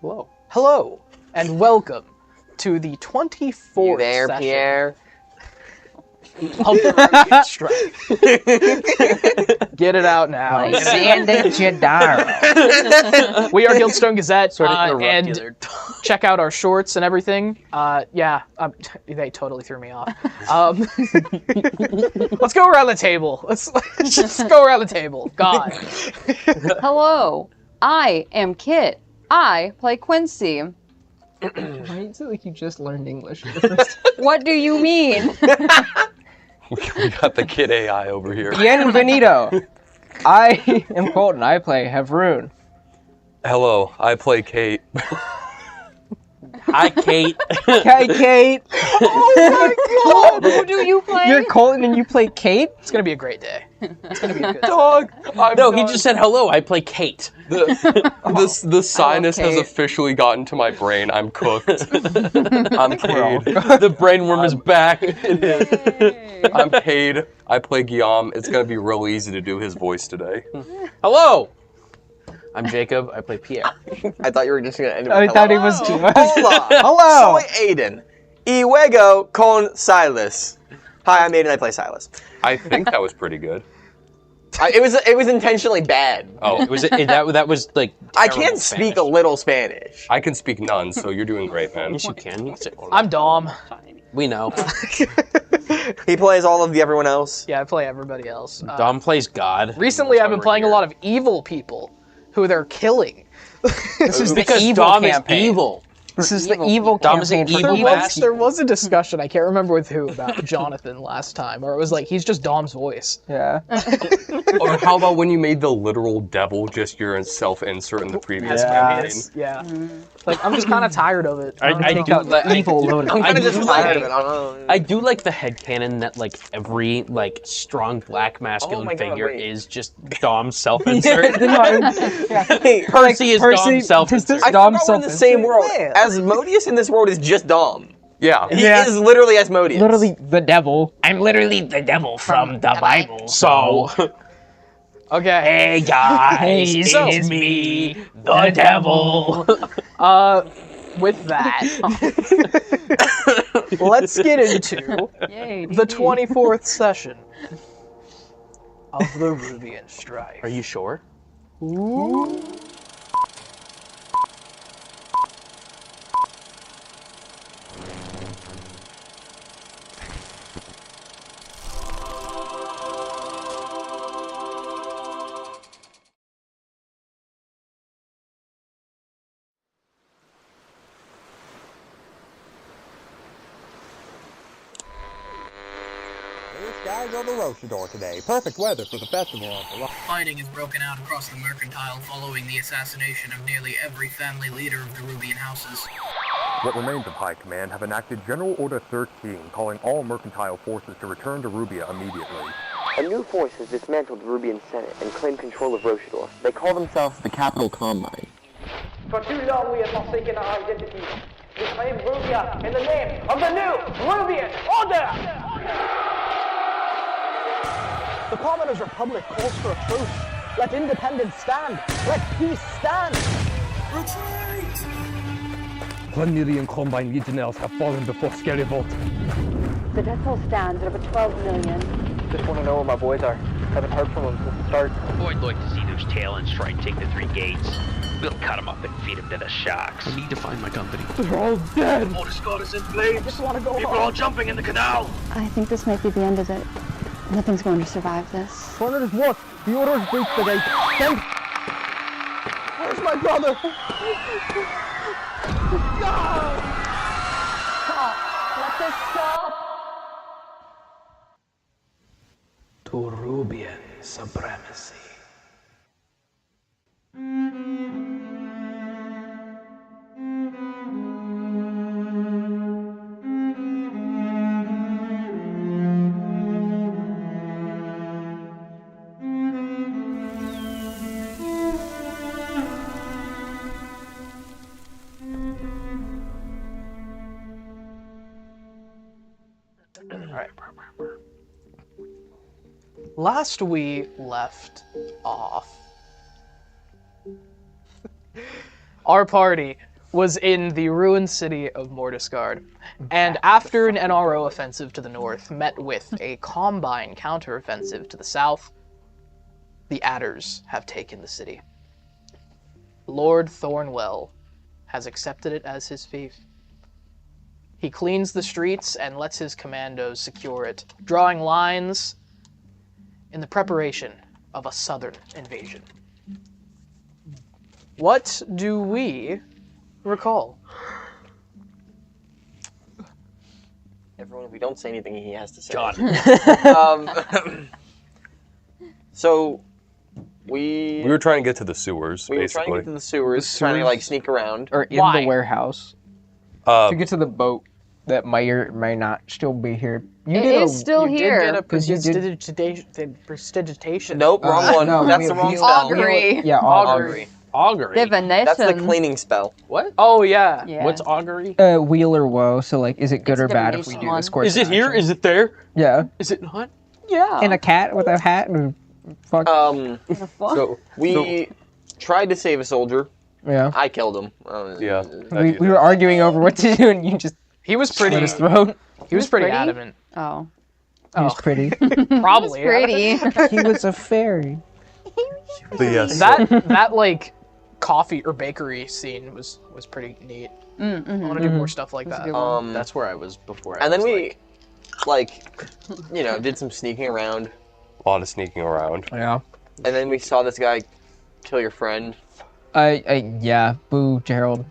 Hello. Hello, and welcome to the 24th You there, session Pierre? of the Rubian Strife. Get it out now. Like Sandin Jadaro. We are Gildstone Gazette, Sort of and check out our shorts and everything. They totally threw me off. Let's go around the table. Let's just go around the table. God. Hello, I am Kit. I play Quincy. Why is it like you just learned English? What do you mean? We got the kid AI over here. Bienvenido. I am Colton. I play Havroon. Hello, I play Kate. Hi, Kate. Hi, Kate. Oh my god! Who do you play? You're Colton and you play Kate? It's going to be a great day. It's going to be a good day. Dog! No, he just said hello. I play Kate. The sinus has Kate. officially gotten to my brain. I'm cooked. I'm Cade. The brainworm is back. I'm Cade. I play Guillaume. It's gonna be real easy to do his voice today. Hello. I'm Jacob. I play Pierre. I thought you were just gonna end it with I thought he hello. was too much. Hola. Hello. Soy Aiden. Y luego con Silas. Hi, I'm Aiden. I play Silas. I think that was pretty good. It was intentionally bad. Oh, That was like. I terrible can speak a Spanish. little Spanish. I can speak none, so you're doing great, man. Yes, you can. You can say, I'm Dom. We know. He plays all of the everyone else. Yeah, I play everybody else. Dom plays God. Recently, That's I've why been we're playing a here. lot of evil people who they're killing. This is the Because evil Dom campaign. is evil. This is the evil Dom is an campaign for evil evil bastard. There was a discussion, I can't remember with who, about Jonathan last time, where it was like, he's just Dom's voice. Yeah. Or how about when you made the literal devil just your self-insert in the previous Yes, campaign? yeah. Like, I'm just kind of tired of it. I Take do out the evil loaded. I'm kind of do just like- tired of it. I don't know. I do like the headcanon that like every like strong black masculine Oh my God, figure wait. is just Dom's self-insert. Hey, Percy is Dom's self-insert. I Dom forgot we're in the same world. Yeah. Asmodeus in this world is just Dom. Yeah. He Yeah. is literally Asmodeus. Literally the devil. I'm literally the devil from the Bible. So, Okay. hey guys, Hey, so- it's me, the devil. With that, let's get into Yay. the 24th session of the Rubian Strife. Are you sure? Blue skies over Rochador today. Perfect weather for the festival of the rock. Fighting has broken out across the Mercantile following the assassination of nearly every family leader of the Rubian houses. What remains of High Command have enacted General Order 13, calling all mercantile forces to return to Rubia immediately. A new force has dismantled the Rubian Senate and claimed control of Rochador. They call themselves the Capital Combine. For too long we have forsaken our identity. We claim Rubia in the name of the new Rubian Order! The Commoners' Republic calls for a truce. Let independence stand. Let peace stand. Retreat! 1 million Combine Legionnaires have fallen before Scary Vault. The death toll stands at over 12 million. Just want to know where my boys are. Haven't heard from them since the start. I'd like to see those Talons try and take the 3 gates. We'll cut them up and feed them to the sharks. I need to find my company. They're all dead! Water Scott is in flames! Just want to go People are home. all jumping in the canal! I think this might be the end of it. Nothing's going to survive this. Corners what? The orders breach the gate. Then... Where's my brother? No! Stop! Let this stop! To Rubian supremacy. Alright. Last we left off, our party was in the ruined city of Mordiscard, and after an NRO offensive to the north met with a Combine counteroffensive to the south, the Adders have taken the city. Lord Thornwell has accepted it as his fief. He cleans the streets and lets his commandos secure it, drawing lines in the preparation of a southern invasion. What do we recall? Everyone, if we don't say anything, he has to say. John. So, we were trying to get to the sewers, we were basically. trying to get to the sewers, trying to like sneak around. Or in Why? the warehouse. Uh, To get to the boat that may or may not still be here. It is still You here. did get a 'Cause you did- prestidigitation. Nope, wrong one. no, That's we- the wrong we- spell. Augury. Yeah, Augury. Augury. Divination. That's the cleaning spell. What? Oh, yeah. Yeah. What's augury? Wheel or woe. So like, is it good It's or bad if we divination do one. this course? Is it of here? action? Is it there? Yeah. Is it not? Yeah. And a cat with a hat and fuck. So we tried to save a soldier. Yeah. I killed him. Yeah. We were arguing over what to do, and you just He was slit pretty. his throat. He was pretty pretty? adamant. Oh. He was pretty. Probably. Pretty. He was a fairy. But yes, That like coffee or bakery scene was pretty neat. I want to do more stuff like that. That's where I was before. And then we, did some sneaking around, a lot of sneaking around. Yeah. and then we saw this guy kill your friend. Yeah. Boo, Gerald.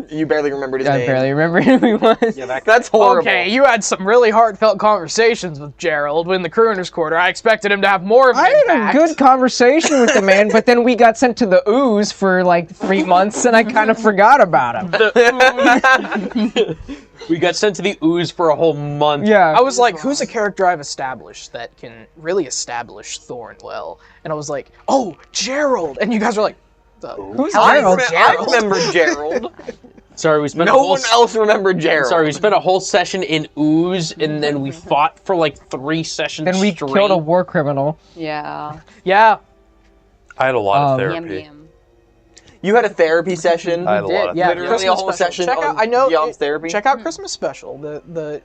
You barely remembered his I name. barely remember who he was. Yeah, that's horrible. Okay, you had some really heartfelt conversations with Gerald in the crooner's quarter. I expected him to have more of an I had impact. a good conversation with the man, but then we got sent to the ooze for like 3 months, and I kind of forgot about him. We got sent to the ooze for a whole month. Yeah. I was like, who's a character I've established that can really establish Thornwell? And I was like, oh, Gerald! And you guys were like, Who's I Gerald? remember Gerald. Sorry, we spent a No whole one else remembered Gerald. Sorry, we spent a whole session in ooze, and then we fought for like 3 sessions Then we straight. killed a war criminal. Yeah. yeah. I had a lot of Yum therapy. yum. You had a therapy session. I had a lot of Yeah, therapy. Literally a whole Christmas session special. Check on out, I know, Guillaume's therapy. Check out Christmas special. The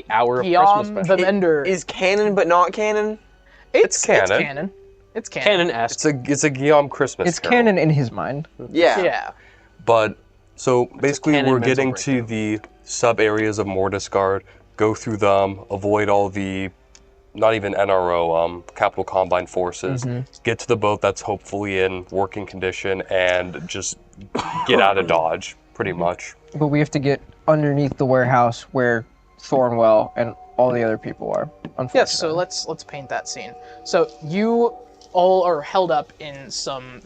hour of Guillaume Christmas the special. Mender. Is canon but not canon? It's canon. It's canon. It's canon. Canon-esque. It's a Guillaume Christmas It's Carol. canon in his mind. Yeah. Yeah. But, so basically canon we're mental getting to breakdown. the sub-areas of Mordiscard, go through them, avoid all the, not even NRO, Capital Combine forces, get to the boat that's hopefully in working condition, and just get out of Dodge, pretty much. But we have to get underneath the warehouse where Thornwell and all the other people are. Yes, so Unfortunately. let's paint that scene. So you all are held up in some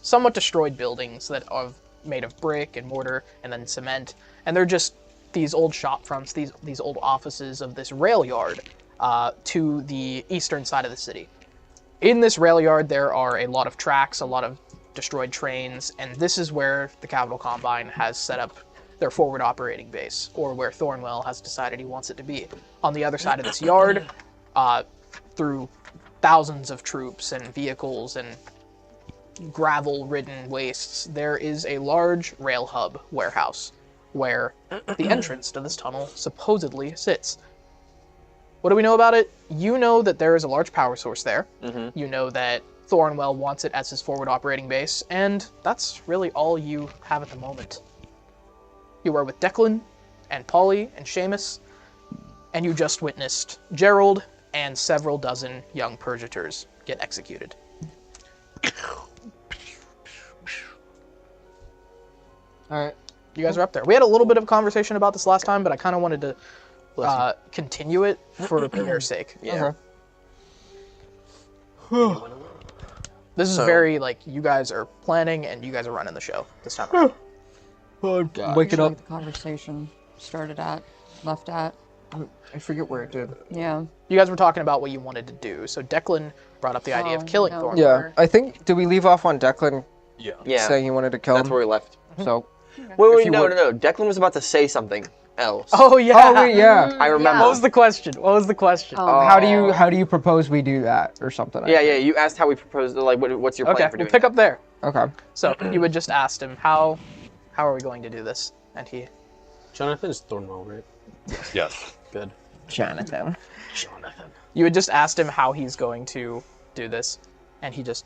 somewhat destroyed buildings that are made of brick and mortar and then cement, and they're just these old shop fronts, these old offices of this rail yard to the eastern side of the city. In this rail yard, there are a lot of tracks, a lot of destroyed trains, and this is where the Capital Combine has set up their forward operating base, or where Thornwell has decided he wants it to be. On the other side of this yard, through thousands of troops and vehicles and gravel-ridden wastes, there is a large rail hub warehouse where the entrance to this tunnel supposedly sits. What do we know about it? You know that there is a large power source there. You know that Thornwell wants it as his forward operating base, and that's really all you have at the moment. You are with Declan and Polly and Seamus, and you just witnessed Gerald and several dozen young purgators get executed. Alright, you guys are up there. We had a little bit of a conversation about this last time, but I kind of wanted to continue it for their sake. Yeah. This is very, like, you guys are planning and you guys are running the show this time around. Wake it up. The conversation started at, left at. I forget where it did. Yeah. You guys were talking about what you wanted to do, so Declan brought up the idea of killing no. Thornwell. Yeah, I think, did we leave off on Declan Yeah. saying he wanted to kill That's him? where we left. So, Wait, If you no. would- Declan was about to say something, else. Oh yeah. Oh, wait, yeah. I remember. What was the question? How do you propose we do that or something? Yeah, you asked how we proposed. Like, what's your plan Okay, for we'll doing pick up there. Okay. So you had just asked him how are we going to do this, and he. Jonathan's Thornwell, right? Yes. Good. Jonathan. You had just asked him how he's going to do this, and he just.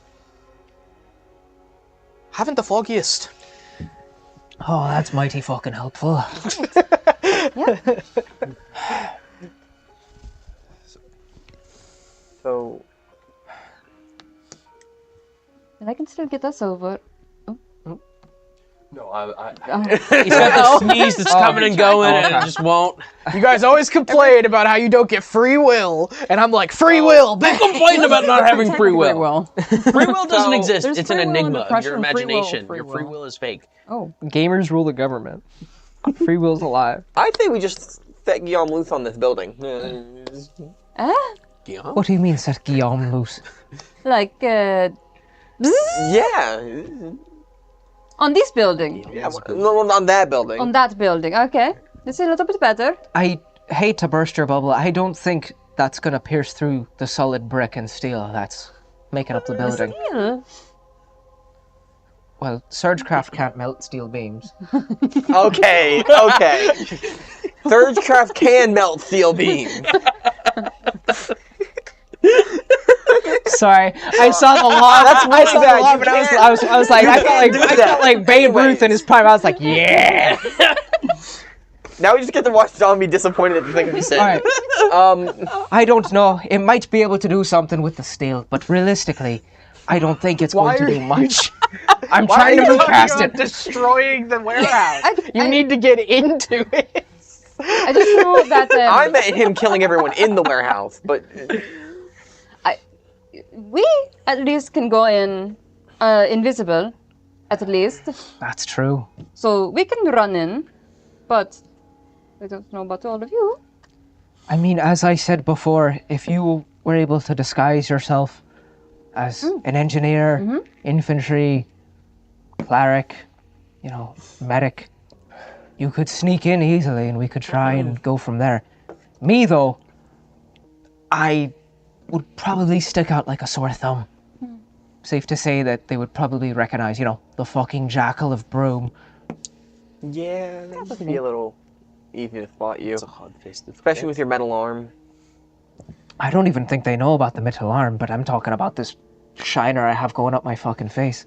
Haven't the foggiest. Oh, that's mighty fucking helpful. So. And I can still get us over. No, I He's got the sneeze that's coming and going, and it just won't. You guys always complain about how you don't get free will, and I'm like, free will! They complain about not having free will. Free Free will doesn't exist. There's It's an free will under enigma of pressure your and free will, imagination. free Your free will. will is fake. Oh. Gamers rule the government. Free will's alive. I think we just set Guillaume loose on this building. Guillaume? What do you mean set Guillaume loose? Like, Yeah. on this building. Yeah, no, on that building. On that building. Okay. This is a little bit better. I hate to burst your bubble. I don't think that's gonna pierce through the solid brick and steel that's making up the building. Steel? Well, Surgecraft can't melt steel beams. Okay. Surgecraft can melt steel beam. Sorry, I saw the law. I saw the law, but I was like, I felt like Babe Ruth in his prime. I was like, yeah. Now we just get to watch John be disappointed at the thing he said. All right. I don't know. It might be able to do something with the steel, but realistically, I don't think it's going to do much. I'm trying to recast it. Destroying the warehouse. You need to get into it. I just know that. I meant him killing everyone in the warehouse, but we at least can go in invisible, at least. That's true. So we can run in, but I don't know about all of you. I mean, as I said before, if you were able to disguise yourself as an engineer, infantry, cleric, medic, you could sneak in easily and we could try and go from there. Me, though, I would probably stick out like a sore thumb. Safe to say that they would probably recognize, the fucking jackal of Broom. yeah, that would be a little easy to spot you. It's a hard-faced Especially with your metal arm. I don't even think they know about the metal arm, but I'm talking about this shiner I have going up my fucking face.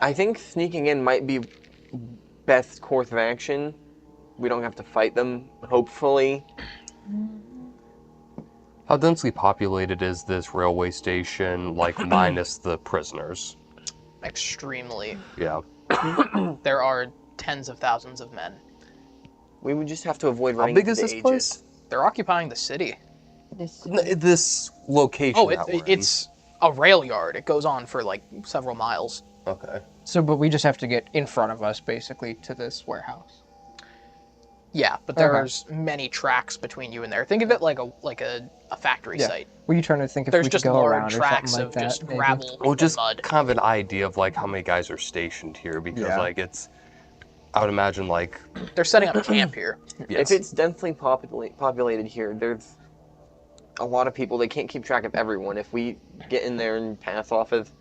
I think sneaking in might be best course of action. We don't have to fight them, hopefully. How densely populated is this railway station, like minus the prisoners? Extremely. Yeah. There are tens of thousands of men. We would just have to avoid How running big into is the this place? They're occupying the city. This location. Oh, that we're in. it's a rail yard. It goes on for like several miles. Okay. So, but we just have to get in front of us, basically, to this warehouse. Yeah, but there's many tracks between you and there. Think of it like a factory site. Were you trying to think if There's we could just go large around or something tracks like of that? just maybe? gravel Well, and just mud. kind of an idea of like how many guys are stationed here, because it's. I would imagine like. They're setting up camp here. Yes. If it's densely populated here, there's a lot of people. They can't keep track of everyone. If we get in there and pass off as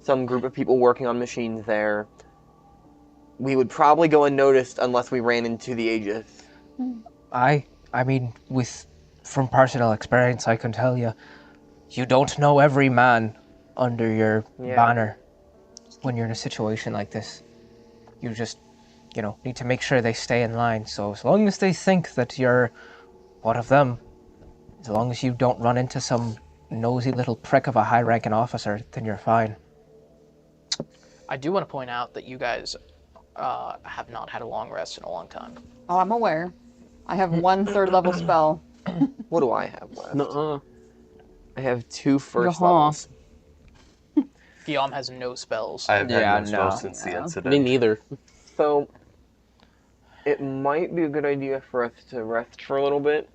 some group of people working on machines there, we would probably go unnoticed unless we ran into the Aegis. I mean, from personal experience, I can tell you, you don't know every man under your banner when you're in a situation like this. You just, need to make sure they stay in line. So as long as they think that you're one of them, as long as you don't run into some nosy little prick of a high-ranking officer, then you're fine. I do want to point out that you guys have not had a long rest in a long time. Oh, I'm aware. I have 1 third-level spell. What do I have left? Nuh-uh. I have 2 first Yaha. levels. Guillaume has no spells. I have had no spells since the incident. Me neither. So, it might be a good idea for us to rest for a little bit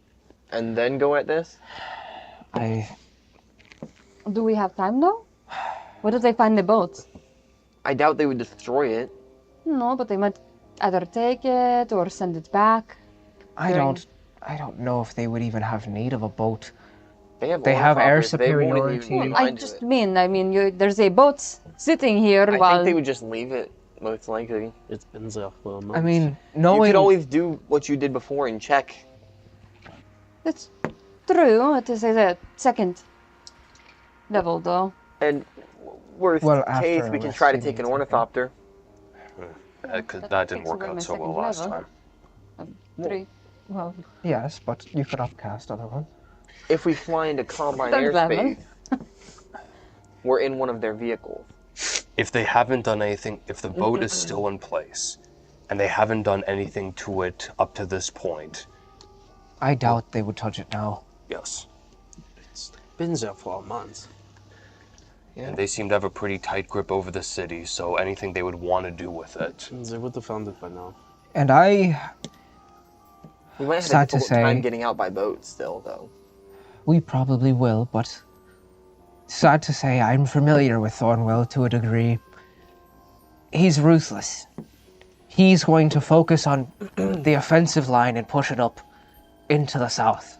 and then go at this. Do we have time, though? Where did they find the boat? I doubt they would destroy it. No, but they might either take it or send it back. I don't know if they would even have need of a boat. They have air ornithopters. They won't even superiority. be I minded just it. mean, there's a boat sitting here I while... think they would just leave it, most likely. It's been there for a month. I mean, You knowing... could always do what you did before and check. It's true. It is a second level, though. And worst Well, case, after we can try to arresting take an me, ornithopter. That didn't work out so well last time. 3. Well, yes, but you could upcast other ones. If we fly into Combine Don't airspace, we're in one of their vehicles. If they haven't done anything, if the boat is still in place, and they haven't done anything to it up to this point... I doubt they would touch it now. Yes. It's been there for a month. And they seem to have a pretty tight grip over the city, so anything they would want to do with it... They would have found it by now. And I... We might have a Sad to difficult time say. getting out by boat still, though. We probably will, but... Sad to say, I'm familiar with Thornwell to a degree. He's ruthless. He's going to focus on the offensive line and push it up into the south.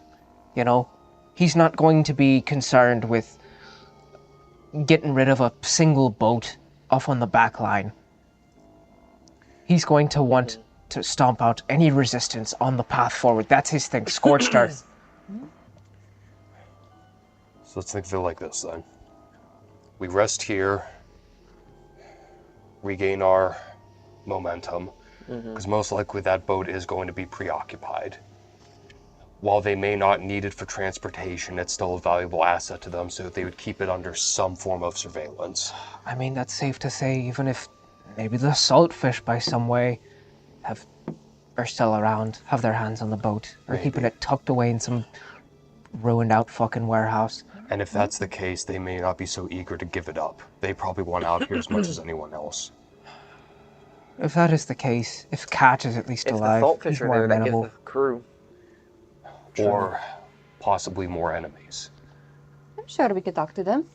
You know? He's not going to be concerned with getting rid of a single boat off on the back line. He's going to want to stomp out any resistance on the path forward. That's his thing, scorched earth. So let's think of it like this, then. We rest here, regain our momentum, because most likely that boat is going to be preoccupied. While they may not need it for transportation, it's still a valuable asset to them, so they would keep it under some form of surveillance. I mean, that's safe to say, even if maybe the saltfish by some way are still around, have their hands on the boat, or keeping it tucked away in some ruined out fucking warehouse. And if that's the case, they may not be so eager to give it up. They probably want out here as much as anyone else. If that is the case, if Cat is at least If alive, the he's saltfish are more there, that gives amenable. the crew. Or possibly more enemies. I'm sure we could talk to them.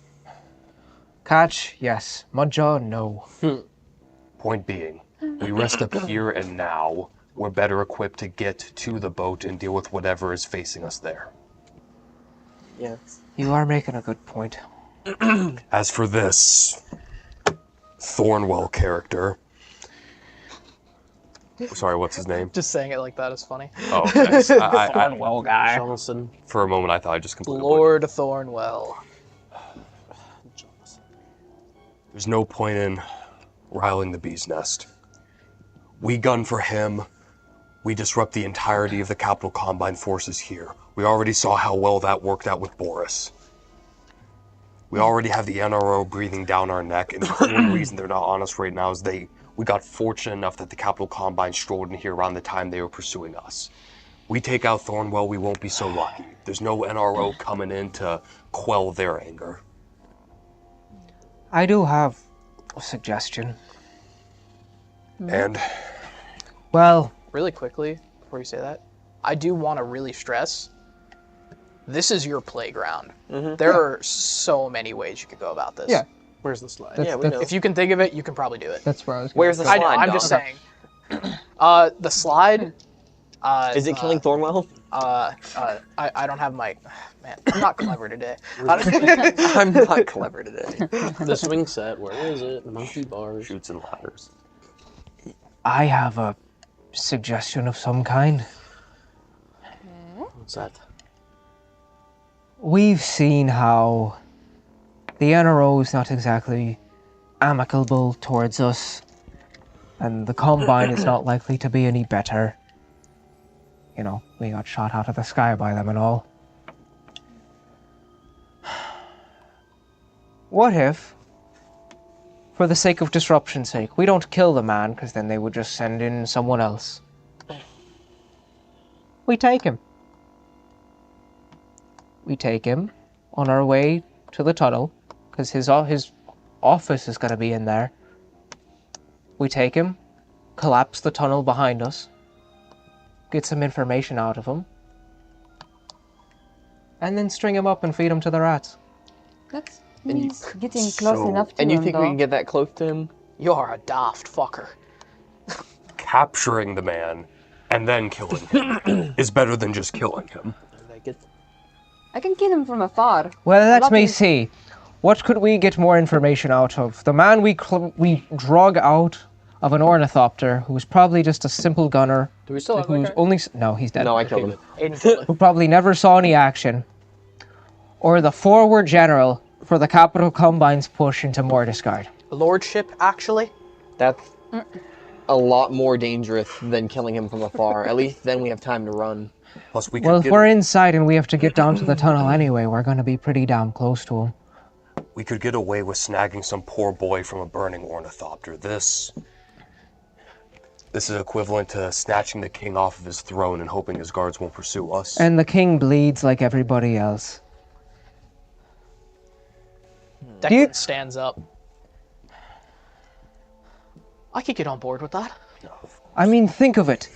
Catch, yes. Mudjaw, no. Point being, we rest up here and now, we're better equipped to get to the boat and deal with whatever is facing us there. Yes. You are making a good point. As for this Thornwell character, sorry, what's his name? Just saying it like that is funny. Oh, okay. Thornwell guy. Jonathan. For a moment, I thought I just completely... Lord Thornwell. There's no point in riling the bee's nest. We gun for him. We disrupt the entirety of the Capital Combine forces here. We already saw how well that worked out with Boris. We already have the NRO breathing down our neck, and the only reason they're not on us right now is we got fortunate enough that the Capital Combine strolled in here around the time they were pursuing us. We take out Thornwell, we won't be so lucky. There's no NRO coming in to quell their anger. I do have a suggestion. And? Well... Really quickly, before you say that, I do want to really stress, this is your playground. There are so many ways you could go about this. Yeah. Where's the slide? Yeah, we know. If you can think of it, you can probably do it. That's where I was Where's the I slide? know, I'm Dom? just saying. The slide... Is it killing Thornwell? I don't have my... Man, I'm not clever today. I'm not clever today. The swing set, where is it? The monkey bars. Shoots and ladders. I have a suggestion of some kind. What's that? We've seen how the NRO is not exactly amicable towards us, and the Combine is not likely to be any better. You know, we got shot out of the sky by them and all. What if, for the sake of disruption's sake, we don't kill the man, because then they would just send in someone else. We take him. We take him on our way to the tunnel, because his office is going to be in there. We take him, collapse the tunnel behind us, get some information out of him, and then string him up and feed him to the rats. That means getting close enough to And you him, think we can get that close to him? You're a daft fucker. capturing the man and then killing him is better than just killing him. I can kill him from afar. Well, let me see. What could we get more information out of? The man we drug out of an ornithopter, who was probably just a simple gunner. Do we still have who's that guy? only No, he's dead. No, I killed him. Aiden killed him. Who probably never saw any action. Or the forward general for the Capital Combine's push into Mordiscard. Lordship, actually? That's a lot more dangerous than killing him from afar. At least then we have time to run. Plus, we Well, could if we're inside and we have to get down to the tunnel anyway, we're going to be pretty damn close to him. we could get away with snagging some poor boy from a burning ornithopter. This is equivalent to snatching the king off of his throne and hoping his guards won't pursue us. And the king bleeds like everybody else. Declan stands up. I could get on board with that. I mean, think of it.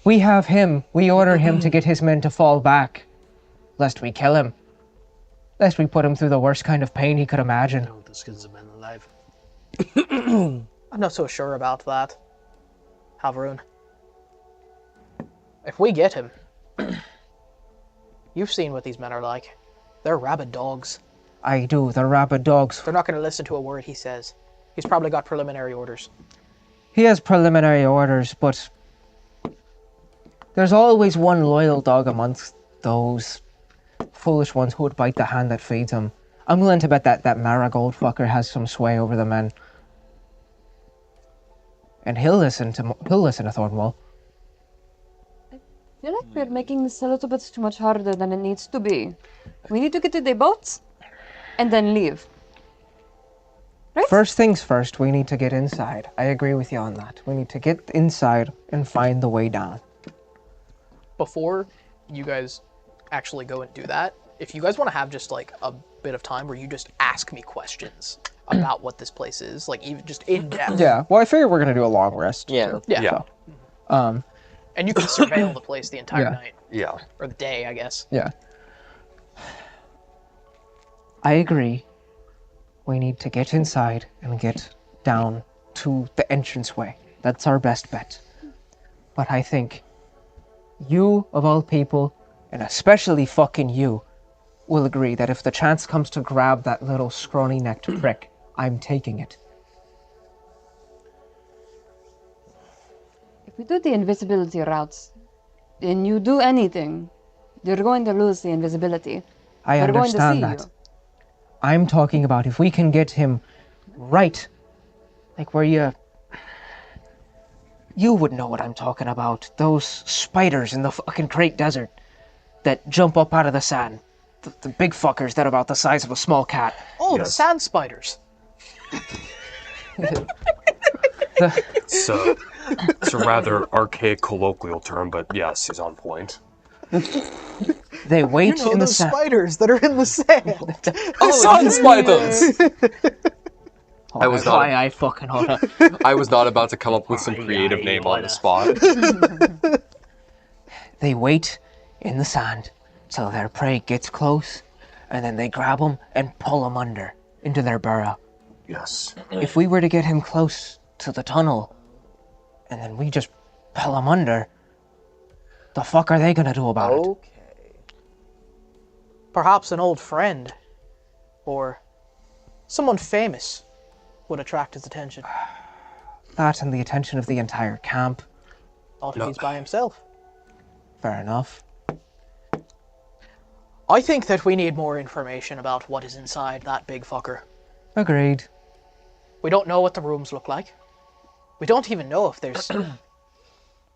We have him. We order him to get his men to fall back. Lest we kill him. Lest we put him through the worst kind of pain he could imagine. No, this kid's been alive. I'm not so sure about that, Havroon. If we get him, you've seen what these men are like. They're rabid dogs. I do. They're rabid dogs. They're not going to listen to a word he says. He's probably got preliminary orders. He has preliminary orders, but there's always one loyal dog amongst those foolish ones who would bite the hand that feeds him. I'm willing to bet that Marigold fucker has some sway over the men. And he'll listen to Thornwall. I feel like we're making this a little bit too much harder than it needs to be. We need to get to the boats and then leave. Right? First things first, we need to get inside. I agree with you on that. We need to get inside and find the way down. Before you guys actually go and do that, if you guys want to have just like a bit of time where you just ask me questions about what this place is, like even just in depth. Yeah, well, I figure we're going to do a long rest. Yeah. Too, Yeah. so. And you can surveil the place the entire Yeah. night. Yeah. Or the day, I guess. Yeah. I agree. We need to get inside and get down to the entranceway. That's our best bet. But I think you, of all people, and especially fucking you, will agree that if the chance comes to grab that little scrawny-necked prick, I'm taking it. If we do the invisibility routes, and you do anything, you're going to lose the invisibility. I We're going understand to see that. you. I'm talking about if we can get him right, like where you would know what I'm talking about. Those spiders in the fucking Crate Desert that jump up out of the sand. The big fuckers that are about the size of a small cat. Oh, the sand spiders. It's a rather archaic colloquial term, but yes, he's on point. They wait in the those sand. spiders that are in the sand. Sun spiders! I was not. I fucking hold up. I was not about to come up with some creative name on the spot. They wait in the sand till their prey gets close, and then they grab him and pull him under into their burrow. Yes. If we were to get him close to the tunnel, and then we just pull him under, the fuck are they gonna do about it? Okay. Perhaps an old friend or someone famous would attract his attention. That and the attention of the entire camp. Not if he's by himself. Fair enough. I think that we need more information about what is inside that big fucker. Agreed. We don't know what the rooms look like. We don't even know if there's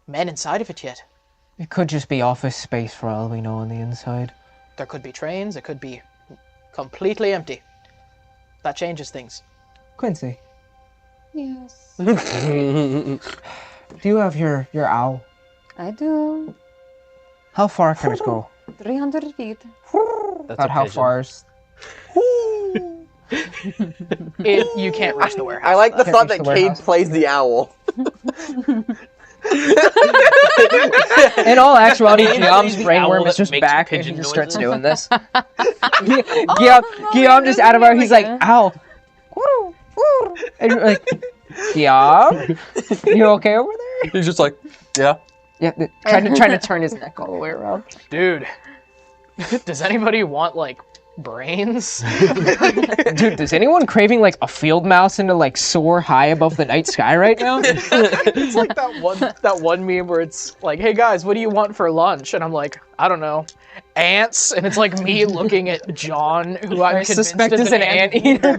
men inside of it yet. It could just be office space for all we know on the inside. There could be trains, it could be completely empty. That changes things. Quincy, Yes. do you have your owl? I do. How far can it go? 300 feet. That's About a how pigeon. far is... You can't reach the warehouse. I like the Can't thought reach that the Cade warehouse. plays the owl. In all actuality, Guillaume's the brainworm owl is that just makes back and he pigeon just starts noises. doing this. Guillaume just out of our, he's like, ow. And you're like, Yeah? You okay over there? He's just like, yeah. Yeah, trying to turn his neck all the way around. Dude, does anybody want, like, brains? Dude, is anyone craving like a field mouse and to like soar high above the night sky right now? It's like that one meme where it's like, hey guys, what do you want for lunch? And I'm like, I don't know, ants. And it's like me looking at John, who I suspect is an anteater.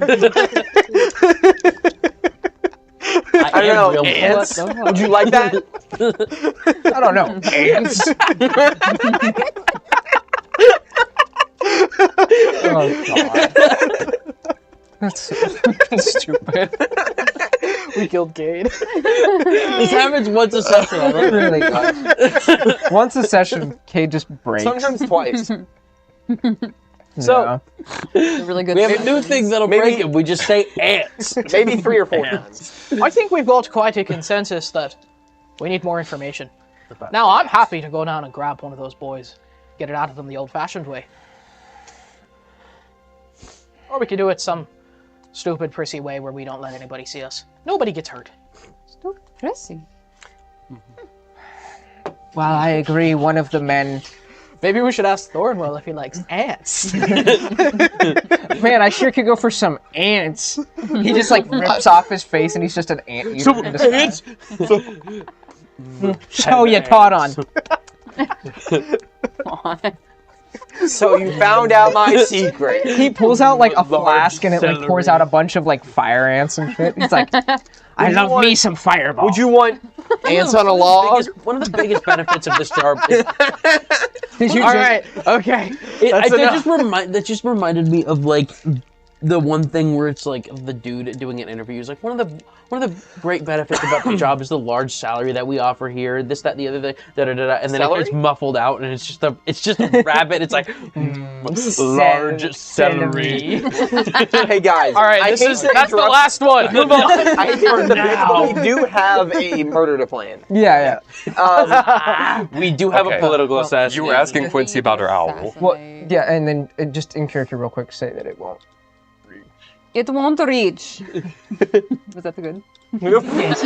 I don't know. Ants? Would you like that? I don't know. Ants. Oh god. That's so stupid. We killed Cade. This happens once a session. It really does. Once a session, Cade just breaks. Sometimes twice. So, really good. We have a new thing that'll break it. We just say ants. Maybe 3 or 4 times. I think we've got quite a consensus that we need more information. Now, I'm happy to go down and grab one of those boys. Get it out of them the old-fashioned way. Or we could do it some stupid, prissy way where we don't let anybody see us. Nobody gets hurt. Stupid, prissy. Well, I agree. One of the men. Maybe we should ask Thornwell if he likes ants. Man, I sure could go for some ants. He just like rips off his face and he's just an ant eater in disguise. So you caught on. So you found out my secret. He pulls out like a flask and it like pours out a bunch of like fire ants and shit. He's like, I love me some fireball. Would you want ants on a log? One of the biggest benefits of this jar is... All right, okay. That just reminded me of like the one thing where it's like the dude doing an interview is like one of the great benefits about the job is the large salary that we offer here. This, that, and the other thing, and then it gets muffled out, and it's just a rabbit. It's like large celery. Hey guys, all right, that's the last one. Move on. I hate to interrupt, but we do have a murder to plan. Yeah. We do have a political assassin. You were asking Quincy about her owl. Well, yeah, and then just in character, real quick, say that it won't. It won't reach. Was that good? Yes,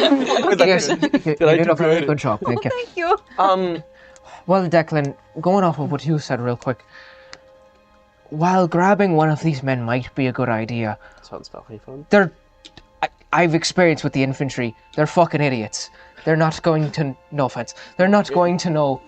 you did a very good job. Thank you. Thank you. Well, Declan, going off of what you said real quick, while grabbing one of these men might be a good idea, sounds very fun. I've experienced with the infantry. They're fucking idiots. They're not going to. No offense. They're not going to know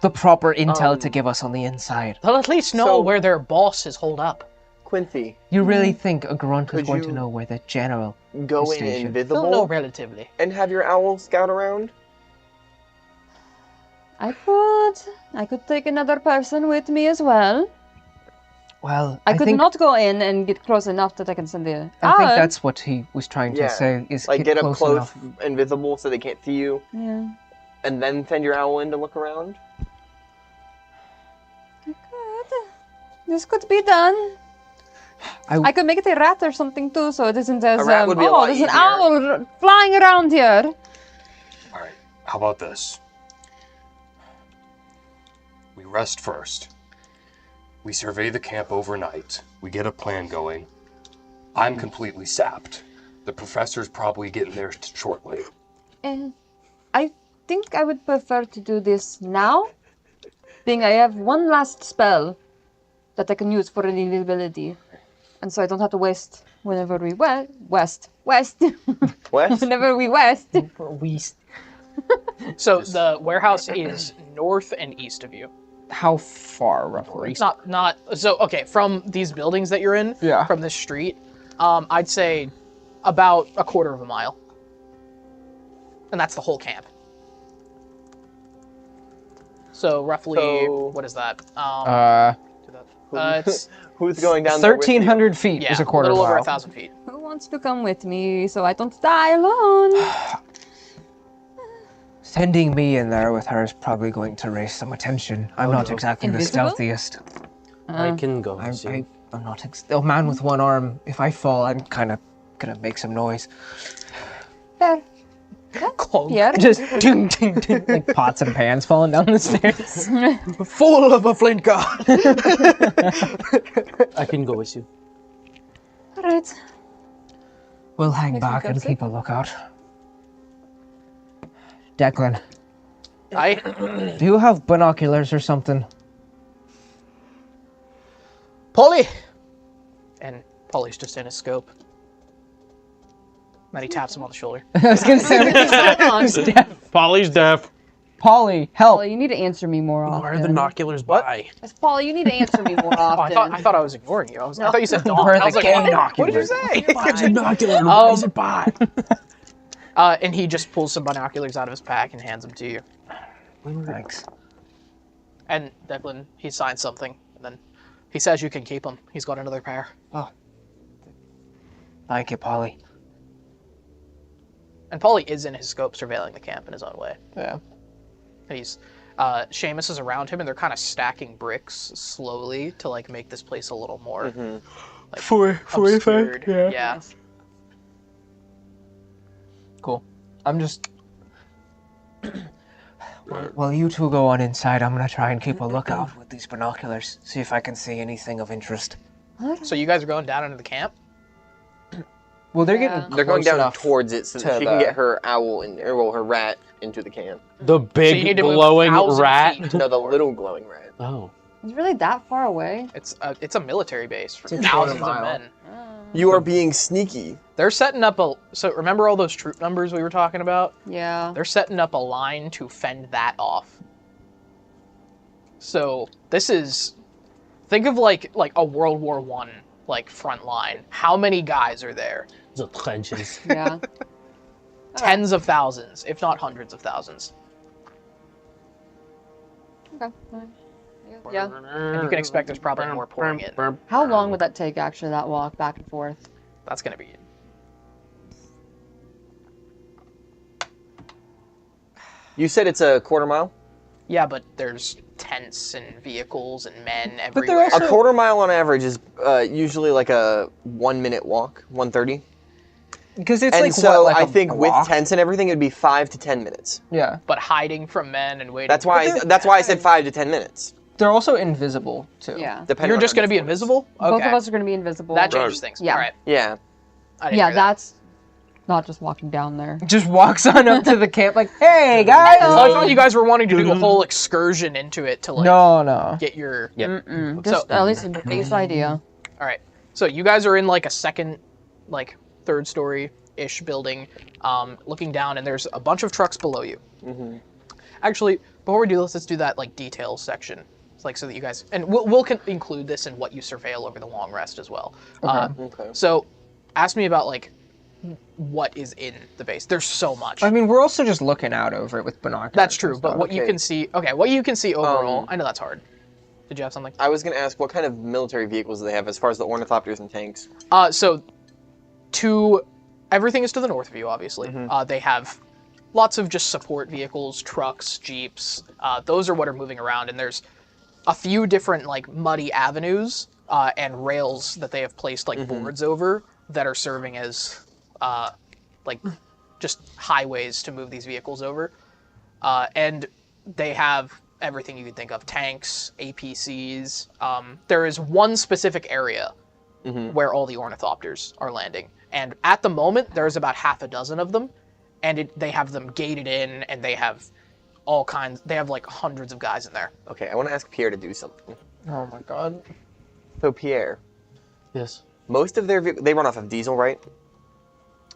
the proper intel to give us on the inside. They'll at least know where their boss is holed up. Quincy, you really think a grunt is going to know where the general go is in stationed? invisible? They'll know relatively. And have your owl scout around? I could take another person with me as well. Well, I could not go in and get close enough that I can send the I think that's what he was trying to say. Is like get up close, enough. invisible, so they can't see you. Yeah. And then send your owl in to look around. This could be done. I could make it a rat or something too, so it isn't as rat would be a lot there's easier. an owl flying around here. All right, how about this? We rest first. We survey the camp overnight. We get a plan going. I'm completely sapped. The professor's probably getting there shortly. I think I would prefer to do this now, being I have one last spell that I can use for an invisibility. And so I don't have to waste whenever we west. Whenever we west. So the warehouse is north and east of you. How far, roughly? Not so. Okay, from these buildings that you're in, from this street, I'd say about a quarter of a mile, and that's the whole camp. So roughly, what is that? It's who's going down there with you? 1,300 feet is a quarter little mile. over 1,000 feet. Who wants to come with me so I don't die alone? Sending me in there with her is probably going to raise some attention. I'm not exactly Invisible? the stealthiest. I can go. I'm not a man with one arm. If I fall, I'm kind of gonna make some noise. Fair. Yeah. Just ding, ding, ding, like pots and pans falling down the stairs. Full of a flint god. I can go with you. All right. We'll hang Makes me back feel and sick. keep a lookout. Declan, do you have binoculars or something? Polly! And Polly's just in his scope. Then he taps him on the shoulder. I was gonna say, Polly's deaf. Polly, help! Polly, you need to answer me more often. Where are the binoculars by? Yes, Polly, you need to answer me more Oh, often. I thought I was ignoring you. I thought you said dog. Where are I was the like, what did you binoculars? say? Binoculars. Where is it by? And he just pulls some binoculars out of his pack and hands them to you. Thanks. And Declan, he signs something, and then he says you can keep them. He's got another pair. Oh. Thank you, Polly. And Polly is in his scope surveilling the camp in his own way. Yeah. And he's Seamus is around him, and they're kind of stacking bricks slowly to like make this place a little more like, obscured. Yeah. Cool. I'm just... Well, you two go on inside. I'm gonna try and keep a lookout with these binoculars. See if I can see anything of interest. So you guys are going down into the camp? Well, they're getting They're going close down enough towards it so that she can get her owl or her rat into the camp. The you big need to move glowing 1,000 rat. feet. No, the little glowing rat. Oh. It's really that far away? It's a military base for It's a thousands quarter of mile. men. You are being sneaky. They're setting up a... So remember all those troop numbers we were talking about? Yeah. They're setting up a line to fend that off. So this is... Think of like a World War I like front line. How many guys are there? The trenches. Yeah. Tens of thousands, if not hundreds of thousands. Okay. Yeah. And you can expect there's probably more pouring in. How long would that take, actually, that walk back and forth? That's going to be... You said it's a quarter mile? Yeah, but there's tents and vehicles and men But everywhere. they're A quarter mile on average is usually like a 1 minute walk, 1:30. Because it's And like so what, like I a think block? with tents and everything, it'd be 5 to 10 minutes. Yeah. But hiding from men and waiting. That's why I said 5 to 10 minutes. They're also invisible too. Yeah. Depending You're on just how going to be invisible it is. invisible? Okay. Both of us are going to be invisible. That changes things. Yeah. All right. Yeah. I didn't Yeah, hear that. that's not just walking down there. Just walks on up to the camp like, "Hey guys!" Oh, I thought you guys were wanting to do a whole excursion into it to like No. get your... Just at least a base idea. All right. So you guys are in like a second, like third story-ish building, looking down, and there's a bunch of trucks below you. Actually, before we do this, let's do that like details section. It's like so that you guys, and we'll include this in what you surveil over the long rest as well. Okay. So ask me about like what is in the base. There's so much. I mean, we're also just looking out over it with binoculars. That's true, and but stuff. what you can see, what you can see overall, I know that's hard. Did you have something? I was going to ask, what kind of military vehicles do they have as far as the ornithopters and tanks? So everything is to the north of you, obviously. They have lots of just support vehicles, trucks, jeeps. Those are what are moving around, and there's a few different like muddy avenues and rails that they have placed like boards over that are serving as like just highways to move these vehicles over. And they have everything you could think of: tanks, APCs. There is one specific area where all the ornithopters are landing, and at the moment there's about half a dozen of them, and they have them gated in, and they have all kinds. They have like hundreds of guys in there. Okay, I want to ask Pierre to do something. Oh my god. So Pierre, Yes. most of their they run off of diesel, right?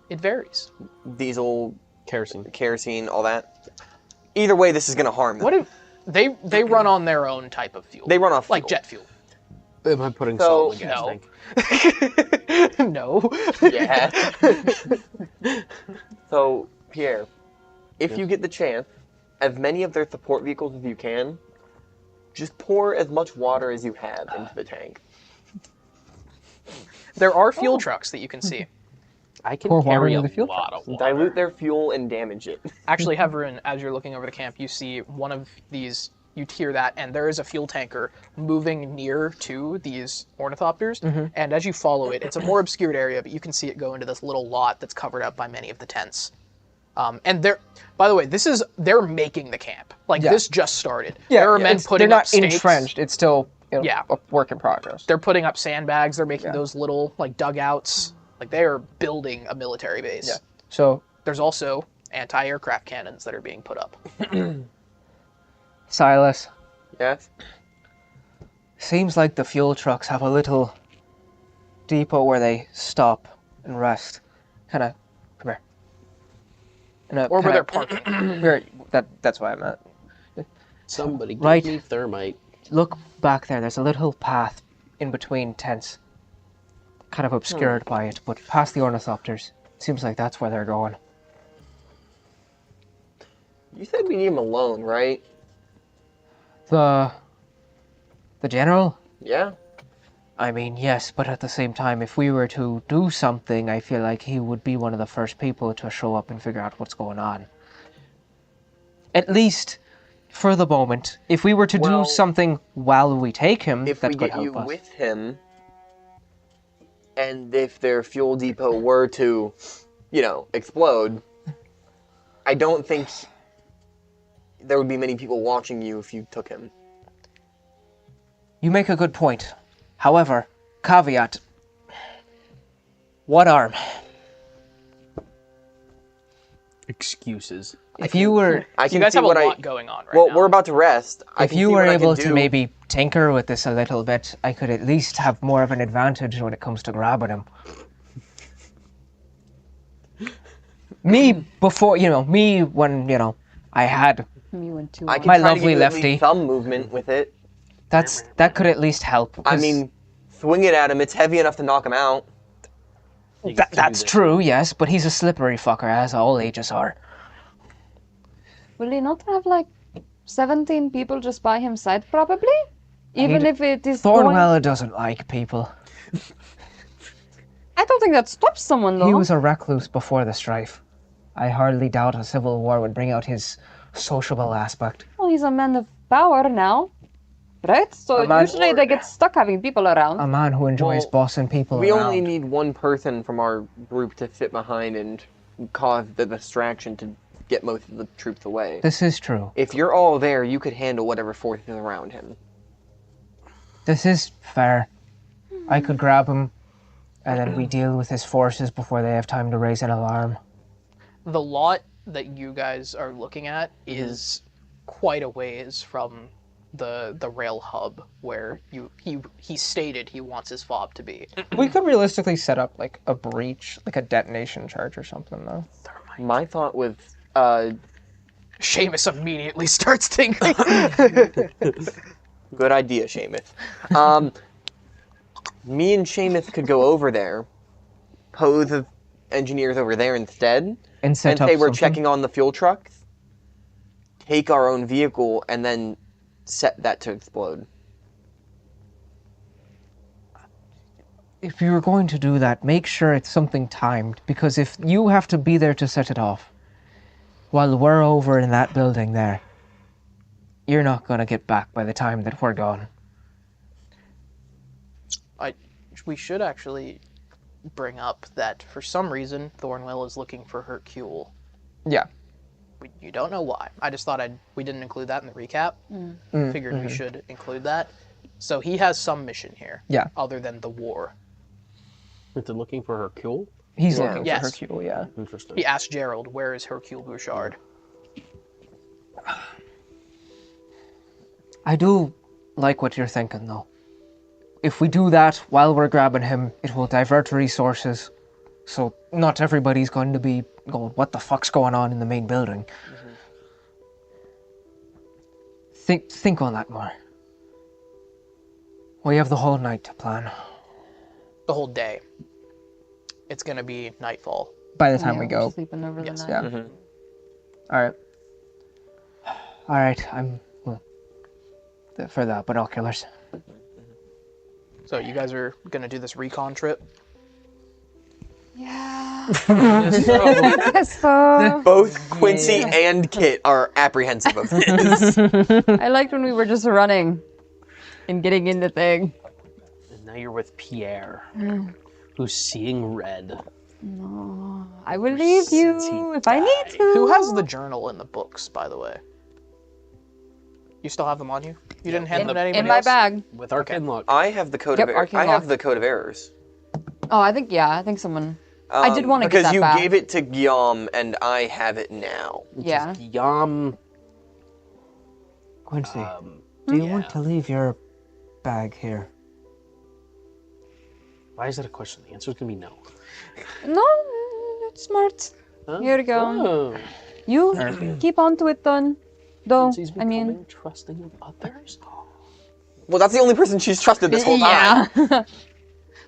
It varies. Diesel, Kerosene, all that. Either way, this is going to harm them. What if they run on their own type of fuel? They run off like fuel. jet fuel. Am I putting salt in the gas tank? No. Yeah. So, Pierre, if you get the chance, as many of their support vehicles as you can, just pour as much water as you have into the tank. There are fuel trucks that you can see. I can Pour water carry a into the fuel lot of water. Dilute their fuel and damage it. Actually, Heverin, as you're looking over the camp, you see one of these, you hear that, and there is a fuel tanker moving near to these ornithopters, and as you follow it, it's a more obscured area, but you can see it go into this little lot that's covered up by many of the tents. And they're, by the way, they're making the camp. Like, this just started. Yeah, there are men putting they're up not stakes. entrenched. It's still Yeah. a work in progress. They're putting up sandbags. They're making those little, like, dugouts. Like, they are building a military base. Yeah. So there's also anti-aircraft cannons that are being put up. Silas. Yes? Seems like the fuel trucks have a little depot where they stop and rest. Kind of, come here. Or where they're parking. That's why I'm at. Somebody give Right. me thermite. Look back there. There's a little path in between tents. Kind of obscured by it, but past the ornithopters. Seems like that's where they're going. You said we need him alone, right? The general? Yeah. I mean, yes, but at the same time, if we were to do something, I feel like he would be one of the first people to show up and figure out what's going on. At least for the moment. If we were to do something while we take him, If that we could get help you us. with him, and if their fuel depot were to, explode, I don't think there would be many people watching you if you took him. You make a good point. However, caveat. What arm? Excuses. If you were... I can You guys see have a what lot going on right Well, now. we're about to rest. If you were able to maybe tinker with this a little bit, I could at least have more of an advantage when it comes to grabbing him. Me before, me when, I had Me when two. I can my try to lovely give you at lefty. least some movement with it. that could at least help. I 'cause mean, swing it at him. It's heavy enough to knock him out. that's true, yes, but he's a slippery fucker, as all ages are. Will he not have like 17 people just by his side, probably? Even if it is Thornwell doesn't like people. I don't think that stops someone, though. He was a recluse before the strife. I hardly doubt a civil war would bring out his sociable aspect. Well, he's a man of power now, right? So usually they get stuck having people around. A man who enjoys bossing people We around. only need one person from our group to sit behind and cause the distraction to get most of the troops away. This is true. If you're all there, you could handle whatever force is around him. This is fair. I could grab him, and then we deal with his forces before they have time to raise an alarm. The lot that you guys are looking at is quite a ways from the rail hub where he stated he wants his fob to be. We could realistically set up like a breach, like a detonation charge or something, though. My thought was, Seamus immediately starts thinking. good idea, Seamus. Me and Seamus could go over there, pose as engineers over there instead, And set up say we're something. checking on the fuel trucks, take our own vehicle, and then set that to explode. If you were going to do that, make sure it's something timed, because if you have to be there to set it off, while we're over in that building there, you're not going to get back by the time that we're gone. We should actually bring up that for some reason Thornwell is looking for Hercule. Yeah. You don't know why. I just thought we didn't include that in the recap. Figured we should include that. So he has some mission here. Yeah. Other than the war. Is it looking for Hercule? He's looking Yes. for Hercule, yeah. Interesting. He asked Gerald, where is Hercule Bouchard? I do like what you're thinking, though. If we do that while we're grabbing him, it will divert resources. So not everybody's going to be going, what the fuck's going on in the main building? Think on that more. We have the whole night to plan. The whole day. It's going to be nightfall. By the time we go. Sleeping over Yes. the night. Yeah. Alright. Alright, I'm... Well, for the binoculars. So you guys are going to do this recon trip? Yeah. Yes, so Both Quincy and Kit are apprehensive of this. I liked when we were just running and getting in the thing. And now you're with Pierre, who's seeing red. No, I will leave you if I need to. Who has the journal and the books, by the way? You still have them on you? You didn't hand them to anybody in my else? bag. With Arcane Lock. I have the code Yep, of Arcane I have Lock. the code of errors. Oh, I think someone. I did want to get that because back. you gave it to Guillaume, and I have it now. Yeah. Guillaume. Quincy, do you want to leave your bag here? Why is that a question? The answer is gonna be no. No, it's smart. Huh? Here we go. Oh. You keep on to it, then. Though, She's I mean, becoming trusting of others. Well, that's the only person she's trusted this whole time.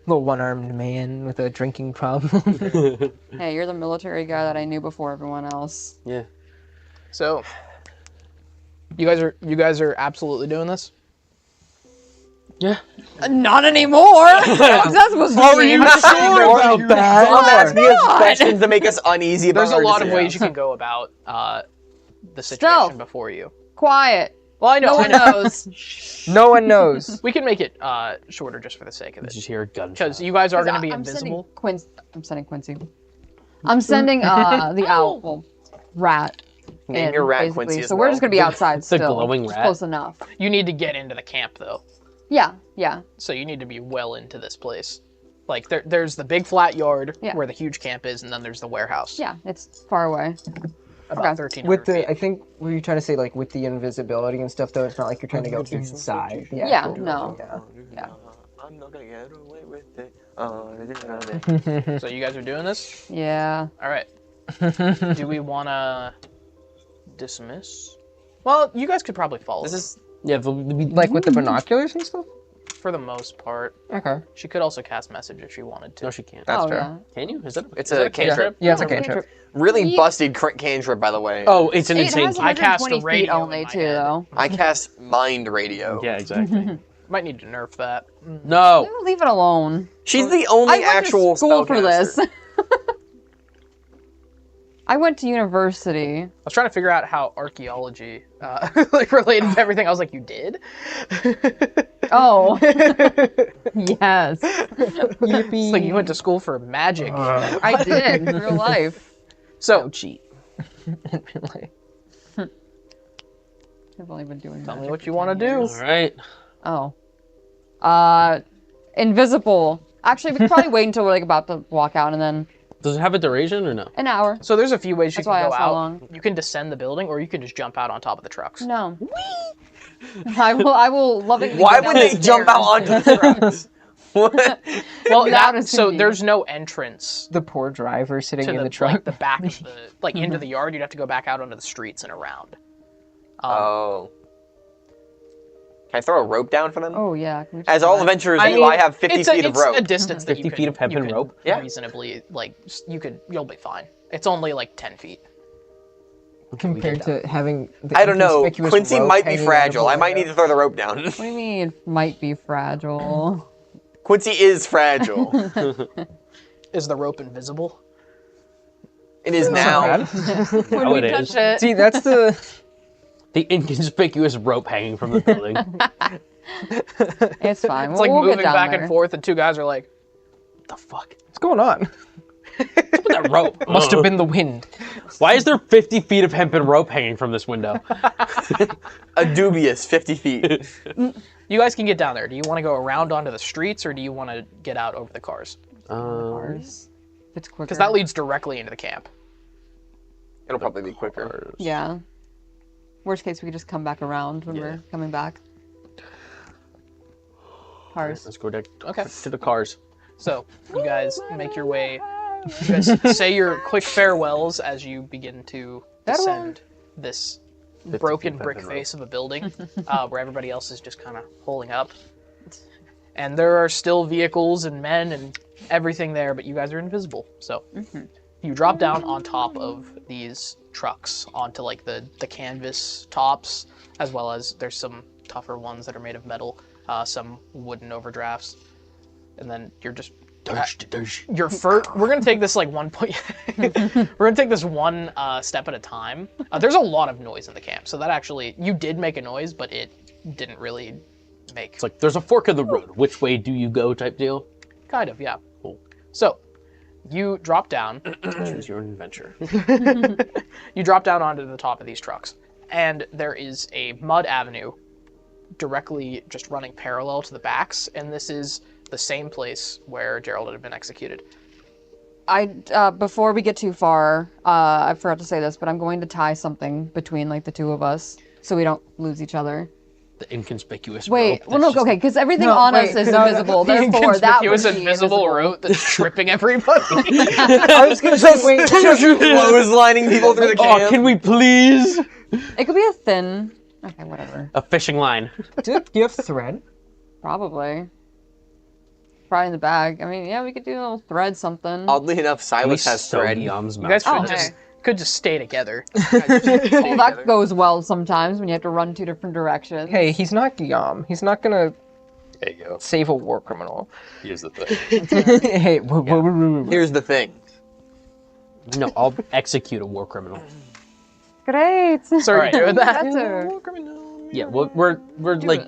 Little one-armed man with a drinking problem. Hey, you're the military guy that I knew before everyone else. Yeah. So, you guys are absolutely doing this? Yeah. Not anymore. That's supposed to Are be. you sure about that? Stop asking us questions to make us uneasy about There's a our lot of decisions. ways you can go about the situation before you. Quiet. Well, I know. No one knows. No one knows. We can make it shorter just for the sake of it. Just hear a gunshot. Because you guys are going to be I'm invisible. I'm sending Quincy. I'm sending the owl, well, rat. Name in, your rat basically. Quincy as So we're well. just gonna be outside The still. glowing It's rat? close enough. You need to get into the camp, though. Yeah, yeah. So you need to be well into this place. Like, there's the big flat yard where the huge camp is, and then there's the warehouse. Yeah, it's far away. About 1,300 With the, feet. I think, were you trying to say like with the invisibility and stuff though? It's not like you're trying to go inside. Yeah, no. Yeah. I'm not gonna get away with it. So you guys are doing this? Yeah. All right. Do we want to dismiss? Well, you guys could probably follow. This is like with the binoculars and stuff. for the most part. Okay. She could also cast message if she wanted to. No, she can't. That's Oh, true. yeah. Can you? Is that? It's Is a it a cantrip. Yeah, it's a cantrip. Really busted cantrip, by the way. Oh, it's an It insane. has I cast 120 feet radio in only my too, head. though. I cast mind radio. Yeah, exactly. Might need to nerf that. No. Leave it alone. She's the only I went actual to school for spellcaster. this. I went to university. I was trying to figure out how archaeology like related to everything. I was like, you did? Oh. Yes. It's like you went to school for magic. I did in real life. So, cheat. I've only been doing tell me magic what for you want to 10 do. years. All right. Oh. Invisible. Actually, we could probably wait until we're like about to walk out and then Does it have a duration or no? an hour. So there's a few ways you That's why I can go asked how out. long. You can descend the building, or you can just jump out on top of the trucks. No. I will lovingly Why go would down they the jump out stairs. onto the trucks? What? Well, Without that, a so CV. there's no entrance The poor driver sitting to in the, the truck. like, the back of the, like into the yard. You'd have to go back out onto the streets and around. Oh. Can I throw a rope down for them? Oh yeah. Can we just As do all that? adventurers I do, mean, I have 50 it's feet of rope. a distance that 50 you feet can, of hempen you can rope? Yeah. reasonably, like, you'll be fine. It's only like 10 feet. Compared to having the I don't know. inconspicuous Quincy rope might be hanging out of fragile. the I might window. need to throw the rope down. What do you mean? Might be fragile. Quincy is fragile. Is the rope invisible? It is now. When Now we it touch is. it. See, that's the The inconspicuous rope hanging from the building. It's fine. It's like we'll moving get down back there. and forth, and two guys are like, "What the fuck?" what's going on. With that rope. Must have been the wind. Why is there 50 feet of hempen rope hanging from this window? A dubious 50 feet. You guys can get down there. Do you want to go around onto the streets, or do you want to get out over the cars? Cars. If it's quicker. Because that leads directly into the camp. It'll probably be quicker. Yeah. Worst case, we could just come back around when we're coming back. Cars. Let's go to Okay. the cars. So you guys make your way. You guys say your quick farewells as you begin to descend this broken brick face of a building, where everybody else is just kind of holding up. And there are still vehicles and men and everything there, but you guys are invisible. So you drop down on top of these trucks onto like the canvas tops, as well as there's some tougher ones that are made of metal, some wooden overdrafts, and then you're just your first. We're gonna take this like one point. We're gonna take this one step at a time. There's a lot of noise in the camp, so that actually you did make a noise, but it didn't really make. It's like there's a fork in the road. Which way do you go type deal? Kind of, yeah. Cool. So you drop down. Choose your own adventure. You drop down onto the top of these trucks, and there is a mud avenue directly just running parallel to the backs, and this is the same place where Gerald had been executed. Before we get too far, I forgot to say this, but I'm going to tie something between like the two of us so we don't lose each other. The inconspicuous Wait, rope. well, no, okay, because everything on us is invisible. Therefore, that would be invisible rope that's tripping everybody. I was gonna say, wait, clotheslining people through the camp. Oh, can we please? It could be a thin. Okay, whatever. A fishing line. Do you have thread? Probably. Probably in the bag. I mean, yeah, we could do a little thread something. Oddly enough, Silas has thread. You guys could just stay together. Well, that goes well sometimes when you have to run 2 different directions. Hey, he's not Guillaume. He's not gonna There you go. save a war criminal. Here's the thing. Hey, Here's the thing. No, I'll execute a war criminal. Great. So are you doing that? Better. Yeah, we're like,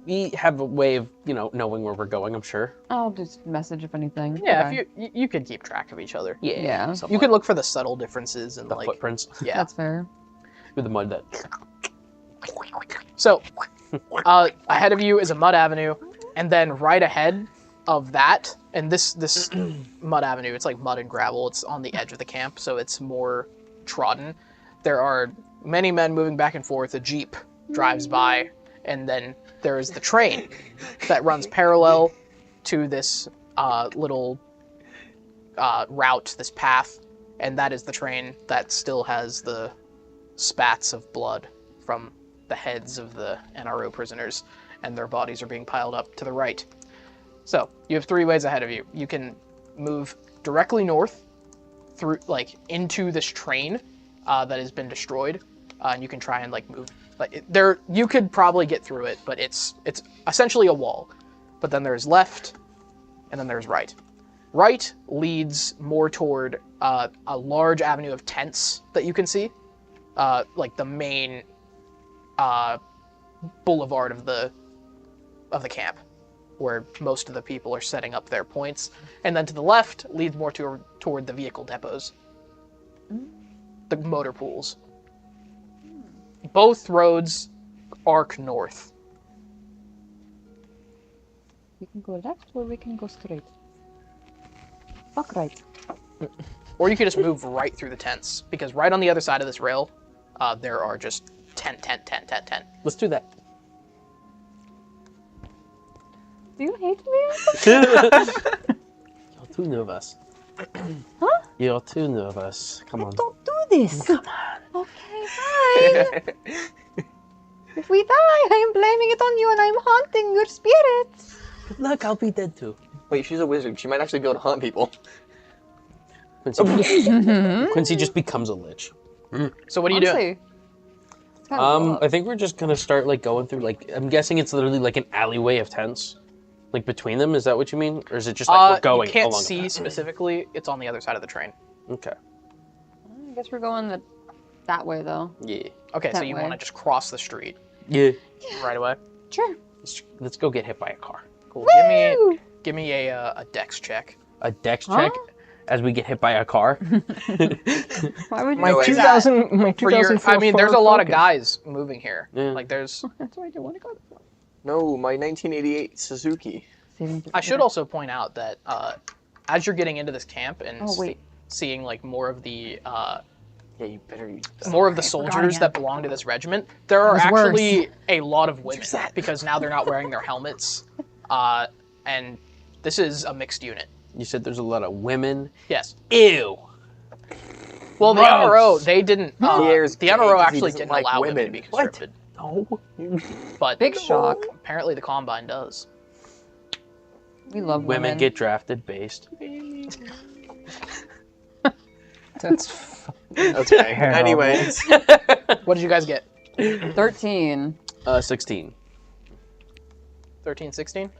we have a way of, knowing where we're going, I'm sure. I'll just message if anything. Yeah, Okay. if you could keep track of each other. Yeah. You could look for the subtle differences in The like footprints. Yeah. That's fair. With the mud that. So, ahead of you is a mud avenue, and then right ahead of that, and this mud avenue, it's like mud and gravel. It's on the edge of the camp, so it's more trodden. There are many men moving back and forth. A jeep drives by, and then there is the train that runs parallel to this little route, this path, and that is the train that still has the spats of blood from the heads of the NRO prisoners, and their bodies are being piled up to the right. So you have 3 ways ahead of you. You can move directly north through, like, into this train that has been destroyed, and you can try and like move. Like you could probably get through it, but it's essentially a wall. But then there's left, and then there's right. Right leads more toward a large avenue of tents that you can see, like the main boulevard of the camp, where most of the people are setting up their points. And then to the left leads more toward the vehicle depots, the motor pools. Both roads arc north. We can go left or we can go straight. Fuck right. Or you could just move right through the tents, because right on the other side of this rail, there are just tent. Let's do that. Do you hate me? You're too nervous. Huh? You're too nervous. Come on. Don't do this. Come on. Okay, fine. If we die, I am blaming it on you and I'm haunting your spirits. Good luck, I'll be dead too. Wait, she's a wizard. She might actually be able to hunt people. Quincy just becomes a lich. So what are you doing? I think we're just gonna start like going through like, I'm guessing it's literally like an alleyway of tents, like between them. Is that what you mean, or is it just like we're going? You can't along see specifically. It's on the other side of the train. Okay. I guess we're going that way though. Yeah. Okay, so That you way. want to just cross the street Yeah. right away? Sure. Let's go get hit by a car. Cool. Give me a dex check. A dex check as we get hit by a car. Why would you My do that? 2004 I mean, there's a lot of focus. guys moving here. Yeah. Like there's. That's why I don't want to go. No, my 1988 Suzuki. I should also point out that as you're getting into this camp and Oh, wait. seeing like more of the Yeah, you better use more of the I forgot soldiers again. that belong to this regiment, there are That was actually a lot of women because now they're not wearing their helmets, and this is a mixed unit. You said there's a lot of women. Yes. Ew. Well, the Gross. NRO they didn't. Pierre's The gay NRO 'cause he actually doesn't didn't like allow women to women. be What? conscripted. No. But Big shock. apparently the Combine does. We love Women get drafted based. That's Okay. Anyways, What did you guys get? 13. 16. 13, 16?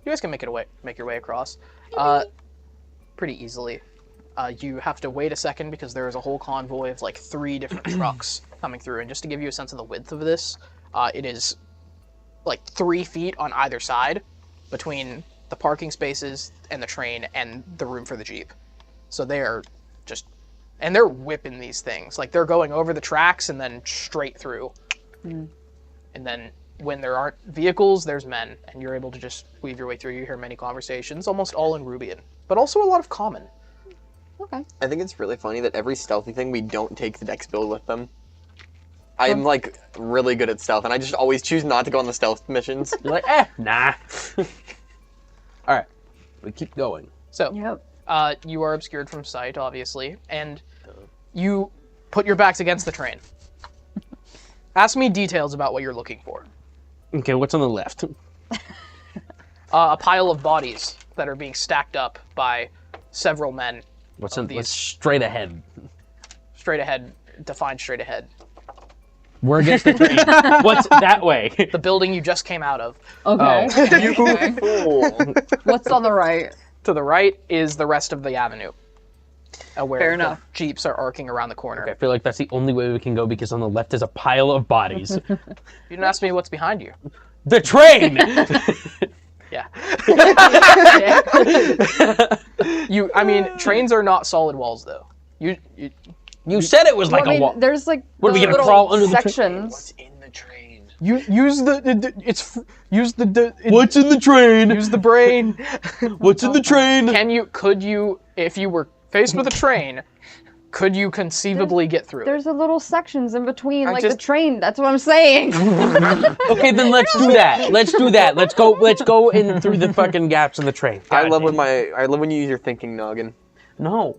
You guys can make your way across. Pretty easily. You have to wait a second because there is a whole convoy of like 3 different trucks coming through. And just to give you a sense of the width of this, it is like 3 feet on either side between the parking spaces and the train and the room for the Jeep. So they are just, and they're whipping these things. Like they're going over the tracks and then straight through. And then when there aren't vehicles, there's men, and you're able to just weave your way through. You hear many conversations, almost all in Rubian, but also a lot of common. Okay. I think it's really funny that every stealthy thing we don't take the dex build with them. I'm like really good at stealth, and I just always choose not to go on the stealth missions. You're like, nah. All right, we keep going. So, you are obscured from sight, obviously, and you put your backs against the train. Ask me details about what you're looking for. Okay, what's on the left? A pile of bodies that are being stacked up by several men. What's straight ahead? Straight ahead. Define straight ahead. We're against the train. What's that way? The building you just came out of. Okay. Oh. What's on the right? To the right is the rest of the avenue. Where Fair the enough. jeeps are arcing around the corner. Okay, I feel like that's the only way we can go because on the left is a pile of bodies. You didn't ask me what's behind you. The train! Yeah. I mean, trains are not solid walls, though. You said it was like a wall. There's like What, are we gonna crawl under the train? sections. What's in the train? use the What's in the train? Use the brain. What's in the train? Could you, if you were faced with a train, could you conceivably get through it? There's a little sections in between, the train. That's what I'm saying. Okay, then let's do that. Let's do that. Let's go in through the fucking gaps in the train. I love when you use your thinking noggin. No.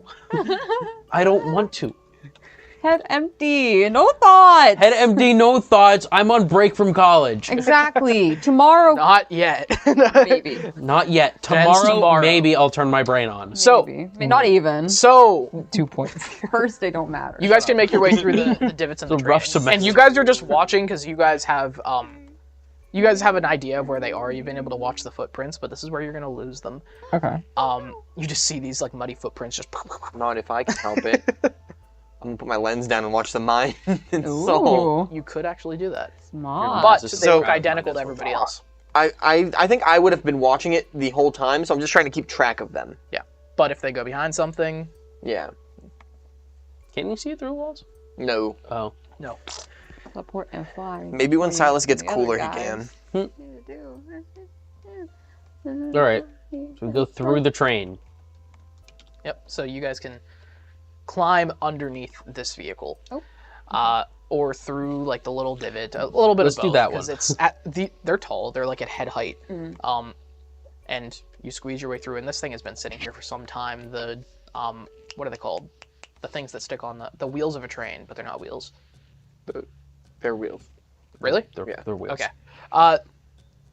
I don't want to. Head empty, no thoughts. Head empty, no thoughts. I'm on break from college. Exactly. Tomorrow. Not yet. Maybe. Not yet. Tomorrow, maybe I'll turn my brain on. So, not even. So, 2 points. First, they don't matter. You guys can make your way through the divots in the train. rough semester. And you guys are just watching because you guys have an idea of where they are. You've been able to watch the footprints, but this is where you're gonna lose them. Okay. You just see these like muddy footprints just. Not if I can help it. I'm gonna put my lens down and watch the mine. Ooh. You could actually do that. Smart. But they look identical to everybody else. I think I would have been watching it the whole time, so I'm just trying to keep track of them. Yeah. But if they go behind something. Yeah. Can you see it through walls? No. Oh. No. Teleport and fly. Maybe when Silas gets The other cooler, he guys. can. All right. So we go through the train. Yep. So you guys can climb underneath this vehicle. Oh. Or through like the little divot, a little bit Let's of both. do that Because one. they're tall, they're like at head height. Mm. And you squeeze your way through, and this thing has been sitting here for some time. The what are they called? The things that stick on the wheels of a train, but they're not wheels. They're wheels. Really? They're wheels. Okay.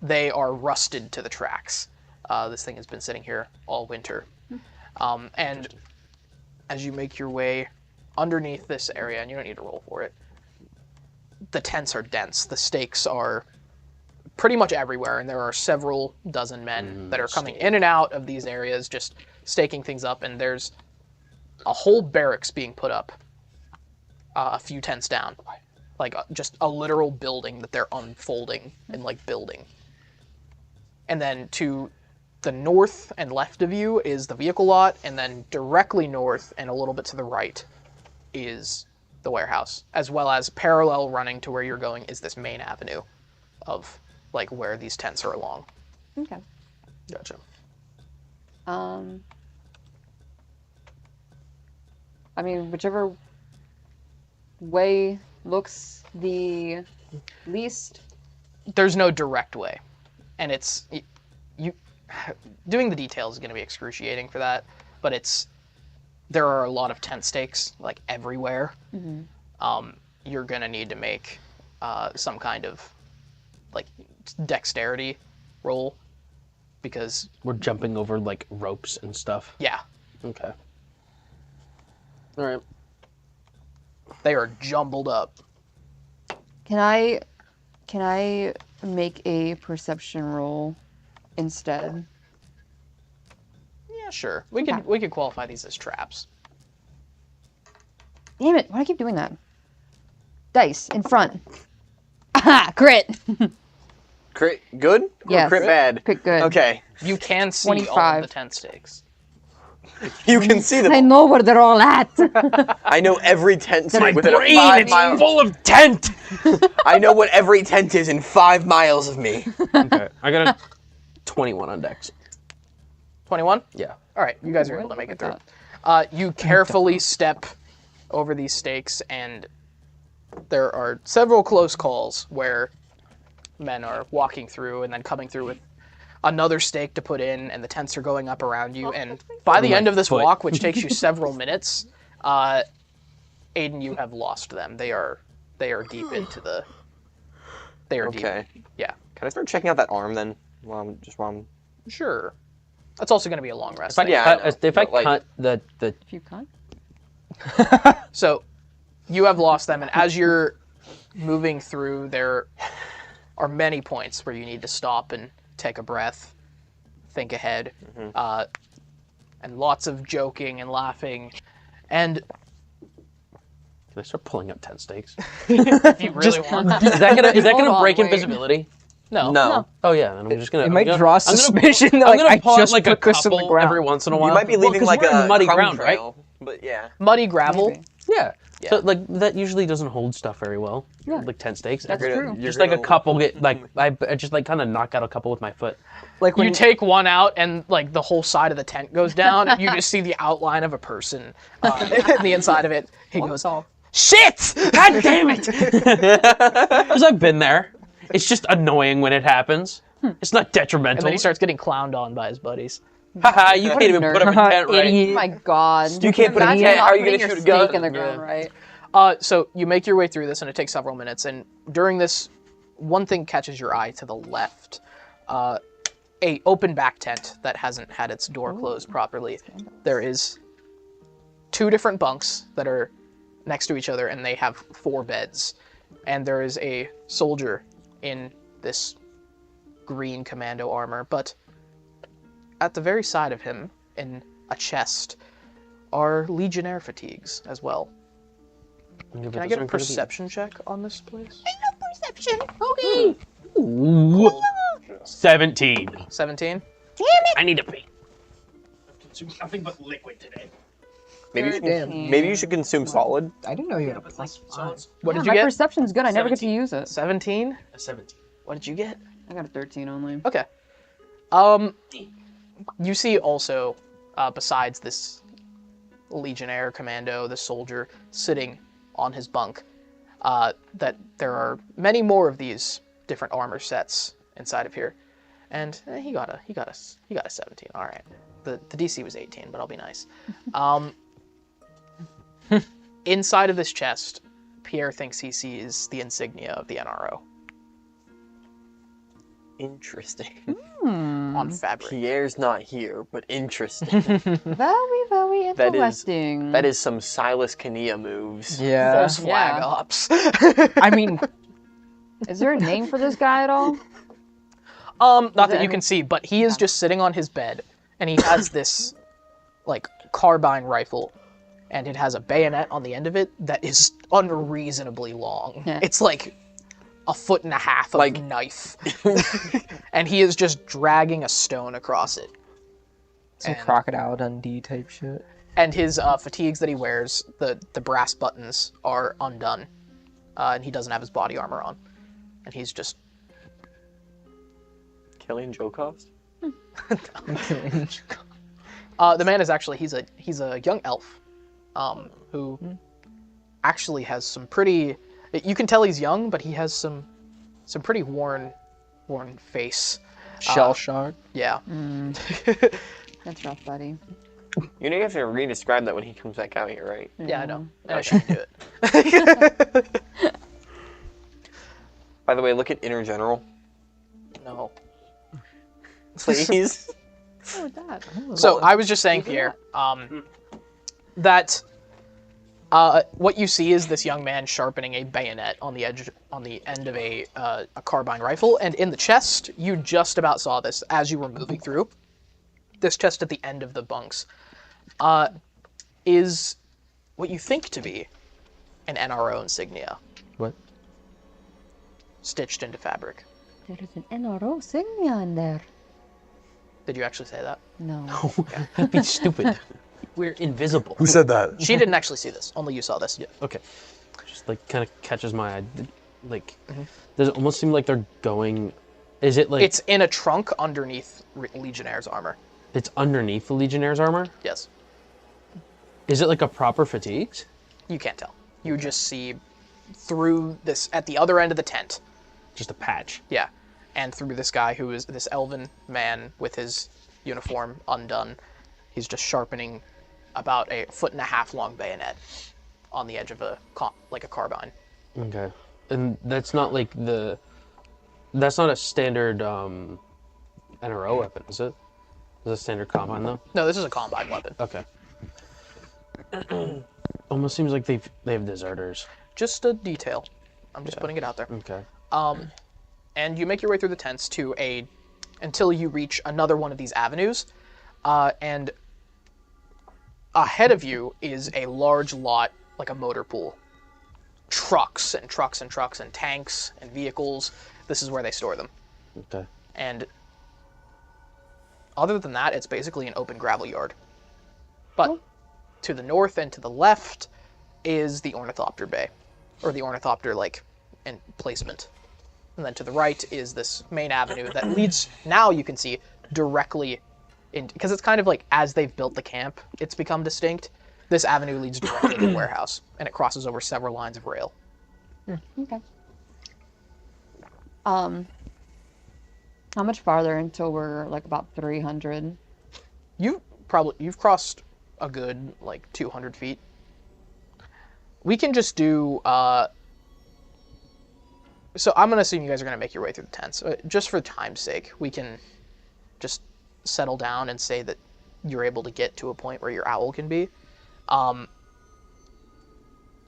They are rusted to the tracks. This thing has been sitting here all winter. And as you make your way underneath this area, and you don't need to roll for it, the tents are dense. The stakes are pretty much everywhere, and there are several dozen men that are coming in and out of these areas, just staking things up, and there's a whole barracks being put up a few tents down. Like just a literal building that they're unfolding and like building. And then to the north and left of you is the vehicle lot, and then directly north and a little bit to the right is the warehouse, as well as parallel running to where you're going is this main avenue of like where these tents are along. Okay. Gotcha. I mean, whichever way looks the least. There's no direct way, and it's you doing the details is going to be excruciating for that, but there are a lot of tent stakes like everywhere. Mm-hmm. You're going to need to make some kind of like dexterity roll because we're jumping over like ropes and stuff. Yeah. Okay. All right. They are jumbled up. Can I make a perception roll instead? Yeah, sure. We could qualify these as traps. Damn it! Why do I keep doing that? Dice in front. Aha! Crit. Crit good? Or Yes. crit bad? Crit good. Okay. You can see 25. all of the tent stakes. You can see them. I know where they're all at. I know every tent My within a brain, 5 it's mile. full of tent! I know what every tent is in 5 miles of me. Okay, I got a 21 on Dex. 21? Yeah. All right, you guys are able to make it through. You carefully step over these stakes, and there are several close calls where men are walking through and then coming through with another stake to put in, and the tents are going up around you. And by the end of this walk, which takes you several minutes, Aiden, you have lost them. They are deep into the. They are deep. Yeah. Can I start checking out that arm then? While I'm... Sure. That's also going to be a long rest. If I cut the. If you cut. So, you have lost them, and as you're moving through, there are many points where you need to stop and take a breath, think ahead, and lots of joking and laughing, and... Can I start pulling up tent stakes? If you really want. Is that gonna break invisibility? No. Oh yeah, then I'm just gonna. It might draw suspicion. I'm like, gonna I pull just out like a put this in the couple ground. every once in a while. You might be leaving like a muddy crumb ground, trail, right? But yeah. Muddy gravel. Maybe. Yeah. So like that usually doesn't hold stuff very well. Yeah. Like tent stakes. That's true. Just like a couple get like I just like kind of knock out a couple with my foot. Like when you take one out and like the whole side of the tent goes down, and you just see the outline of a person in the inside of it. He goes, "Shit! God damn it!" Because I've been there. It's just annoying when it happens. It's not detrimental. And then he starts getting clowned on by his buddies. Haha, you can't even put up a tent right. Oh my god. You can't put a tent. How are you going to shoot a gun? In the ground, right? So you make your way through this, and it takes several minutes. And during this, one thing catches your eye to the left. A open back tent that hasn't had its door closed properly. There is 2 different bunks that are next to each other, and they have 4 beds. And there is a soldier in this green commando armor, but at the very side of him, in a chest, are Legionnaire fatigues as well. Can I get a perception check on this place? I love perception. Okay. Ooh. 17. 17? Damn it. I need to pee. Consumed nothing but liquid today. Maybe you should consume solid. I didn't know you had a plus 5. What did you My get? perception's good. I never get to use it. 17? A 17. What did you get? I got a 13 only. Okay. You see also, besides this Legionnaire commando, the soldier sitting on his bunk, that there are many more of these different armor sets inside of here, and he got a 17. All right, the DC was 18, but I'll be nice. Inside of this chest, Pierre thinks he sees the insignia of the NRO. Interesting. On fabric. Pierre's not here, but interesting. Very, very interesting. That is some Silas Kania moves. Yeah. False flag ops. I mean, is there a name for this guy at all? Not that you can see, but he is just sitting on his bed, and he has this, like, carbine rifle, and it has a bayonet on the end of it that is unreasonably long. Yeah. It's like 1.5 feet of knife. And he is just dragging a stone across it. some Crocodile Dundee type shit. And his fatigues that he wears, the brass buttons are undone. And he doesn't have his body armor on. And he's just... Killian Jokovs? The man is actually, he's a young elf. Who actually has some pretty... You can tell he's young, but he has some pretty worn face. Shell-shocked? Yeah. That's rough, buddy. You know you have to re-describe that when he comes back out here, right? Yeah, I know. I should do it. By the way, look at Inner General. No. Please. Oh, that. So I was just saying, Pierre, that what you see is this young man sharpening a bayonet on the end of a carbine rifle, and in the chest, you just about saw this as you were moving through. This chest at the end of the bunks is what you think to be an NRO insignia. What? Stitched into fabric. There is an NRO insignia in there. Did you actually say that? No. That'd be stupid. We're invisible. Who said that? She didn't actually see this. Only you saw this. Yeah. Okay. Just like kind of catches my eye. Like, does it almost seem like they're going? Is it like? It's in a trunk underneath Legionnaire's armor. It's underneath the Legionnaire's armor. Yes. Is it like a proper fatigues? You can't tell. You just see through this at the other end of the tent. Just a patch. Yeah, and through this guy who is this elven man with his uniform undone. He's just sharpening about a 1.5 foot long bayonet on the edge of a carbine. Okay, and that's not like that's not a standard NRO weapon, is it? Is it a standard combine though? No, this is a combine weapon. Okay. Almost seems like they have deserters. Just a detail. I'm just putting it out there. Okay. And you make your way through the tents until you reach another one of these avenues, and ahead of you is a large lot, like a motor pool. Trucks and trucks and trucks and tanks and vehicles. This is where they store them. Okay. And other than that, it's basically an open gravel yard. But to the north and to the left is the Ornithopter Bay, or the Ornithopter emplacement. And then to the right is this main avenue that leads, now you can see, directly in, because it's kind of like as they've built the camp, it's become distinct. This avenue leads directly to the warehouse, and it crosses over several lines of rail. Okay. How much farther until we're like about 300? You've crossed a good 200 feet. We can just do. So I'm gonna assume you guys are gonna make your way through the tents. Just for time's sake, we can just settle down and say that you're able to get to a point where your owl can be.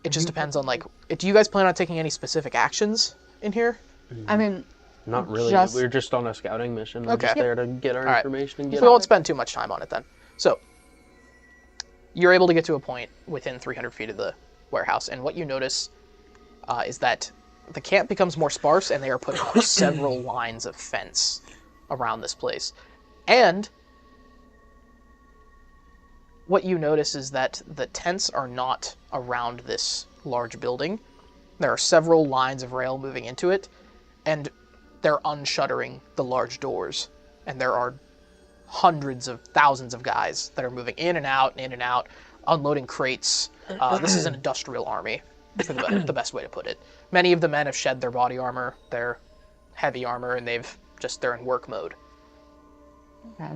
It just depends on do you guys plan on taking any specific actions in here? I mean, not really. We're just on a scouting mission. We're just there to get our information and get. We won't spend too much time on it then. So you're able to get to a point within 300 feet of the warehouse, and what you notice is that the camp becomes more sparse, and they are putting up several lines of fence around this place. And what you notice is that the tents are not around this large building. There are several lines of rail moving into it, and they're unshuttering the large doors. And there are hundreds of thousands of guys that are moving in and out, unloading crates. This is an industrial army, for the best way to put it. Many of the men have shed their body armor, their heavy armor, and they're in work mode. Okay.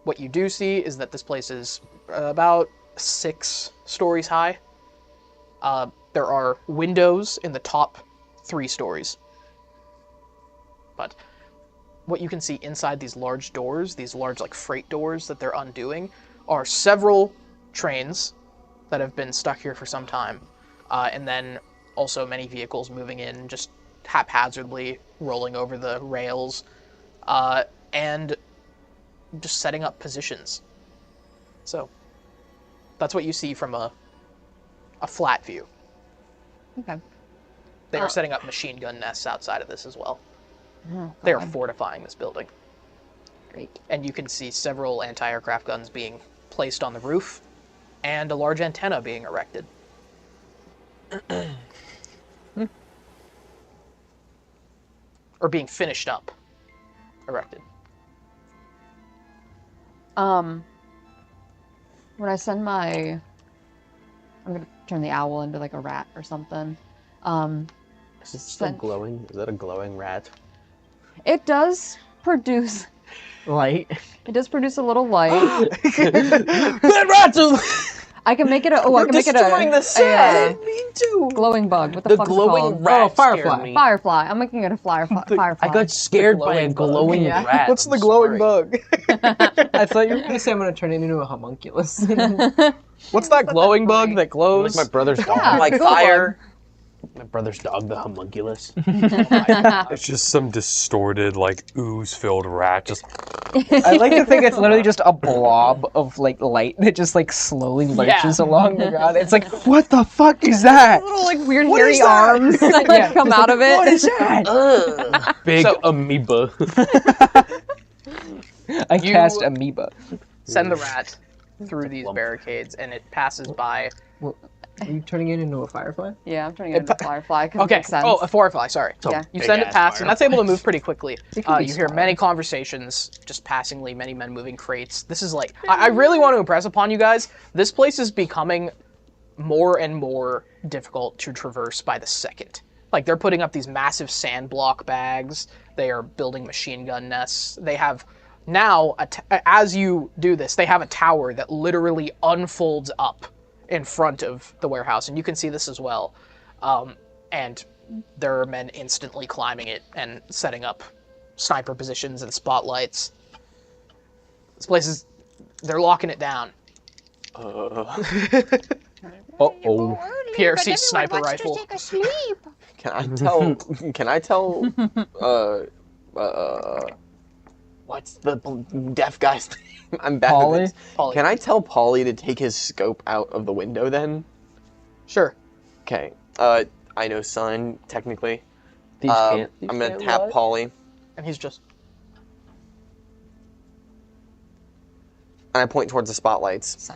What you do see is that this place is about 6 stories high. There are windows in the top 3 stories. But what you can see inside these large doors, these large freight doors that they're undoing, are several trains that have been stuck here for some time. And then also many vehicles moving in just haphazardly, rolling over the rails, and just setting up positions. So that's what you see from a flat view. Okay. They are setting up machine gun nests outside of this as well. Oh, they are fortifying this building. Great. And you can see several anti-aircraft guns being placed on the roof, and a large antenna being erected. Or being finished up. Erected. When I send I'm gonna turn the owl into a rat or something. Is it still glowing? Is that a glowing rat? It does produce light. It does produce a little light. That rat's I can make it a. Oh, I can make it a. The set. Me too. Glowing bug. What the fuck glowing is it called? rat. Oh, firefly. Firefly. I'm making it a firefly. I got scared by a glowing rat. What's the glowing bug? I thought you were gonna say I'm gonna turn it into a homunculus. What's that glowing bug that glows? Like my brother's dog. Yeah, Like fire. My brother's dog, the homunculus. It's just some distorted, ooze-filled rat. Just. I like to think it's literally just a blob of light that just slowly lurches along the ground. It's what the fuck is that? Little weird hairy arms that come out of it. What is that? Big amoeba. I cast amoeba. Send the rat through these barricades, and it passes by. Well, are you turning it into a firefly? Yeah, I'm turning it into a firefly. 'Cause it Okay. makes sense. Oh, a firefly. Sorry. Yeah. You send it past, and that's able to move pretty quickly. can be You hear smaller. many conversations, just passingly, many men moving crates. This is like, I really want to impress upon you guys. This place is becoming more and more difficult to traverse by the second. Like, they're putting up these massive sand block bags. They are building machine gun nests. They have now, as you do this, they have a tower that literally unfolds up in front of the warehouse, and you can see this as well. And there are men instantly climbing it and setting up sniper positions and spotlights. This place is, they're locking it down. Uh-oh. PRC sniper rifle. Can I tell, what's the deaf guy's name? I'm bad Polly? at this. Can I tell Polly to take his scope out of the window then? Sure. Okay. I know sign, technically. These I'm gonna tap what? Polly. And he's just... And I point towards the spotlights.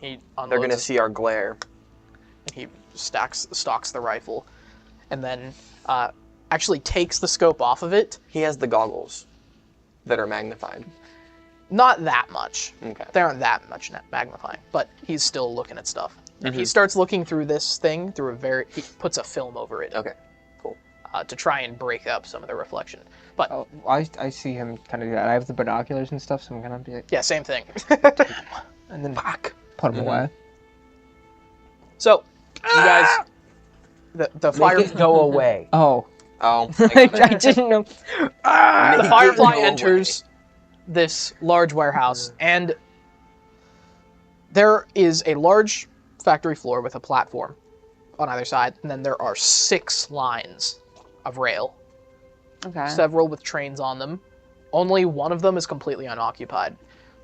He They're gonna see our glare. And he stocks the rifle, and then actually takes the scope off of it. He has the goggles that are magnified. Not that much. Okay. They aren't that much magnifying, but he's still looking at stuff. And he starts looking through this thing through he puts a film over it. Okay, cool. To try and break up some of the reflection. But Oh, I see him kind of do that. I have the binoculars and stuff, so I'm gonna be like, yeah, same thing. and then put them away. So, you guys, the fire Make it go away. Oh. Oh. I didn't know. The firefly enters this large warehouse, and there is a large factory floor with a platform on either side, and then there are 6 lines of rail. Okay. Several with trains on them. Only one of them is completely unoccupied.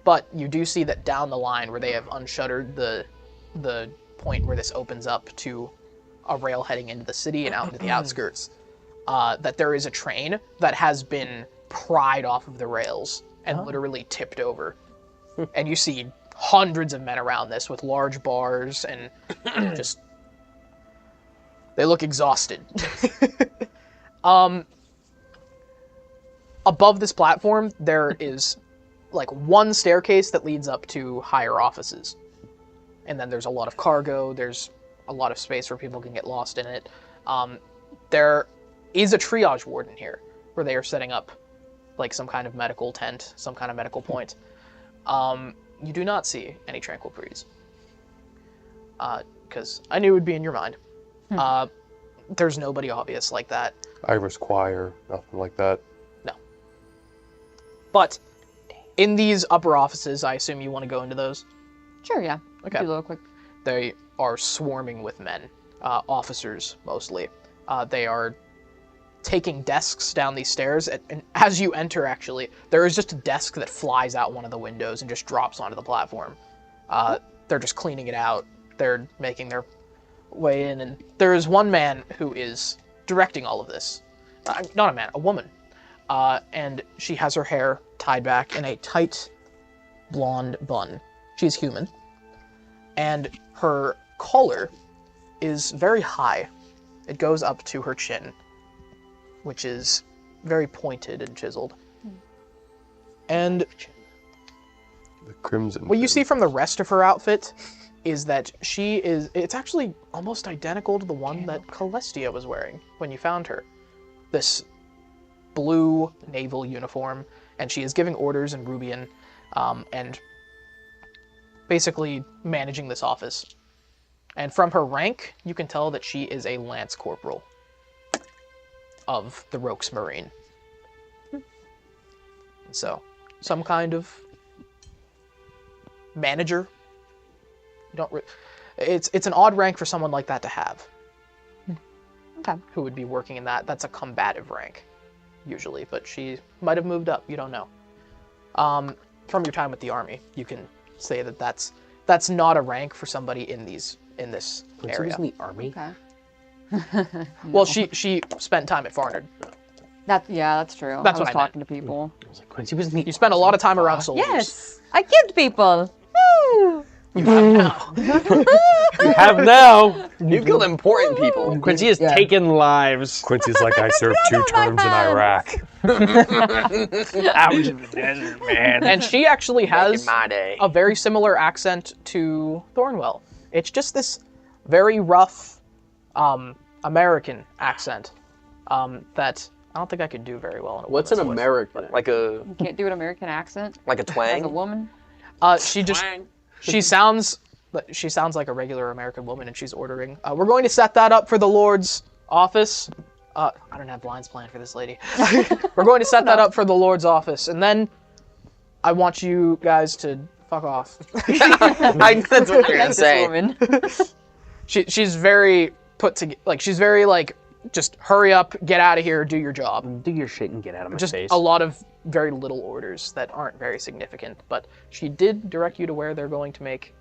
But you do see that down the line where they have unshuttered the point where this opens up to a rail heading into the city and out into the outskirts, that there is a train that has been pried off of the rails and literally tipped over. And you see hundreds of men around this with large bars and just... They look exhausted. Above this platform, there is like one staircase that leads up to higher offices. And then there's a lot of cargo, there's a lot of space where people can get lost in it. There is a triage ward in here where they are setting up like some kind of medical tent, some kind of medical point. You do not see any tranquil breeze. Because I knew it would be in your mind. There's nobody obvious like that. Irish choir, nothing like that. No. But in these upper offices, I assume you want to go into those? Sure, yeah. Okay. Do a little quick. They are swarming with men, officers mostly. They are taking desks down these stairs, and as you enter, actually, there is just a desk that flies out one of the windows and just drops onto the platform. They're just cleaning it out. They're making their way in, and there is one man who is directing all of this. Not a man, a woman. And she has her hair tied back in a tight blonde bun. She's human. And her collar is very high. It goes up to her chin, which is very pointed and chiseled. And The crimson. what you see from the rest of her outfit is that it's actually almost identical to the one that Celestia was wearing when you found her. This blue naval uniform, and she is giving orders in Rubian, and basically managing this office. And from her rank, you can tell that she is a lance corporal of the Roke's Marine. So, some kind of manager. It's an odd rank for someone like that to have. Okay. Who would be working in that? That's a combative rank, usually, but she might have moved up. You don't know. From your time with the army, you can say that that's not a rank for somebody in this area. in the army. Okay. Well, she spent time at Farnard. That's true. That's I was what I talking to people. Quincy was neat. You spend a lot of time around soldiers. Yes, I killed people. Woo! You have now. You killed important people. Quincy has taken lives. Quincy's like, I served 2 terms in Iraq. I was in the desert, man. And she actually has my day. a very similar accent to Thornwell. It's just this very rough American accent that I don't think I could do very well in a What's an woman's voice. American? Like a You can't do an American accent like a twang. as a woman. She sounds like a regular American woman, and she's ordering. We're going to set that up for the Lord's office. I don't have lines planned for this lady. We're going to set that up for the Lord's office, and then I want you guys to fuck off. That's what you're gonna say. She's very put together. Like she's very like, just hurry up, get out of here, do your job, do your shit, and get out of my just face. A lot of very little orders that aren't very significant, but she did direct you to where they're going to make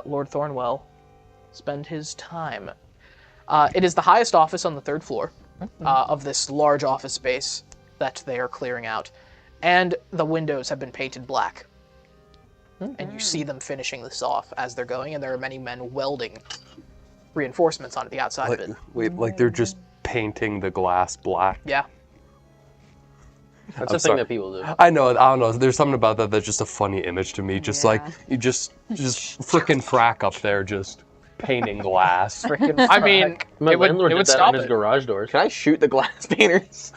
Lord Thornwell spend his time. It is the highest office on the 3rd floor of this large office space that they are clearing out, and the windows have been painted black. And you see them finishing this off as they're going, and there are many men welding reinforcements onto the outside of it. Wait, like they're just painting the glass black? Yeah. That's the thing that people do. I know. I don't know. There's something about that that's just a funny image to me. Just like you just freaking frack up there, just painting glass. I mean, my landlord it did would that stop on his garage doors. Can I shoot the glass painters?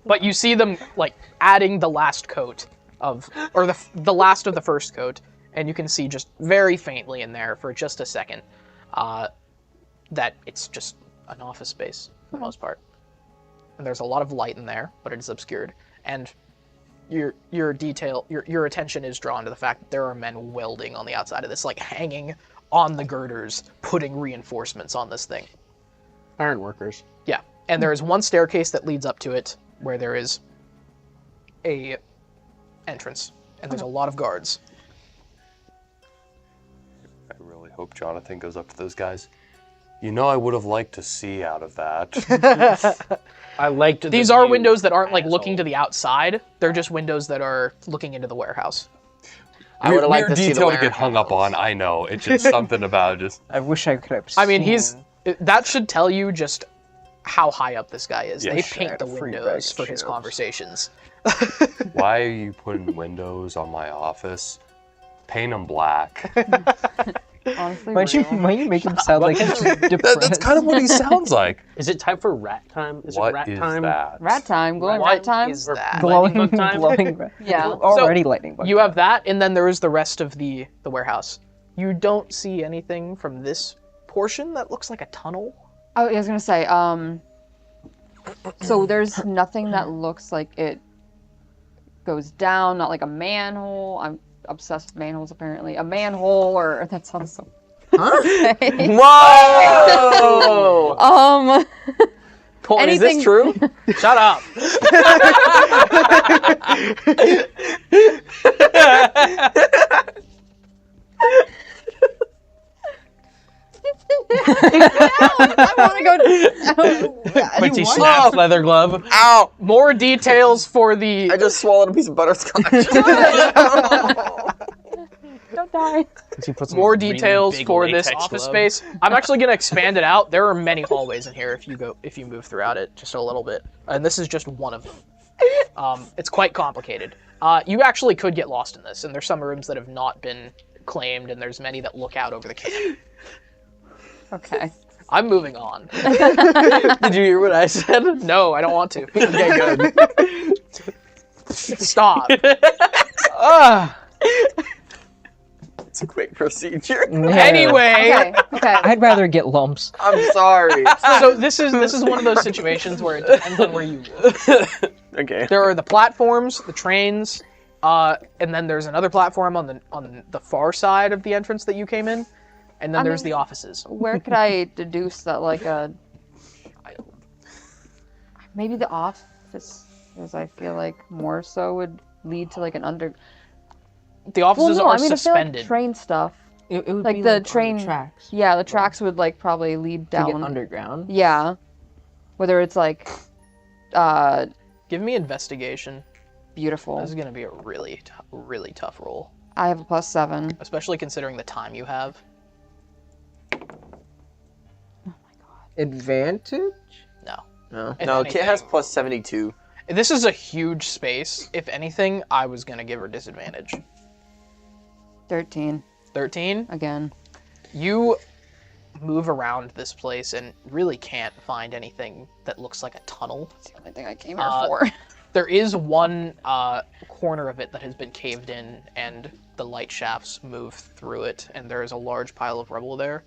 But you see them like adding the last coat of, or the last of the first coat, and you can see just very faintly in there for just a second that it's just an office space for the most part. And there's a lot of light in there, but it is obscured. And your attention is drawn to the fact that there are men welding on the outside of this, like hanging on the girders, putting reinforcements on this thing. Iron workers. Yeah, and there is one staircase that leads up to it where there is a entrance, and there's a lot of guards. I really hope Jonathan goes up to those guys. You know, I would have liked to see out of that. I liked These are windows that aren't like looking to the outside. They're just windows that are looking into the warehouse. I would have liked to see the detail to warehouse. get hung up on. I know. It's just something about just. I wish I could have I mean, seen- that should tell you just how high up this guy is. Yeah. They Wish I paint had the a free windows bag of for his chips. conversations. Why are you putting windows on my office? Paint them black. Honestly, Why don't you make him sound like he's depressed? That's kind of what he sounds like. Is it time for rat time? Is What it rat is time? that? rat time, glowing What rat time. is that? glowing, Lightning bug time? glowing. Yeah. Already lightning bug. You have that, and then there is the rest of the warehouse. You don't see anything from this portion that looks like a tunnel. Oh, I was gonna say, so there's nothing that looks like it goes down, not like a manhole. I'm obsessed with manholes, apparently. A manhole, or that sounds so. Whoa! Colton, is anything- this true? Shut up. I want to go down. Quincy snaps leather glove. Ow! More details for the. I just swallowed a piece of butterscotch. Don't die. Quincy puts some More really details big for this latex office glove. space. I'm actually going to expand it out. There are many hallways in here if you move throughout it just a little bit. And this is just one of them. It's quite complicated. You actually could get lost in this, and there's some rooms that have not been claimed, and there's many that look out over the camp. Okay. I'm moving on. Did you hear what I said? No, I don't want to. Okay, good. Stop. It's a quick procedure. Anyway, Okay. I'd rather get lumps. I'm sorry. so this is one of those situations where it depends on where you live. Okay. There are the platforms, the trains, and then there's another platform on the far side of the entrance that you came in, and then there's the offices. Where could I deduce that, like, maybe the office, as I feel like more so would lead to, like, an under... The offices well, no, are I mean, suspended. I feel like train stuff. It would Like be the like train on the tracks. Yeah, the tracks would, like, probably lead To get down. underground. Yeah. Whether it's, like, Give me investigation. Beautiful. This is going to be a really tough roll. I have a +7. Especially considering the time you have. Advantage? No. No, Kit has +72. This is a huge space. If anything, I was going to give her disadvantage. 13. 13? Again. You move around this place and really can't find anything that looks like a tunnel. That's the only thing I came here for. There is one corner of it that has been caved in, and the light shafts move through it, and there is a large pile of rubble there,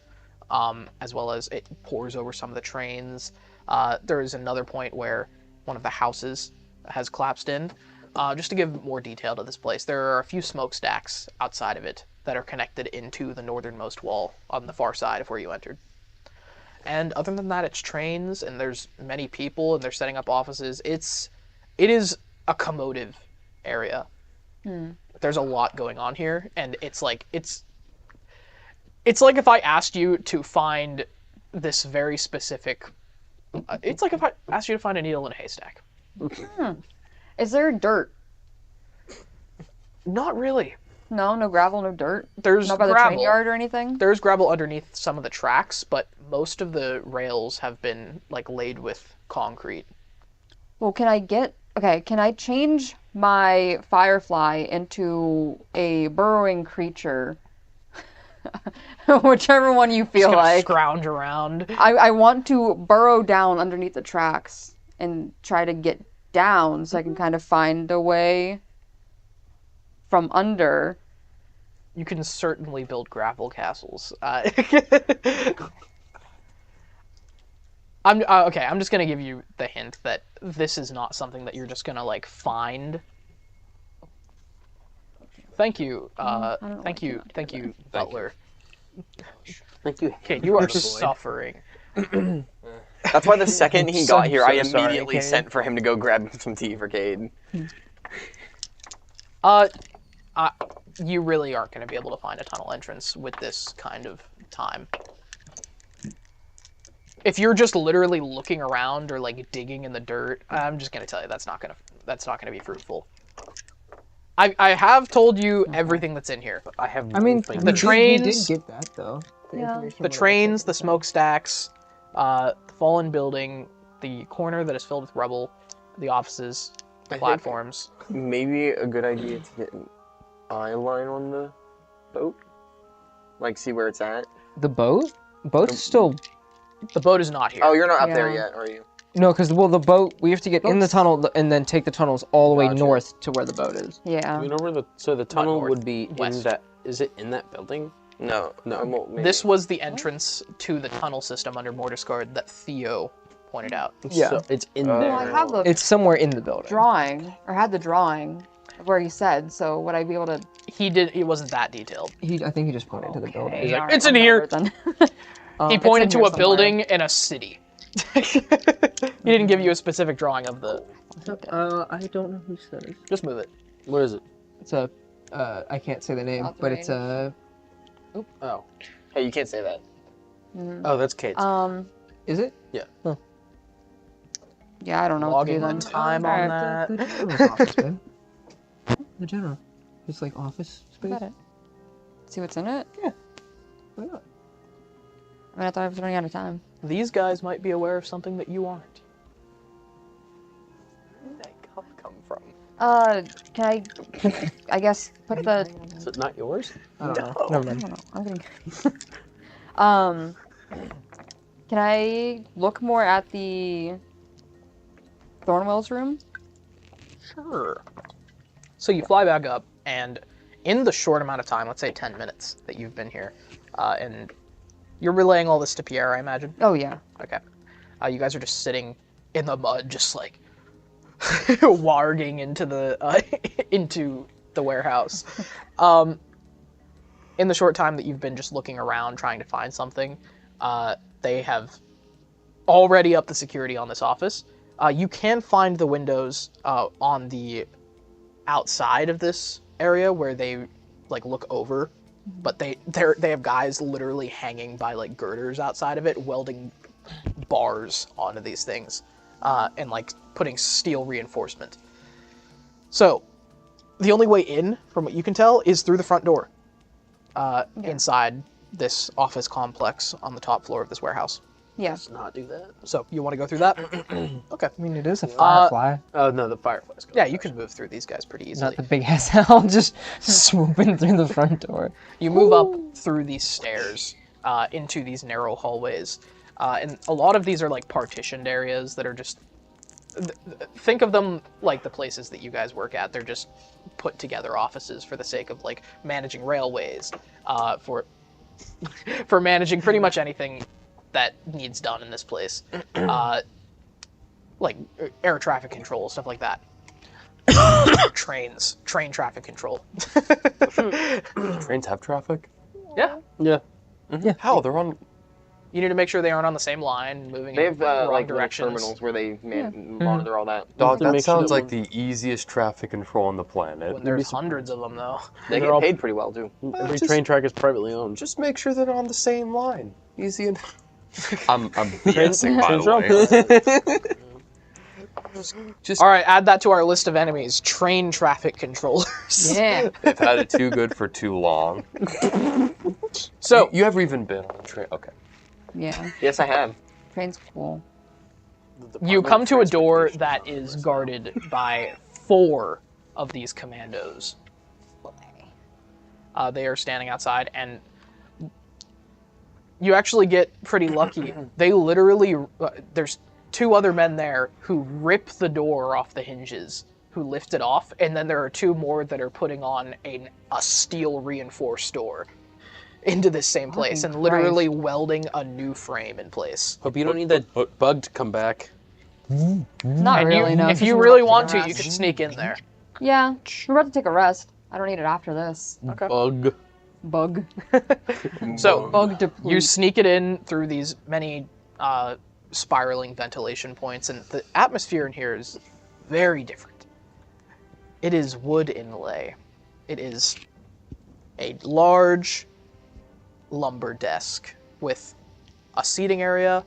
as well as it pours over some of the trains. There is another point where one of the houses has collapsed in. Just to give more detail to this place, there are a few smokestacks outside of it that are connected into the northernmost wall on the far side of where you entered. And other than that, it's trains, and there's many people, and they're setting up offices. It is a commotive area. There's a lot going on here, and it's like if I asked you to find this very specific. It's like if I asked you to find a needle in a haystack. Is there dirt? Not really. No gravel, no dirt. There's not by the gravel. train yard or anything. There's gravel underneath some of the tracks, but most of the rails have been like laid with concrete. Well, can I change my firefly into a burrowing creature? Whichever one you feel like. Scrounge around. I want to burrow down underneath the tracks and try to get down so I can kind of find a way from under. You can certainly build gravel castles. I'm just gonna give you the hint that this is not something that you're just gonna like find. Thank you, thank you, Butler. Thank you. Okay, you are suffering. That's why the second he got here, I immediately sent for him to go grab some tea for Cade. You really aren't going to be able to find a tunnel entrance with this kind of time. If you're just literally looking around or like digging in the dirt, I'm just going to tell you that's not going to be fruitful. I have told you everything that's in here. I have. The trains. We did get that though. The trains, the smokestacks, the fallen building, the corner that is filled with rubble, the offices, the platforms. Maybe a good idea to get an eye line on the boat, like see where it's at. The boat? Boat's still. The boat is not here. Oh, you're not up there yet, are you? No, because the boat, we have to get in the tunnel and then take the tunnels all the way north to where the boat is. Yeah. Do we know where the tunnel would be west. in that? Is it in that building? No. This was the entrance to the tunnel system under Mortisguard that Theo pointed out. Yeah. So it's in Well, there. I have the It's somewhere in the building. drawing, or had the drawing of where he said, so would I be able to... He wasn't that detailed. I think he just pointed to the building. He's like, alright, it's in I'll here! remember it then. He pointed in to here a building in a city. He didn't give you a specific drawing of the... I don't know who says. Just move it. What is it? It's a, I can't say the name, but it's a... Oh. Hey, you can't say that. Oh, that's Kate's. Is it? Yeah. Huh. Yeah, I don't know what to do Logging then. the time on that. The general's office, man. The general. It's like office space. Got it. See what's in it? Yeah. Why not? I mean, I thought I was running out of time. These guys might be aware of something that you aren't. Where did that cup come from? Can I guess, put the... Is it not yours? I don't know. Never I mind. don't know. I'm getting... Can I look more at the Thornwell's room? Sure. So you fly back up, and in the short amount of time, let's say 10 minutes that you've been here, and you're relaying all this to Pierre, I imagine? Oh, yeah. Okay. You guys are just sitting in the mud, just like warging into the warehouse. In the short time that you've been just looking around trying to find something, they have already upped the security on this office. You can find the windows on the outside of this area where they like look over, but they have guys literally hanging by like girders outside of it, welding bars onto these things. and like putting steel reinforcement. So, the only way in, from what you can tell, is through the front door. Inside this office complex on the top floor of this warehouse. Yeah. Let's not do that. So, you want to go through that? Okay. I mean, it is a firefly. Oh, no, the fireflies. Yeah, you can move through these guys pretty easily. Not the big ass hell just swooping through the front door. You move up through these stairs into these narrow hallways. And a lot of these are like partitioned areas that are just... Think of them like the places that you guys work at. They're just put together offices for the sake of like managing railways, for managing pretty much anything that needs done in this place. Like air traffic control, stuff like that. Train traffic control. Trains have traffic? Yeah. Yeah. Yeah. How? They're on... You need to make sure they aren't on the same line, moving They in have the wrong like directions. terminals where they monitor all that. Dog, to that make sure sounds that like the easiest traffic control on the planet. When there's hundreds of them, though. They get paid pretty well too. Every train track is privately owned. Just make sure they're on the same line. Easy enough. I'm BSing, by the way. Just All right, add that to our list of enemies. Train traffic controllers. Yeah. they've had it too good for too long. So you ever even been on a train? Okay. Yeah. Yes, I have. Train's cool. you come to a door that is guarded by 4 of these commandos. They are standing outside, and you actually get pretty lucky. They literally, there's 2 other men there who rip the door off the hinges, who lift it off, and then there are 2 more that are putting on a steel reinforced door into this same place and literally welding a new frame in place. Hope you don't need that bug to come back. Not really, no. If you really want to, you can sneak in there. Yeah, we're about to take a rest. I don't need it after this. Okay. Bug. So, Bug deplete. you sneak it in through these many spiraling ventilation points, and the atmosphere in here is very different. It is wood inlay. It is a large lumber desk with a seating area,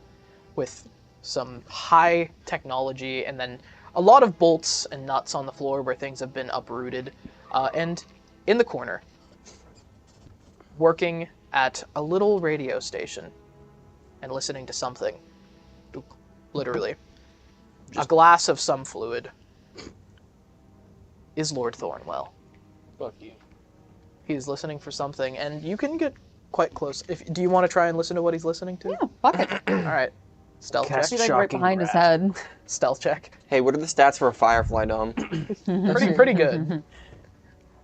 with some high technology, and then a lot of bolts and nuts on the floor where things have been uprooted. And in the corner, working at a little radio station and listening to something, literally, a glass of some fluid, is Lord Thornwell. Fuck you. He's listening for something, and you can get quite close. Do you want to try and listen to what he's listening to? Yeah, fuck it. All right. Stealth check. Be like right behind his head. Stealth check. Hey, what are the stats for a firefly, Dom? Pretty good.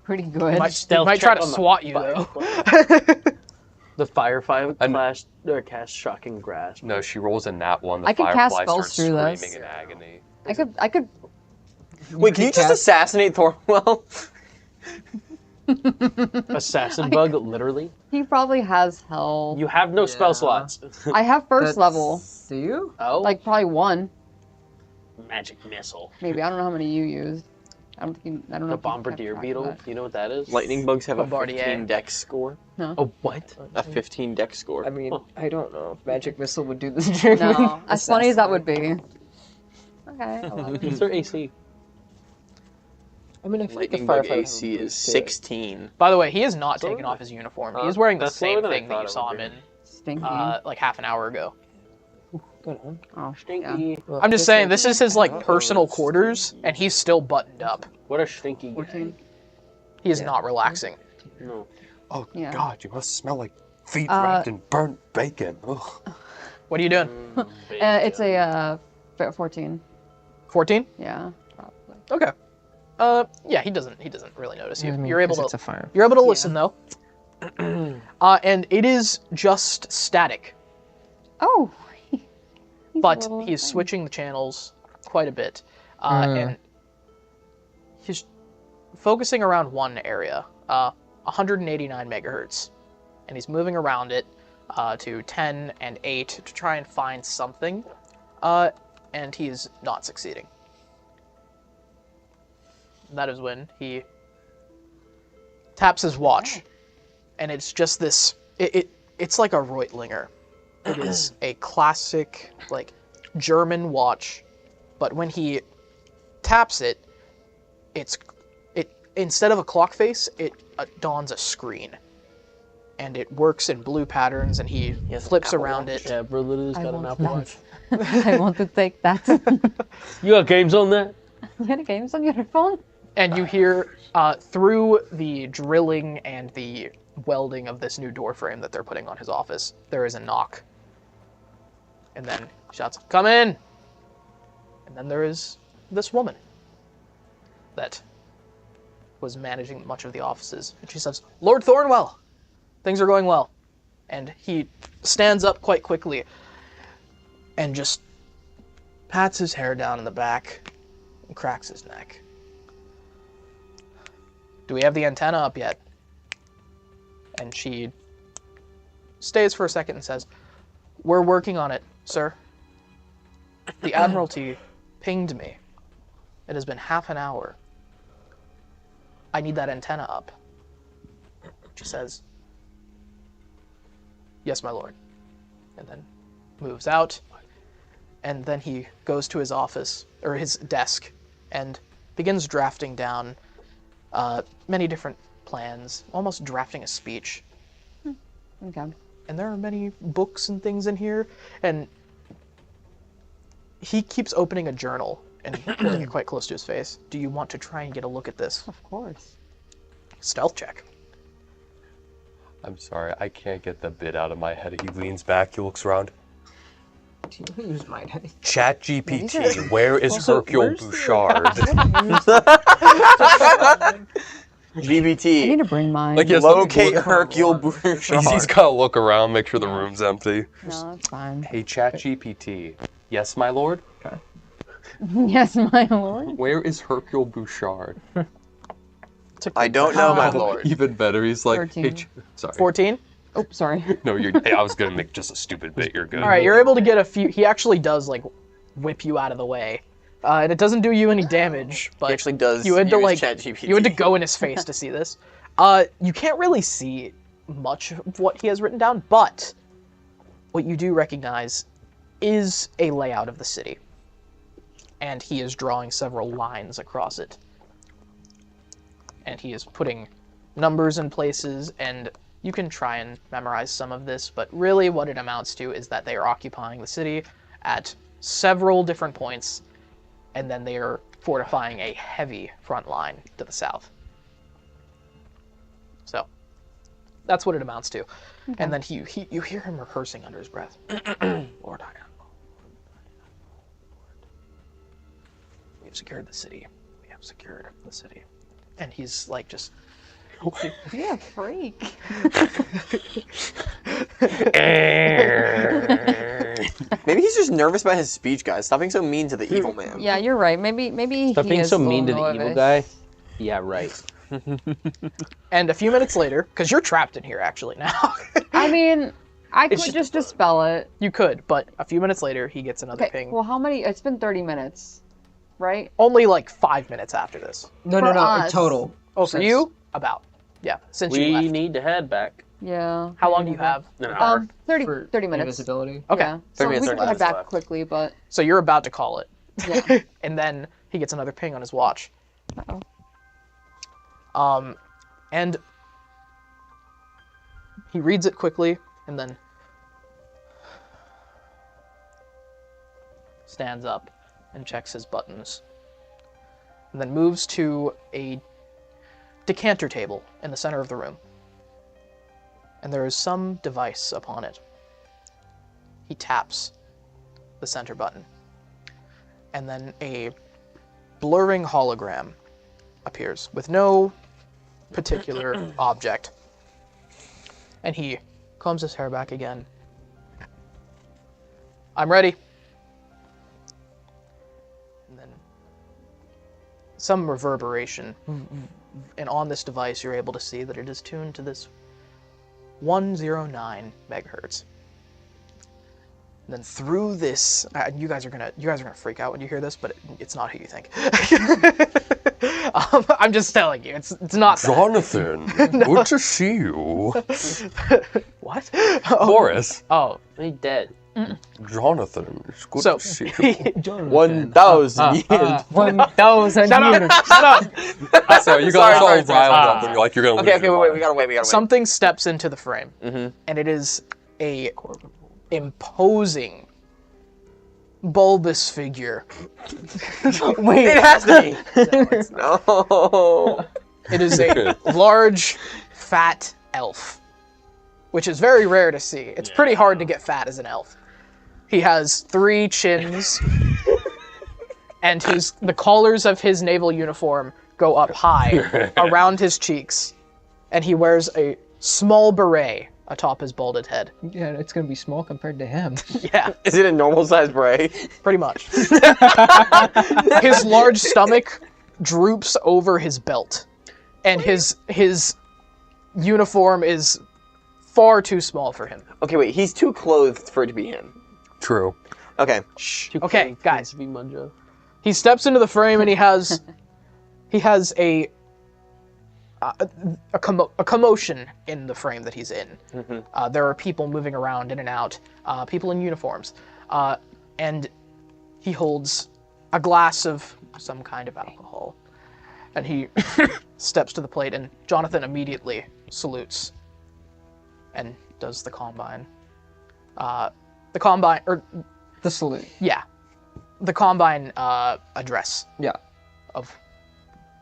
Pretty good. Might try to swat you, though. The firefly cast shocking grasp. No, she rolls a nat 1. The I could cast firefly spells starts through screaming this. in agony. I could. Wait, can you just assassinate Thornwell? Assassin bug, literally. He probably has hell. You have no spell slots. I have first level. Do you? Oh. Like probably 1. Magic missile. Maybe. I don't know how many you used. I don't know. The if you bombardier kept track of beetle. that. You know what that is? Lightning bugs have Bombardier. a 15 dex score. No. Oh, what? A 15 dex score. I mean, I don't know if magic missile would do this trick. No. As funny as that would be. Okay. What's their AC? I mean, I feel like the Lightning bug firefighter AC is 16. By the way, he has not taken off his uniform. He is wearing the That's same lower than I thing that thought you it saw would him in Stinky. like half an hour ago. Good on. Oh, Stinky. Well, I'm just saying, this is his like personal quarters, and he's still buttoned up. What a stinky guy. 14. He is not relaxing. No. Oh, Yeah. God, you must smell like feet wrapped in burnt bacon. Ugh. What are you doing? It's a 14. 14? Yeah. Probably. Okay. Yeah, he doesn't really notice you. I mean, You're able 'cause to it's a fire. You're able to listen though. And it is just static, Oh. but he's switching the channels quite a bit, and he's focusing around one area, 189 megahertz, and he's moving around it to 10 and 8 to try and find something, and he's not succeeding. That is when he taps his watch, and it's just this. It's like a Reutlinger. It is a classic, like, German watch But when he taps it, it instead of a clock face, it dawns a screen. And it works in blue patterns, and he flips around it. Yeah, bro, literally got an Apple Watch. I want to take that. You got games on that? You got games on your phone? And you hear through the drilling and the welding of this new door frame that they're putting on his office, there is a knock. And then he shouts, "Come in!" And then there is this woman that was managing much of the offices. And she says, "Lord Thornwell, things are going well." And he stands up quite quickly and just pats his hair down in the back and cracks his neck. "Do we have the antenna up yet?" And she stays for a second and says, "We're working on it, sir. The Admiralty pinged me. It has been half an hour. I need that antenna up." She says, "Yes, my lord." And then moves out. And then he goes to his office, or his desk, and begins drafting down many different plans, almost drafting a speech. Okay. And there are many books and things in here, and he keeps opening a journal and holding it quite close to his face. "Do you want to try and get a look at this?" Of course. Stealth check. I'm sorry, I can't get the bit out of my head. He leans back, he looks around. Who's my head? ChatGPT, where is Hercule Bouchard? GBT. I need to bring mine. Like, yes, locate Hercule Bouchard. He's gotta look around, make sure the room's empty. No, that's fine. Hey, ChatGPT. Yes, my lord? Okay. Yes, my lord. Where is Hercule Bouchard? I don't know, my lord. Even better, he's like, 13. hey, sorry. 14? Oh, sorry. No, hey, I was gonna make just a stupid bit. You're good. All right, you're able to get a few. He actually does like whip you out of the way, and it doesn't do you any damage. But He actually does You had to use like ChatGPT. you had to go in his face to see this. You can't really see much of what he has written down, but what you do recognize is a layout of the city, and he is drawing several lines across it, and he is putting numbers in places, and you can try and memorize some of this, but really what it amounts to is that they are occupying the city at several different points, and then they are fortifying a heavy front line to the south. So that's what it amounts to. Okay. And then you hear him rehearsing under his breath. Lord, we have secured the city. We have secured the city. And he's like just... Yeah, freak. Maybe he's just nervous about his speech, guys. Stop being so mean to the evil man. Yeah, you're right. Maybe Stop he being is so a mean to little the evil nervous. guy. Yeah, right. And a few minutes later, because you're trapped in here actually now. I mean, I It's could just- just dispel it. You could, but a few minutes later, he gets another Okay, ping. well, how many? It's been 30 minutes, right? Only like 5 minutes after this. No, For no, us. total. Oh, for you? About. Yeah, since you We left. need to head back. Yeah. How long do you have? An hour. 30 For 30 minutes. invisibility. Okay. Yeah. 30 So minutes, we 30 can head minutes back left. quickly, but So you're about to call it. yeah. And then he gets another ping on his watch. Uh-oh. And he reads it quickly and then stands up and checks his buttons. And then moves to a decanter table in the center of the room. And there is some device upon it. He taps the center button. And then a blurring hologram appears with no particular object. And he combs his hair back again. I'm ready. And then some reverberation. And on this device, you're able to see that it is tuned to this 109 megahertz. And then through this, you guys are gonna freak out when you hear this, but it's not who you think. I'm just telling you, it's not that. Jonathan, good to see you. What? Boris. Oh, He's dead. Jonathan, it's good So, to see you. 1,000 years. 1,000 Shut years. up! Shut up! So you guys all riled up and you're like, you're gonna lose Okay, your wait, mind. we gotta wait. Something steps into the frame, Mm-hmm. and it is a imposing, bulbous figure. Wait. It has to be. No. It is a large, fat elf, which is very rare to see. It's pretty hard to get fat as an elf. He has 3 chins, and the collars of his naval uniform go up high around his cheeks, and he wears a small beret atop his balded head. Yeah, it's gonna be small compared to him. Yeah, Is it a normal size beret? pretty much. His large stomach droops over his belt, and his uniform is far too small for him. Okay, wait. He's too clothed for it to be him. True. Okay. Okay, guys. Be Munja. He steps into the frame and he has a commotion in the frame that he's in. Mm-hmm. There are people moving around in and out, people in uniforms, and he holds a glass of some kind of alcohol, and he steps to the plate, and Jonathan immediately salutes and does the combine. The salute. Yeah, the combine address. Yeah. Of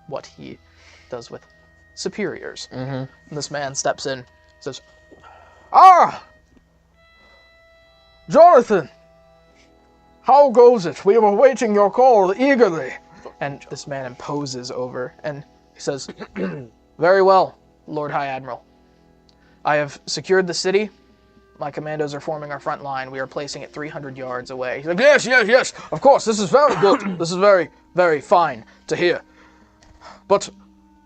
what he does with superiors. Mm-hmm. And this man steps in, says, "Ah, Jonathan, how goes it? We were waiting your call eagerly." And this man imposes over, and he says, "Very well, Lord High Admiral. I have secured the city. My commandos are forming our front line. We are placing it 300 yards away." He's like, yes, of course, this is very good. This is very, very fine to hear. But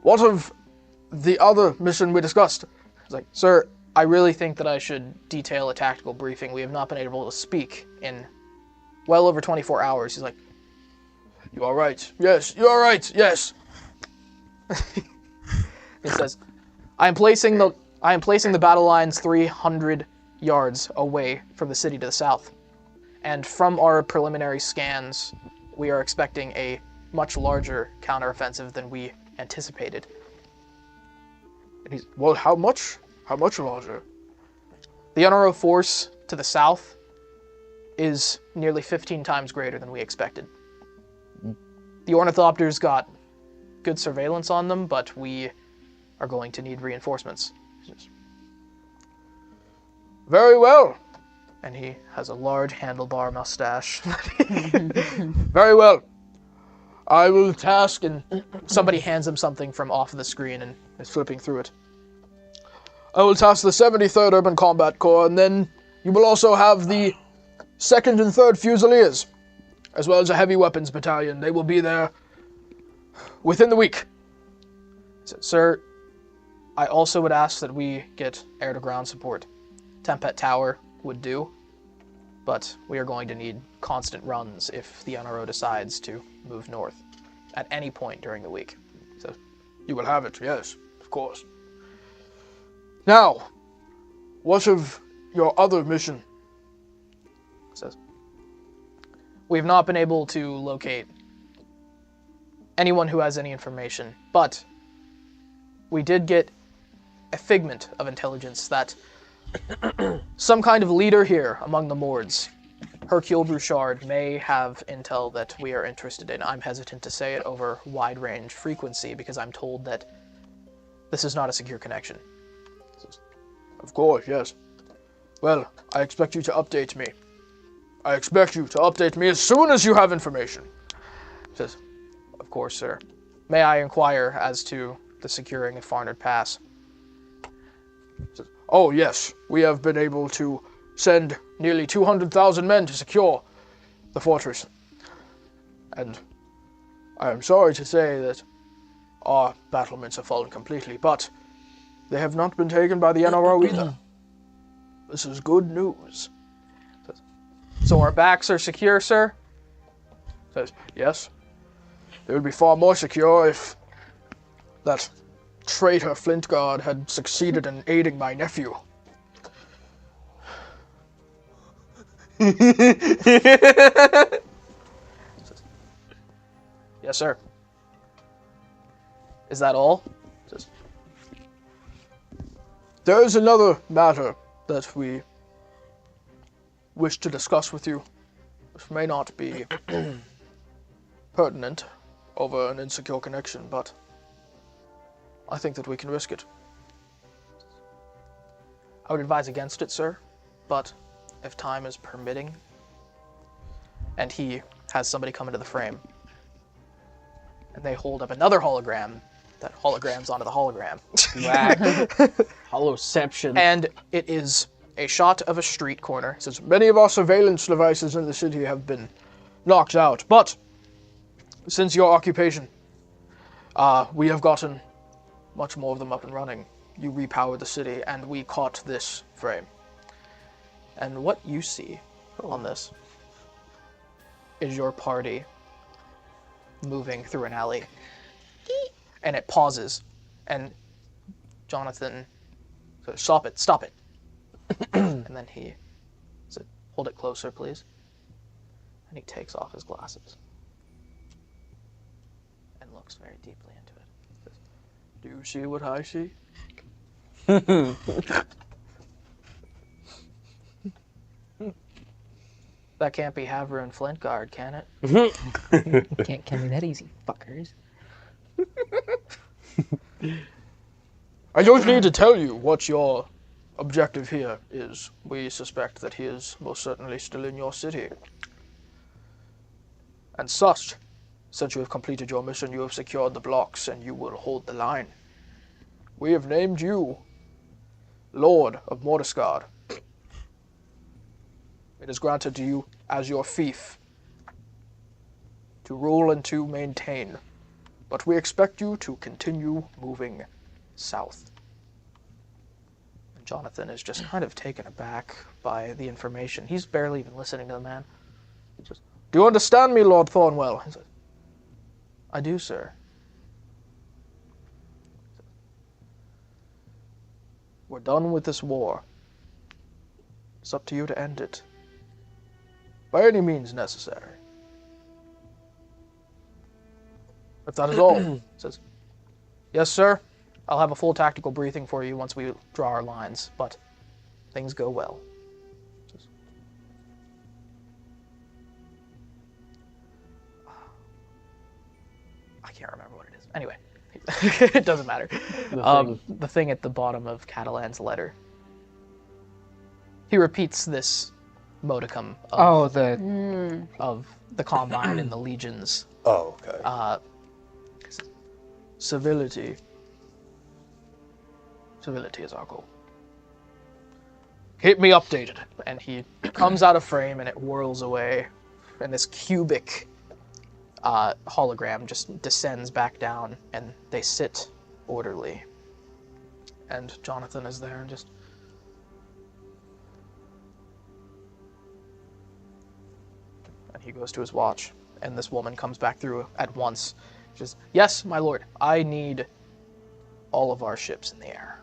what of the other mission we discussed? He's like, "Sir, I really think that I should detail a tactical briefing. We have not been able to speak in well over 24 hours. He's like, "You are right. Yes, you are right. Yes." He says, I am placing the battle lines 300 yards away from the city to the south. And from our preliminary scans, we are expecting a much larger counteroffensive than we anticipated." And he's, "Well, how much? How much larger?" The NRO force to the south is nearly 15 times greater than we expected. The Ornithopters got good surveillance on them, but we are going to need reinforcements. "Very well." And he has a large handlebar mustache. "Very well. I will task," and somebody hands him something from off of the screen and is flipping through it. "I will task the 73rd Urban Combat Corps, and then you will also have the 2nd and 3rd Fusiliers, as well as a heavy weapons battalion. They will be there within the week." "Sir, I also would ask that we get air-to-ground support. Tempet Tower would do, but we are going to need constant runs if the NRO decides to move north at any point during the week." So, "You will have it, yes, of course. Now, what of your other mission?" Says, "We have not been able to locate anyone who has any information, but we did get a figment of intelligence that some kind of leader here among the Mords, Hercule Bouchard, may have intel that we are interested in. I'm hesitant to say it over wide-range frequency because I'm told that this is not a secure connection." "Of course, yes. Well, I expect you to update me. I expect you to update me as soon as you have information." Says, "Of course, sir. May I inquire as to the securing of Farnard Pass?" Says, "Oh, yes. We have been able to send nearly 200,000 men to secure the fortress. And I am sorry to say that our battlements have fallen completely, but they have not been taken by the NRO either. This is good news." Says, "So our backs are secure, sir?" Says, "Yes. They would be far more secure if that traitor Flintguard had succeeded in aiding my nephew." Yes, sir. Is that all? There is another matter that we wish to discuss with you, which may not be pertinent over an insecure connection, but I think that we can risk it. I would advise against it, sir, but if time is permitting, and he has somebody come into the frame, and they hold up another hologram that holograms onto the hologram. Holoception. And it is a shot of a street corner. It says, many of our surveillance devices in the city have been knocked out, but since your occupation, we have gotten much more of them up and running. You repowered the city, and we caught this frame. And what you see on this is your party moving through an alley. And it pauses, and Jonathan says, stop it. And then he said, hold it closer, please. And he takes off his glasses and looks very deeply into it. He says, do you see what I see? That can't be Havre and Flintguard, can it? Can't kill me that easy, fuckers. I don't need to tell you what your objective here is. We suspect that he is most certainly still in your city. And such, since you have completed your mission, you have secured the blocks, and you will hold the line. We have named you Lord of Mordesgard. It is granted to you as your fief to rule and to maintain. But we expect you to continue moving south. And Jonathan is just kind of taken aback by the information. He's barely even listening to the man. He just, do you understand me, Lord Thornwell? He says, I do, sir. We're done with this war. It's up to you to end it. By any means necessary. If that is all, he says, yes, sir. I'll have a full tactical briefing for you once we draw our lines, but things go well. I can't remember what it is. Anyway, it doesn't matter. The thing at the bottom of Catalan's letter. He repeats this modicum of, of the Combine and the Legions. Oh, okay. Civility. Civility is our goal. Keep me updated. And he comes out of frame and it whirls away. And this cubic hologram just descends back down and they sit orderly. And Jonathan is there and just... And he goes to his watch. And this woman comes back through at once. She says, yes, my lord, I need all of our ships in the air.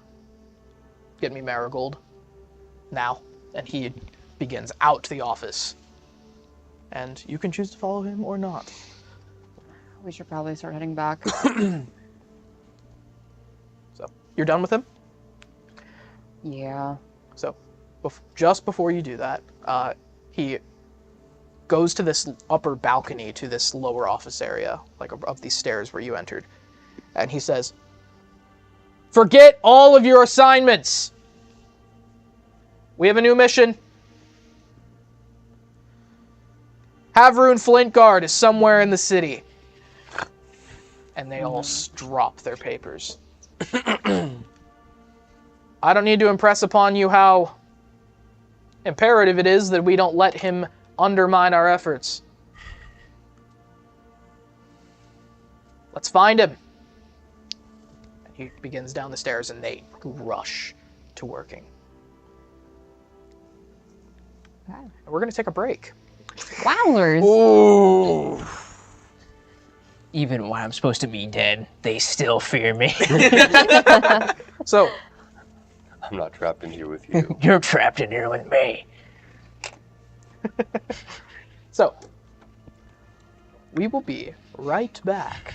Get me Marigold. Now. And he begins out the office. And you can choose to follow him or not. We should probably start heading back. So, you're done with him? Yeah. So, just before you do that, he goes to this upper balcony to this lower office area, like of these stairs where you entered. And he says, forget all of your assignments! We have a new mission. Havre and Flintguard is somewhere in the city. And they all drop their papers. I don't need to impress upon you how imperative it is that we don't let him undermine our efforts. Let's find him. And he begins down the stairs and they rush to working. Wow. And we're going to take a break. Wowlers. Ooh. Even when I'm supposed to be dead, they still fear me. So, I'm not trapped in here with you. You're trapped in here with me. So, we will be right back.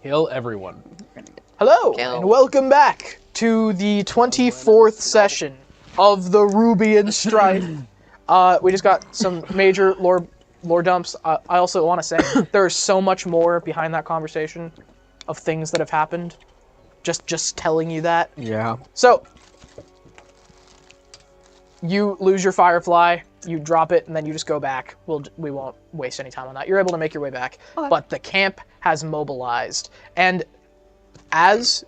Kill everyone. Hello, and welcome back to the 24th session of the Rubian Strife. We just got some major lore dumps. I also want to say there's so much more behind that conversation of things that have happened. Just telling you that. Yeah. So, you lose your firefly, you drop it, and then you just go back. We won't waste any time on that. You're able to make your way back, but the camp has mobilized. And as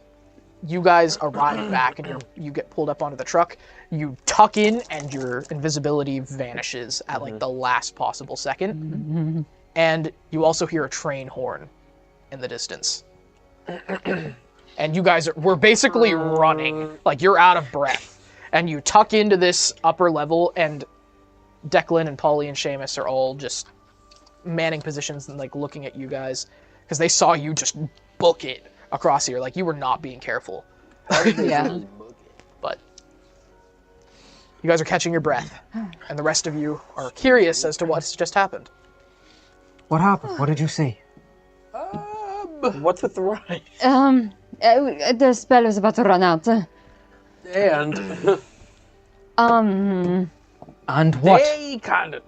you guys arrive back and you get pulled up onto the truck. You tuck in and your invisibility vanishes at like the last possible second. And you also hear a train horn in the distance. And you guys we're basically running, like you're out of breath. And you tuck into this upper level, and Declan and Polly and Seamus are all just manning positions and like looking at you guys because they saw you just book it across here. Like you were not being careful. Yeah. But you guys are catching your breath, and the rest of you are curious as to what's just happened. What happened? What did you see? What's with the ride? The spell was about to run out. And And what? they kind of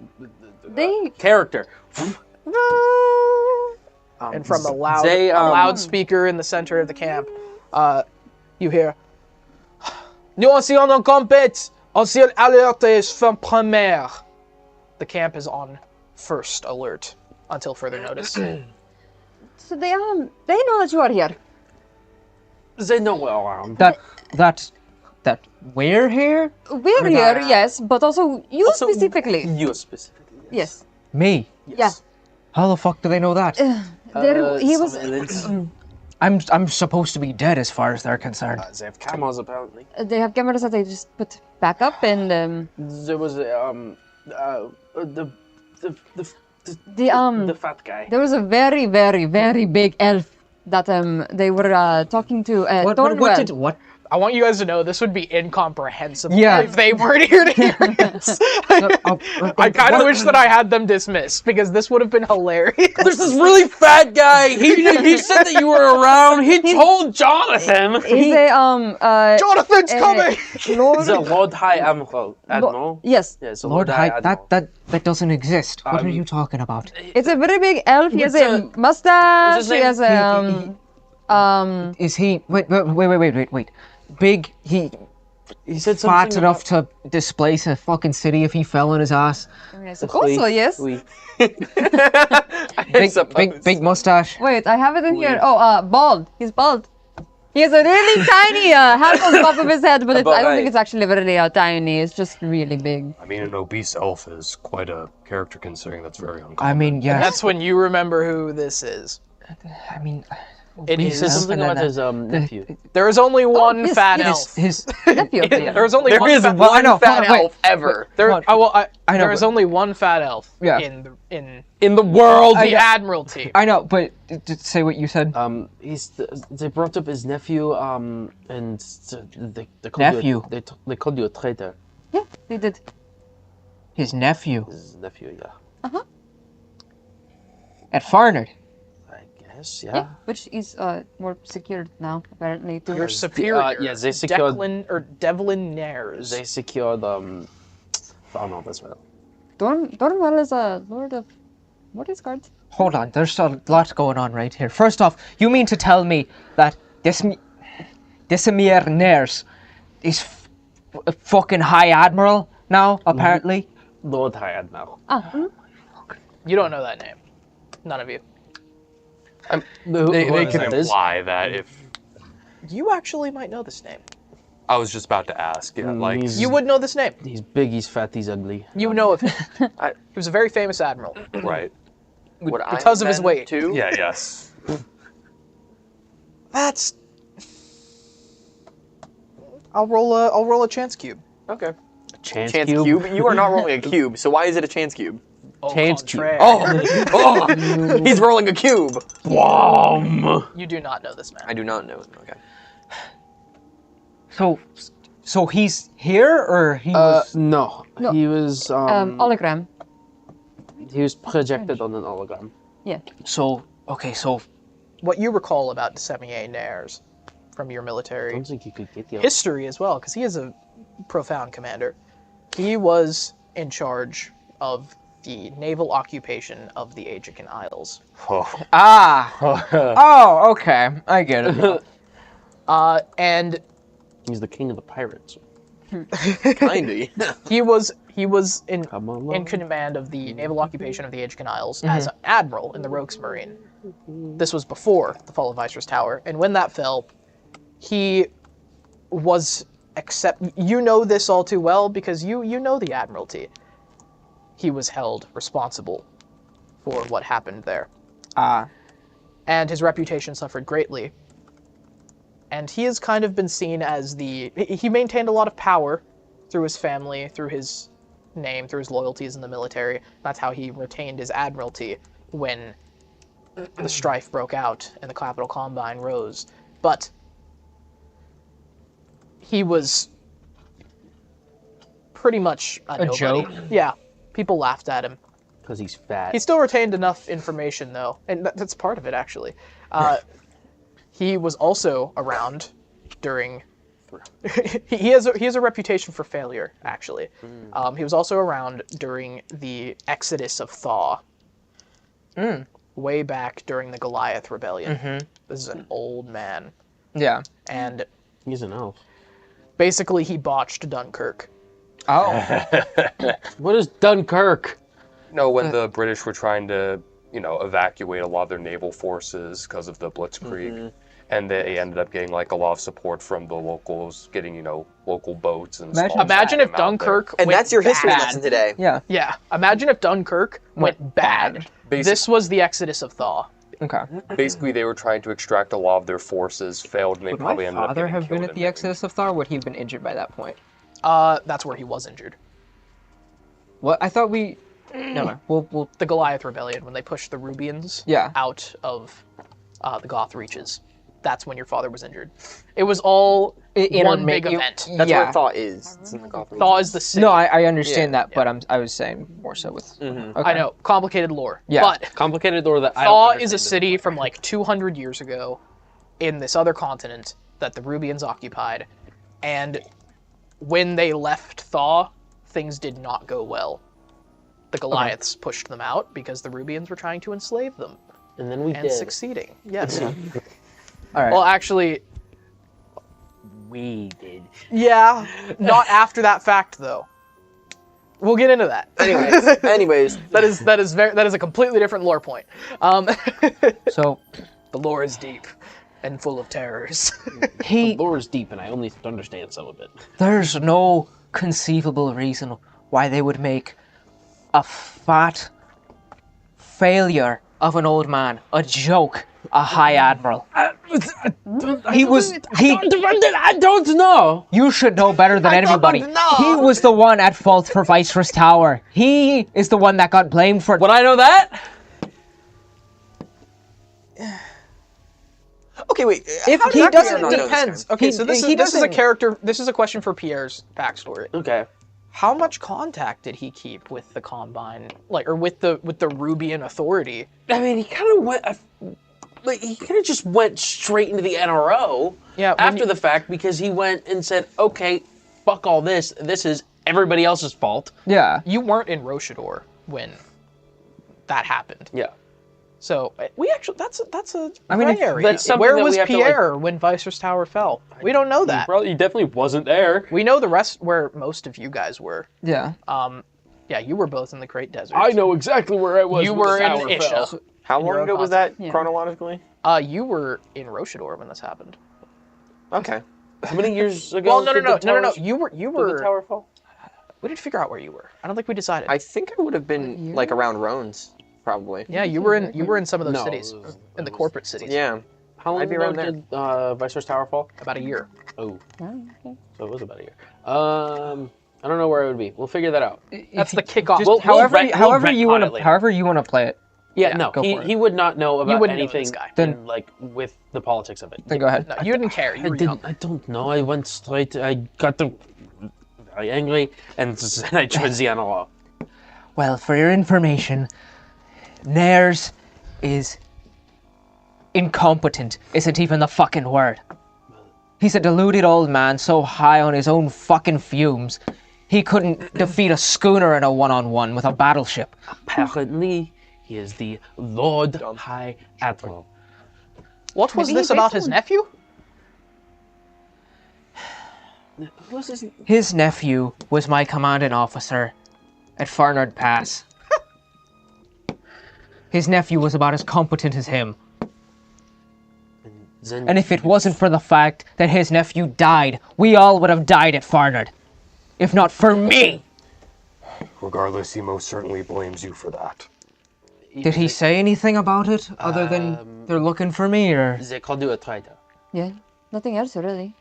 They character. And from a loud they, a loudspeaker in the center of the camp, you hear, "Nous anciens en compète, ancien alerte est fin première." The camp is on first alert until further notice. So they know that you are here. They know we're around. That we're here? We're here, yes, but also you specifically. You specifically. Yes. Me? Yes. Yeah. How the fuck do they know that? He was. I'm supposed to be dead as far as they're concerned. They have cameras apparently. They have cameras that they just put back up, and There was the fat guy. there was a very, very, very big elf that they were talking to. What? I want you guys to know this would be incomprehensible Yeah. if they weren't here to hear this. I kind of wish that I had them dismissed because this would have been hilarious. There's this really fat guy. He said that you were around. He told Jonathan. He's a Jonathan's coming. He's a Lord High Admiral. Yes. Yes, Lord High, that doesn't exist. What are you talking about? It's a very big elf. He has a mustache. He has a Is he? Wait. Big. He said fat something enough to displace a fucking city if he fell on his ass. I suppose so. Yes. Big mustache. Wait, I have it in here. Oh, bald. He's bald. He has a really tiny hat on top of his head, but I don't think it's actually very tiny. It's just really big. I mean, an obese elf is quite a character considering that's very uncommon. I mean, yes. That's when you remember who this is. I mean, He said something about his nephew. There is only one fat elf. His nephew. There is only one fat elf ever. There is only one fat elf in the world. The Admiralty. I know, but say what you said. They brought up his nephew. And they called Nephew? They called you a traitor. Yeah, they did. His nephew. His nephew, yeah. At Farnard. Yeah. Which is more secured now, apparently. Your superior. Yes, they secured. Devlin Nares. They secured. Oh no, that's well. Dornwell is a lord of. What is guards? Hold on, there's a lot going on right here. First off, you mean to tell me that Desimir Nares is a fucking High Admiral now, apparently? Lord High Admiral. You don't know that name. None of you. They can imply that if... You actually might know this name. I was just about to ask, You would know this name. He's big, he's fat, he's ugly. You know of him. He was a very famous admiral. Right. Because of his weight. Too? Yeah, yes. That's... I'll roll a chance cube. Okay. Chance cube? You are not rolling a cube, so why is it a chance cube? Chance cube. Oh! He's rolling a cube! Wham! You do not know this man. I do not know him, okay. So he's here, or he was... No. He was, hologram. He was projected on an hologram. Yeah. So... What you recall about Desemir Nares from your military I don't think you could get the history as well, because he is a profound commander. He was in charge of the naval occupation of the Aegean Isles. Oh, okay. I get it. And he's the king of the pirates. Kinda. He was in command of the naval occupation of the Aegean Isles as an admiral in the Rogues Marine. This was before the fall of Viceroy's Tower, and when that fell, he was you know this all too well because you know the Admiralty. He was held responsible for what happened there. And his reputation suffered greatly. And he has kind of been seen as he maintained a lot of power through his family, through his name, through his loyalties in the military. That's how he retained his Admiralty when the strife broke out and the Capital Combine rose. But he was pretty much a nobody. Joke? Yeah, people laughed at him. Because he's fat. He still retained enough information, though, and that's part of it, actually. He was also around during... he has a reputation for failure, actually. He was also around during the Exodus of Thaw. Way back during the Goliath Rebellion. This is an old man. Yeah. And... he's an elf. Basically, he botched Dunkirk. Oh. What is Dunkirk? No, when the British were trying to, evacuate a lot of their naval forces because of the Blitzkrieg, and they ended up getting a lot of support from the locals, getting local boats and stuff. Imagine if Dunkirk and went that's your history bad. lesson today. Yeah. Yeah. Imagine if Dunkirk went bad. This was the Exodus of Thaw. Okay. Basically, they were trying to extract a lot of their forces, failed, and they Would probably my ended up father getting have been killed at the Exodus of Thor, or would he have been injured by that point? That's where he was injured. What? I thought we... Never mind. We'll... The Goliath Rebellion, when they pushed the Rubians out of the Goth Reaches. That's when your father was injured. It was all one big event. That's where Thaw is. It's in the Goth Thaw is the city. No, I understand that, but I was saying more so with... Okay. I know, complicated lore. Yeah. But complicated lore that I Thaw don't is a city from 200 years ago in this other continent that the Rubians occupied. And when they left Thaw, things did not go well. The Goliaths pushed them out because the Rubians were trying to enslave them. And then we and did. Succeeding. Yes. All right. Well, actually... we did. Yeah, not after that fact, though. We'll get into that. Anyways. that is a completely different lore point. So... The lore is deep and full of terrors. The lore is deep, and I only understand some of it. There's no conceivable reason why they would make a fat failure of an old man a joke, a high admiral. I don't know. You should know better than anybody. He was the one at fault for Viceroy's Tower. He is the one that got blamed for it. Would I know that? Okay, wait. If how he did doesn't, Pierre not know depends. this guy? Okay, so this is a character. This is a question for Pierre's backstory. Okay. How much contact did he keep with the Combine, or with the Rubian authority? I mean, he kind of went. He kind of just went straight into the NRO. Yeah. After the fact, because he went and said, "Okay, fuck all this. This is everybody else's fault." Yeah. You weren't in Rochador when that happened. Yeah. So we actually that's a I mean, gray area. that's something Where that was we have to, Pierre when Viceroy's Tower fell? We don't know that. He definitely wasn't there. We know the rest where most of you guys were. Yeah. Yeah, you were both in the Great Desert. I know exactly where I was. You when were the in tower Isha. fell. How long ago was that Yeah. chronologically? You were in Rochador when this happened. Okay. How many years ago? Well, no. You Did the were. tower fall? We didn't figure out where you were. I don't think we decided. I think I would have been around Rones, probably. Yeah, you were in some of those No, cities, it was- in the corporate cities. Yeah. How long I'd be ago around there. did Viceroy's Tower fall? About a year. Oh, Oh, okay. so it was about a year. I don't know where I would be. We'll figure that out. That's the kickoff. Just We'll however retcon you want it to later. however you want to play it. Yeah, no, go for it. he would not know about wouldn't know anything this guy. Then- with the politics of it. Then go ahead. No, you didn't care. You I were didn't. young. I don't know. I went straight. I got very angry, and I joined the NLO. Well, for your information, Nares is incompetent. Isn't even the fucking word. He's a deluded old man so high on his own fucking fumes, he couldn't defeat a schooner in a one-on-one with a battleship. Apparently, he is the Lord High Admiral. What was Maybe this he about based his on- nephew? Who's this? His nephew was my commanding officer at Farnard Pass. His nephew was about as competent as him. Then And if it wasn't for the fact that his nephew died, we all would have died at Farnard. If not for me! Regardless, he most certainly blames you for that. Did he say anything about it, other than they're looking for me, or...? They called you a traitor. Yeah, nothing else really.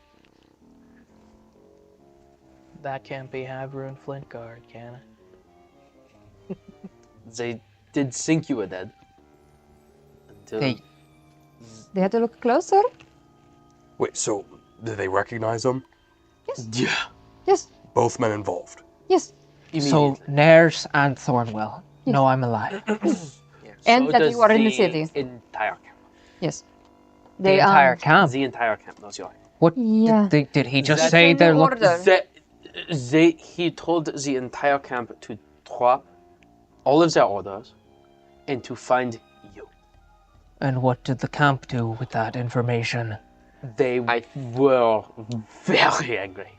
That can't be Havru and Flintguard, can it? They did think you were dead. Until... They had to look closer? Wait, so did they recognize him? Yes. Yeah. Yes. Both men involved. Yes. So, Nares and Thornwell. Yes. No, I'm alive. And So that does you are in the city. Entire camp. Yes. The entire camp? The entire camp knows you are. What? Yeah. Did he just say they're looking? He told the entire camp to drop all of their orders and to find you. And what did the camp do with that information? They were very angry.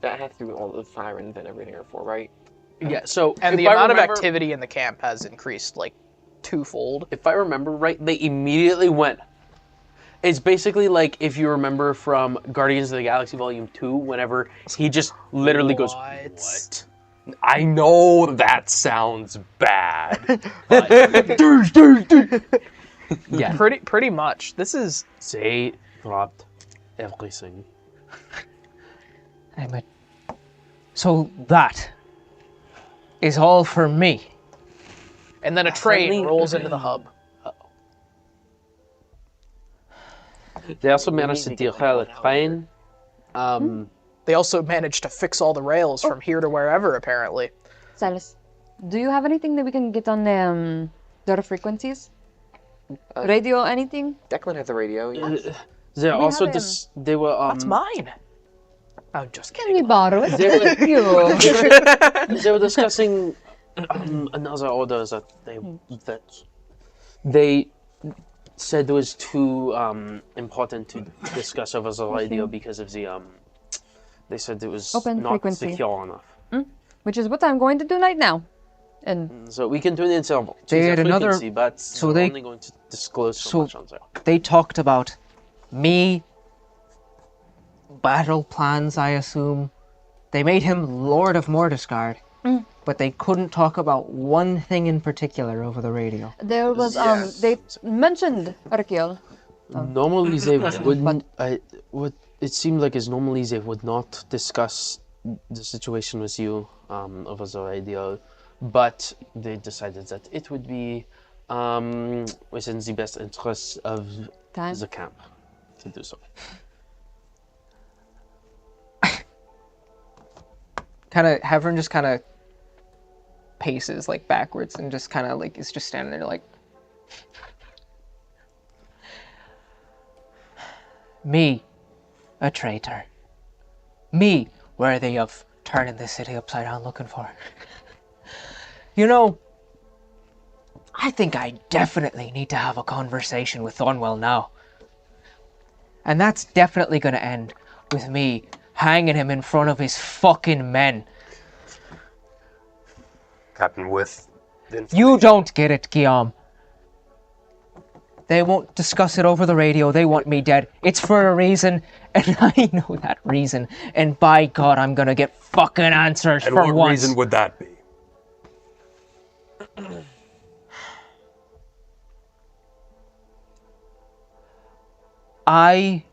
That has to do with all the sirens and everything are for, right? Yeah, so... And the amount of activity in the camp has increased, like, twofold. If I remember right, they immediately went. It's basically like if you remember from Guardians of the Galaxy Volume 2, whenever he just literally goes, "What?" I know that sounds bad. Yeah. Pretty much. This is... They dropped everything. So that is all for me. And then a train rolls into the hub. They also managed to derail a train. They also managed to fix all the rails from here to wherever, apparently. Silas, do you have anything that we can get on their frequencies? Radio, anything? Declan has a radio. Yeah. They also have they were That's mine. Oh, just Can we borrow it? They were, Thank you. they were discussing another order that they said it was too important to discuss over the radio because of the they said it was Open not frequency. secure enough. Which is what I'm going to do right now. And So we can tune in several. They had another- but so we're they- only going to disclose so much on there. They talked about me, battle plans, I assume. They made him Lord of Mordiscard, but they couldn't talk about one thing in particular over the radio. there was they mentioned Arkiel. Normally they wouldn't. It seemed like as normally they would not discuss the situation with you over the radio, but they decided that it would be within the best interests of the camp to do so. Havern just kind of paces like backwards and just kind of like is just standing there like, me, a traitor. Me, worthy of turning this city upside down looking for. You know, I think I definitely need to have a conversation with Thornwell now. And that's definitely going to end with me hanging him in front of his fucking men. Captain, with You don't get it, Guillaume. They won't discuss it over the radio. They want me dead. It's for a reason, and I know that reason. And by God, I'm gonna get fucking answers and for what once. reason would that be? I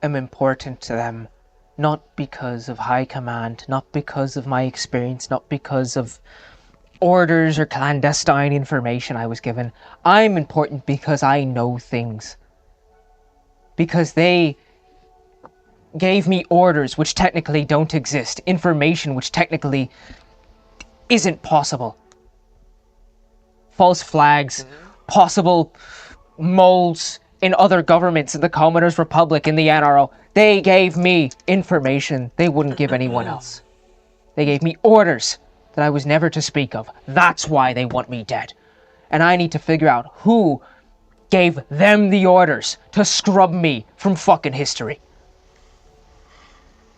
am important to them, not because of high command, not because of my experience, not because of orders or clandestine information I was given. I'm important because I know things. Because they gave me orders which technically don't exist, information which technically isn't possible. False flags, possible molds in other governments, in the Commoners' Republic, in the NRO. They gave me information they wouldn't give anyone else. They gave me orders that I was never to speak of. That's why they want me dead. And I need to figure out who gave them the orders to scrub me from fucking history.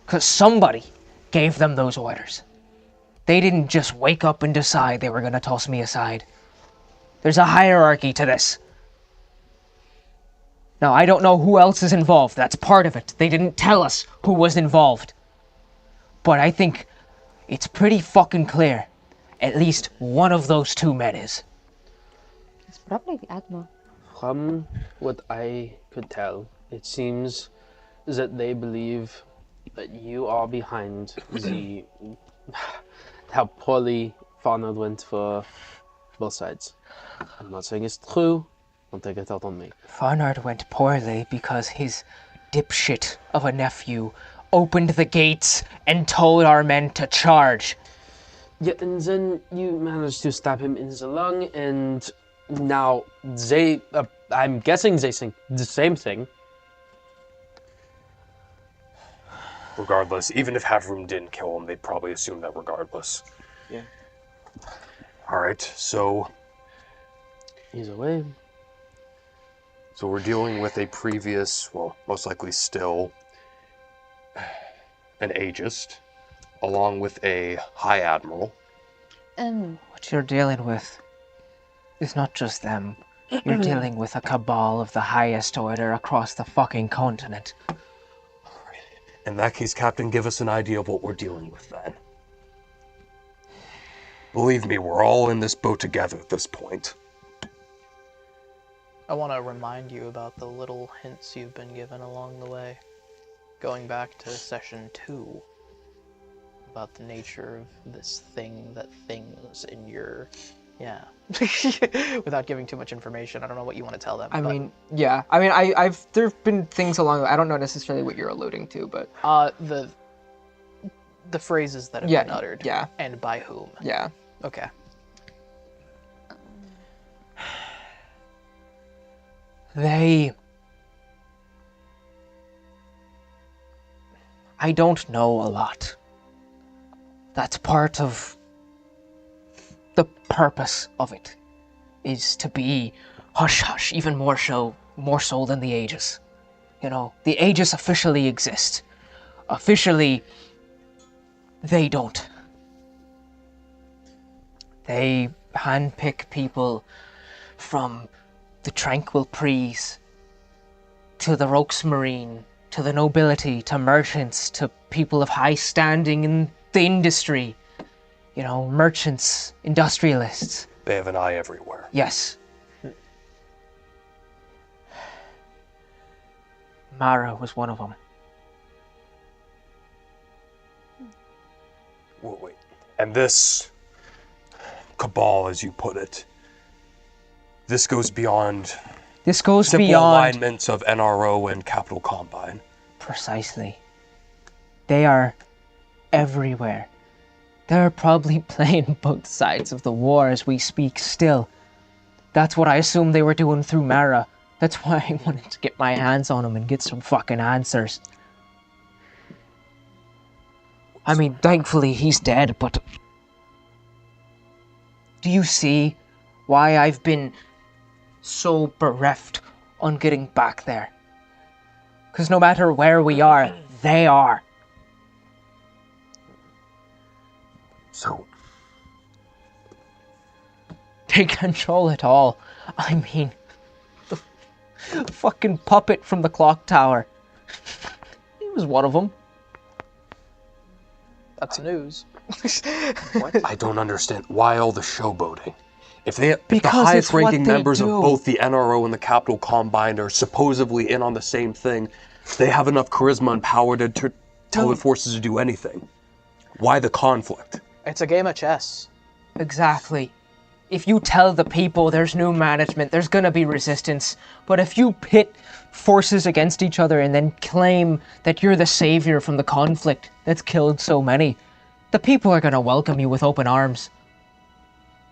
'Cause somebody gave them those orders. They didn't just wake up and decide they were going to toss me aside. There's a hierarchy to this. Now, I don't know who else is involved. That's part of it. They didn't tell us who was involved. But I think it's pretty fucking clear. At least one of those two men is. It's probably the Admiral. From what I could tell, it seems that they believe that you are behind the how poorly Farnard went for both sides. I'm not saying it's true. Don't take it out on me. Farnard went poorly because his dipshit of a nephew opened the gates and told our men to charge. Yeah, and then you managed to stab him in the lung, and now they, I'm guessing they think the same thing. Regardless, even if Havroom didn't kill him, they'd probably assume that regardless. Yeah. Alright, so... He's away. So we're dealing with a previous, well, most likely still, an Aegist, along with a High Admiral. What you're dealing with is not just them. You're dealing with a cabal of the highest order across the fucking continent. In that case, Captain, give us an idea of what we're dealing with then. Believe me, we're all in this boat together at this point. I want to remind you about the little hints you've been given along the way. Going back to session 2, about the nature of this thing that things in your... Yeah. Without giving too much information, I don't know what you want to tell them. I mean, yeah. I mean, I've there've been things along. I don't know necessarily what you're alluding to, but the phrases that have been uttered. Yeah. And by whom. Yeah. Okay. I don't know a lot. That's part of the purpose of it, is to be hush-hush, even more so than the Aegis. You know, the Aegis officially exist. Officially, they don't. They handpick people from the Tranquil Pries, to the Roxmarine, to the nobility, to merchants, to people of high standing in the industry. You know, merchants, industrialists. They have an eye everywhere. Yes. Mara was one of them. Wait. And this cabal, as you put it, this goes beyond... This goes simple beyond... alignments of NRO and Capital Combine. Precisely. They are everywhere. They're probably playing both sides of the war as we speak still. That's what I assumed they were doing through Mara. That's why I wanted to get my hands on him and get some fucking answers. I mean, thankfully he's dead, but... Do you see why I've been so bereft on getting back there? Because no matter where we are, they are. So... They control it all. I mean, the fucking puppet from the clock tower. He was one of them. That's news. What? I don't understand. Why all the showboating? If the Because highest ranking it's what they members of do. both the NRO and the Capital Combine are supposedly in on the same thing, they have enough charisma and power to tell the forces to do anything. Why the conflict? It's a game of chess. Exactly. If you tell the people there's new management, there's gonna be resistance. But if you pit forces against each other and then claim that you're the savior from the conflict that's killed so many, the people are gonna welcome you with open arms.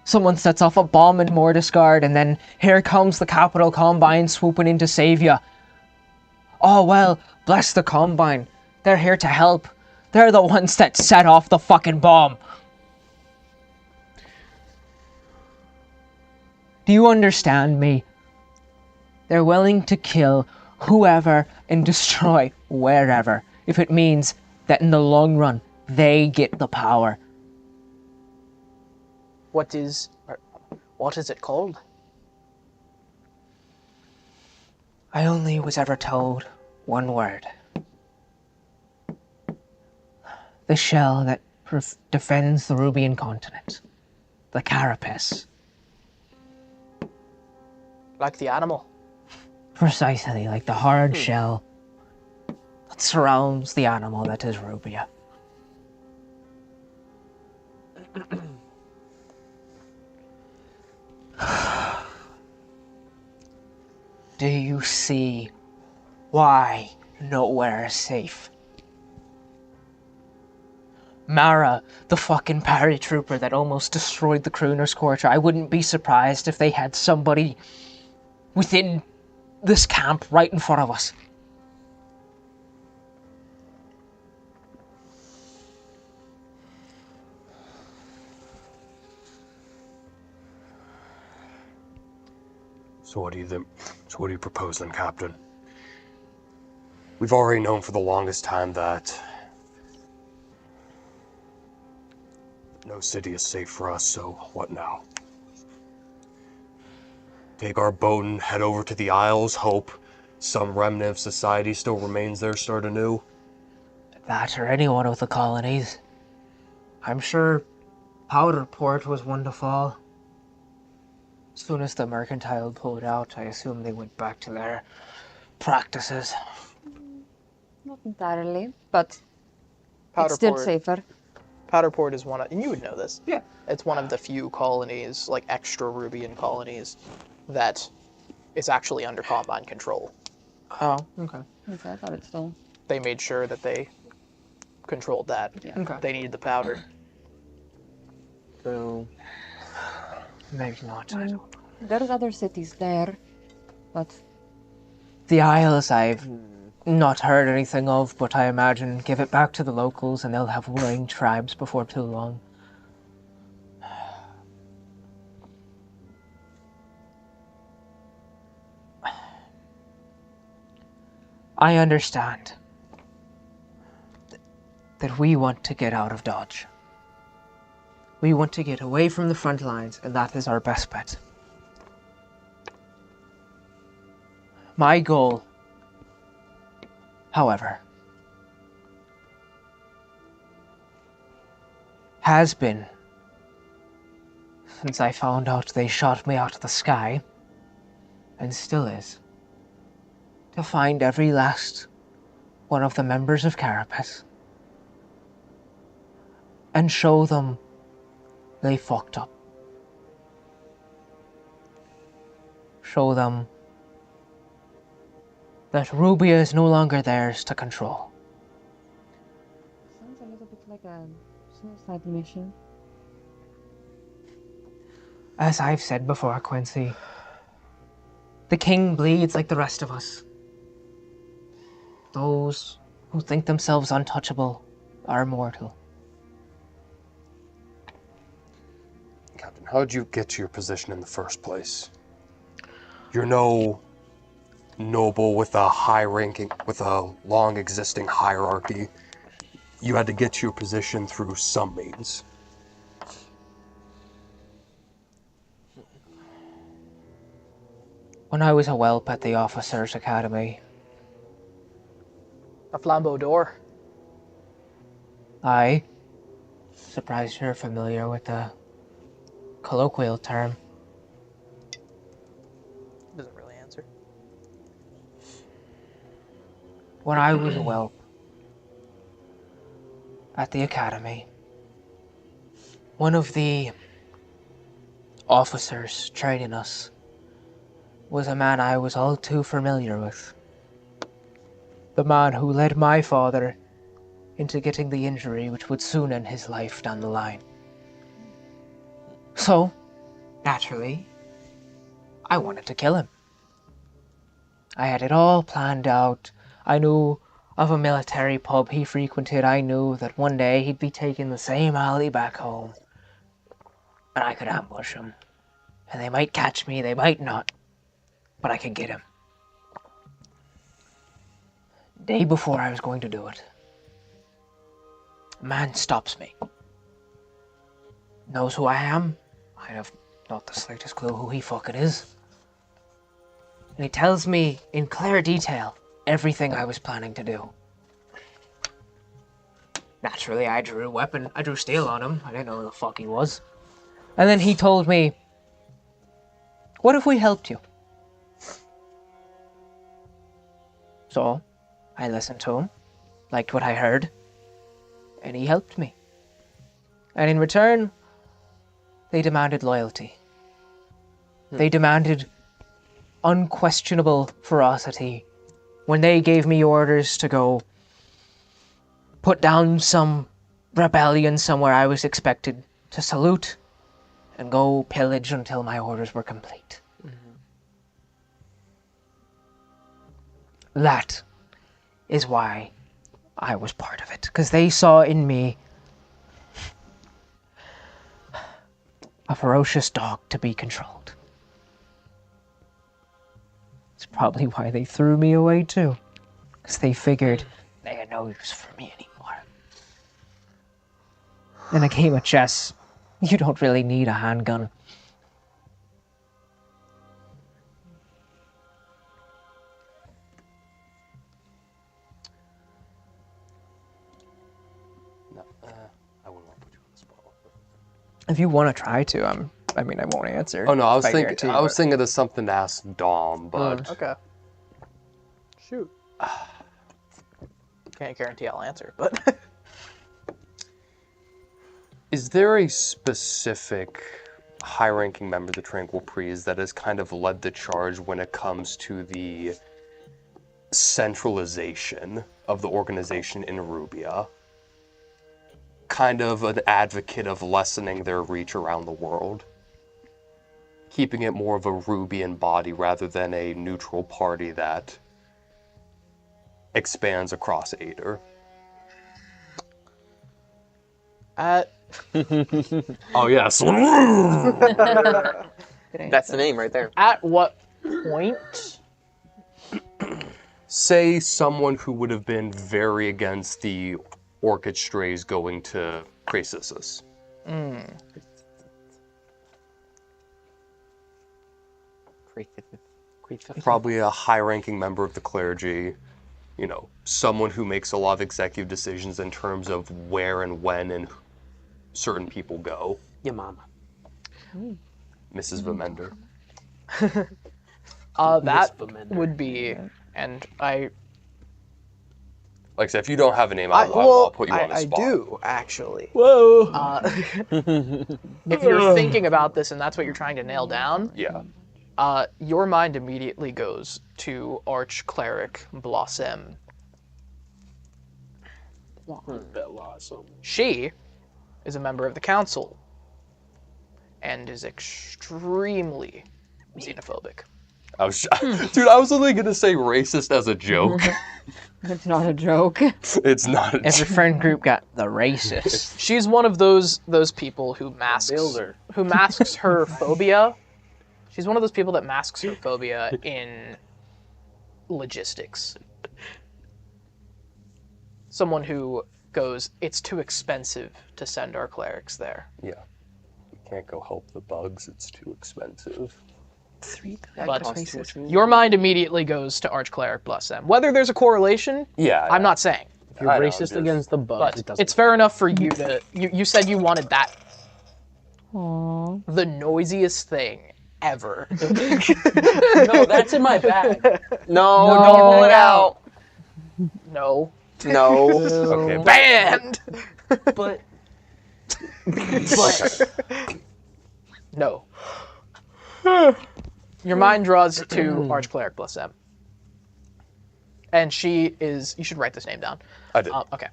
Someone sets off a bomb in Mordiscard and then here comes the Capital Combine swooping in to save you. Oh well, bless the Combine. They're here to help. They're the ones that set off the fucking bomb. Do you understand me? They're willing to kill whoever and destroy wherever if it means that in the long run, they get the power. What is it called? I only was ever told one word. The shell that defends the Rubian continent. The carapace. Like the animal. Precisely, like the hard shell that surrounds the animal that is Rubia. Do you see why nowhere is safe? Mara, the fucking paratrooper that almost destroyed the Crooner's Quarter, I wouldn't be surprised if they had somebody within this camp right in front of us. So what do you propose then, Captain? We've already known for the longest time that no city is safe for us, so what now? Take our boat and head over to the Isles, hope some remnant of society still remains there, start anew? That or any one of the colonies. I'm sure Powderport was one to fall. As soon as the mercantile pulled out, I assume they went back to their practices. Not entirely, but it's still safer. Powderport is one of, and you would know this. Yeah. It's one of the few colonies, like extra Rubian colonies, that is actually under Combine control. Oh, okay. Okay, I thought it still. They made sure that they controlled that. Yeah. Okay. They needed the powder. So maybe not. I don't. There's other cities there, but The Isles I've not heard anything of, but I imagine give it back to the locals and they'll have warring tribes before too long. I understand that we want to get out of Dodge. We want to get away from the front lines, and that is our best bet. My goal, however, has been, since I found out they shot me out of the sky, and still is, to find every last one of the members of Carapace and show them they fucked up. Show them that Rubia is no longer theirs to control. sounds a little bit like a suicide mission. As I've said before, Quincy, the king bleeds like the rest of us. Those who think themselves untouchable are mortal. Captain, how did you get to your position in the first place? You're no noble with a high ranking, with a long existing hierarchy. You had to get to your position through some means. When I was a whelp at the officers' academy, A flambeau d'or. I, surprised you're familiar with the colloquial term. Doesn't really answer. When I was a whelp at the academy, one of the officers training us was a man I was all too familiar with. The man who led my father into getting the injury which would soon end his life down the line. So, naturally, I wanted to kill him. I had it all planned out. I knew of a military pub he frequented. I knew that one day he'd be taking the same alley back home. And I could ambush him. And they might catch me, they might not. But I could get him. Day before I was going to do it, a man stops me. Knows who I am. I have not the slightest clue who he fucking is. And he tells me in clear detail everything I was planning to do. Naturally, I drew a weapon. I drew steel on him. I didn't know who the fuck he was. And then he told me, what if we helped you? So, I listened to him, liked what I heard, and he helped me. And in return, they demanded loyalty. They demanded unquestionable ferocity when they gave me orders to go put down some rebellion somewhere. I was expected to salute and go pillage until my orders were complete. That is why I was part of it, because they saw in me a ferocious dog to be controlled. It's probably why they threw me away too, because they figured they had no use for me anymore. In a game of chess, you don't really need a handgun. If you want to try to, I mean, I won't answer. Oh no, I was thinking of something to ask Dom, but okay. Shoot. Can't guarantee I'll answer, but is there a specific high-ranking member of the Tranquil Prees that has kind of led the charge when it comes to the centralization of the organization in Rubia? Kind of an advocate of lessening their reach around the world, keeping it more of a Rubian body rather than a neutral party that expands across Ader. Oh yes. That's the name right there. At what point? Say someone who would have been very against the Orchid Strays going to Crassus. Probably a high-ranking member of the clergy, you know, someone who makes a lot of executive decisions in terms of where and when and certain people go. Your mama. Mrs. Vemender. That would be, and I... Like I said, if you don't have a name, I'll put you on the spot. I do, actually. Whoa! If you're thinking about this and that's what you're trying to nail down, yeah, your mind immediately goes to Arch-Cleric Blossom. She is a member of the council and is extremely xenophobic. Dude, I was only gonna say racist as a joke. It's not a joke. It's not. Every friend group got the racist. She's one of those people who masks her phobia. She's one of those people that masks her phobia in logistics. Someone who goes, it's too expensive to send our clerics there. Yeah. You can't go help the bugs, it's too expensive. But your mind immediately goes to Arch-Cleric Blossom. Whether there's a correlation, I'm not saying. If you're racist against the bugs, but it's fair enough for you to... You said you wanted that. Aww. The noisiest thing ever. No, that's in my bag. No, don't pull it out. No. No. Okay, banned. But no. Your mind draws to Arch-Cleric Blossom. And she is... You should write this name down. I did. Okay.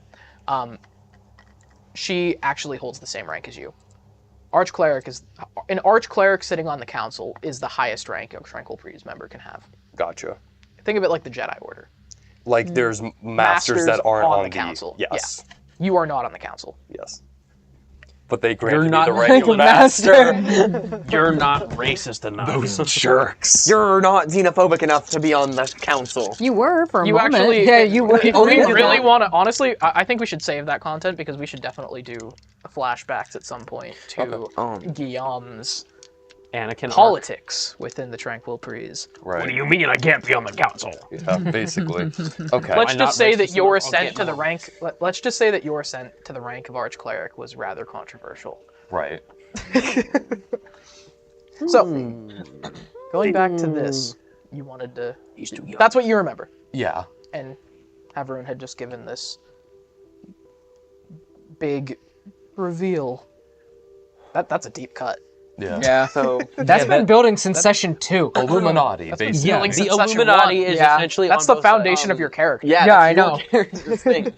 She actually holds the same rank as you. Arch-Cleric is... An Arch-Cleric sitting on the council is the highest rank a Tranquil Prees member can have. Gotcha. Think of it like the Jedi Order. Like there's masters that aren't on the council. Yes. Yeah. You are not on the council. Yes. But they granted me not the right to master. You're not racist enough. Those jerks. You're not xenophobic enough to be on the council. You were for a moment. Actually, yeah, you were. If we really want to, honestly, I think we should save that content because we should definitely do flashbacks at some point to Guillaume's Anakin politics within the Tranquil Breeze. Right. What do you mean I can't be on the council? Yeah, basically. Okay. Let's just say that your ascent to the rank. Let's just say that your ascent to the rank of Archcleric was rather controversial. Right. So, going back to this, you wanted to. That's what you remember. Yeah. And Havarun had just given this big reveal. That's a deep cut. Yeah. Yeah. So That's been building since session 2. Illuminati, That's been basically. building The since session Illuminati 1. is essentially That's on the both foundation sides. of your character. yeah, Yeah, that's I your character's thing.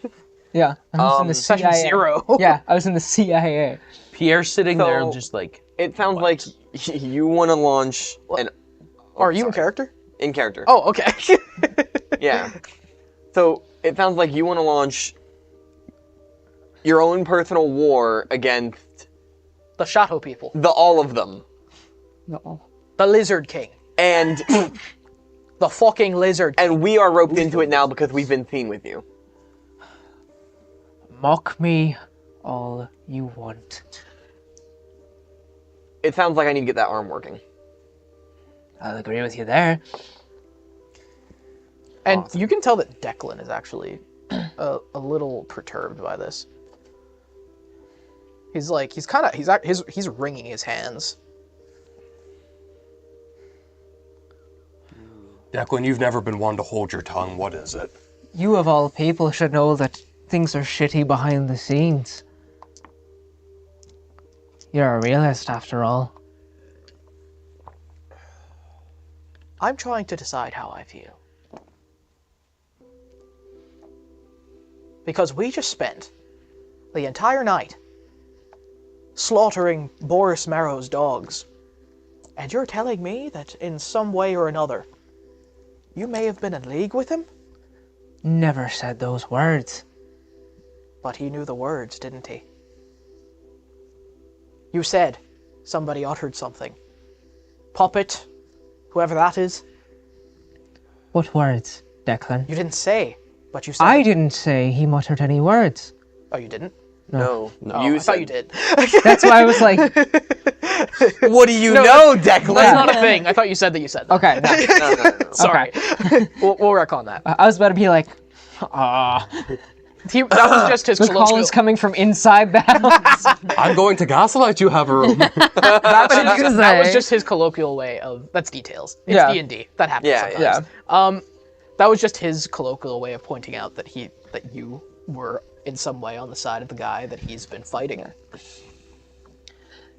Yeah, I was in the Session CIA. 0. Yeah, I was in the CIA. Pierre's sitting there So- just like... It sounds like you want to launch an. Are you in character? In character. Oh, okay. Yeah. So it sounds like you want to launch your own personal war against The Shadow people. all of them. No. The Lizard King. And The fucking Lizard King. and we are roped into it now because we've been seen with you. Mock me all you want. It sounds like I need to get that arm working. I'll agree with you there. And you can tell that Declan is actually a little perturbed by this. He's like, he's wringing his hands. Declan, you've never been one to hold your tongue. What is it? You of all people should know that things are shitty behind the scenes. You're a realist after all. I'm trying to decide how I feel. Because we just spent the entire night slaughtering Boris Marrow's dogs. And you're telling me that in some way or another, you may have been in league with him? Never said those words. But he knew the words, didn't he? You said somebody uttered something. Puppet, whoever that is. What words, Declan? You didn't say, but you said... I didn't say he muttered any words. Oh, you didn't? No. Oh, I thought you did. That's why I was like... What do you know, Declan? That's not a thing. I thought you said that you said that. Okay, no. No. Sorry. We'll work on that. I was about to be like... Ah. That was just his The call is coming from inside the house. I'm going to gaslight you, Havarun. That was just his colloquial way of... That's details. It's D&D. That happens sometimes. Yeah. That was just his colloquial way of pointing out that you were in some way on the side of the guy that he's been fighting.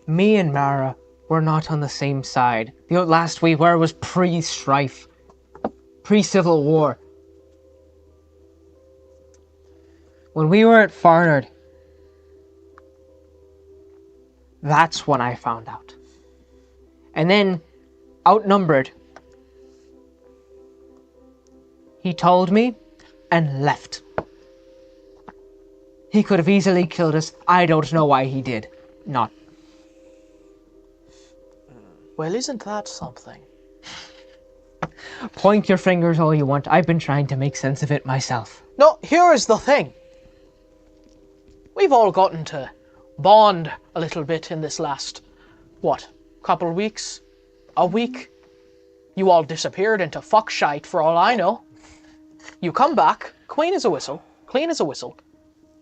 Me and Mara were not on the same side. The last we were was pre-Strife. Pre-Civil War. When we were at Farnard, that's when I found out. And then, outnumbered, he told me and left. He could have easily killed us. I don't know why he did not. Well, isn't that something? Point your fingers all you want. I've been trying to make sense of it myself. No, here's the thing. We've all gotten to bond a little bit in this last, couple of weeks? A week? You all disappeared into fuckshite for all I know. You come back, clean as a whistle,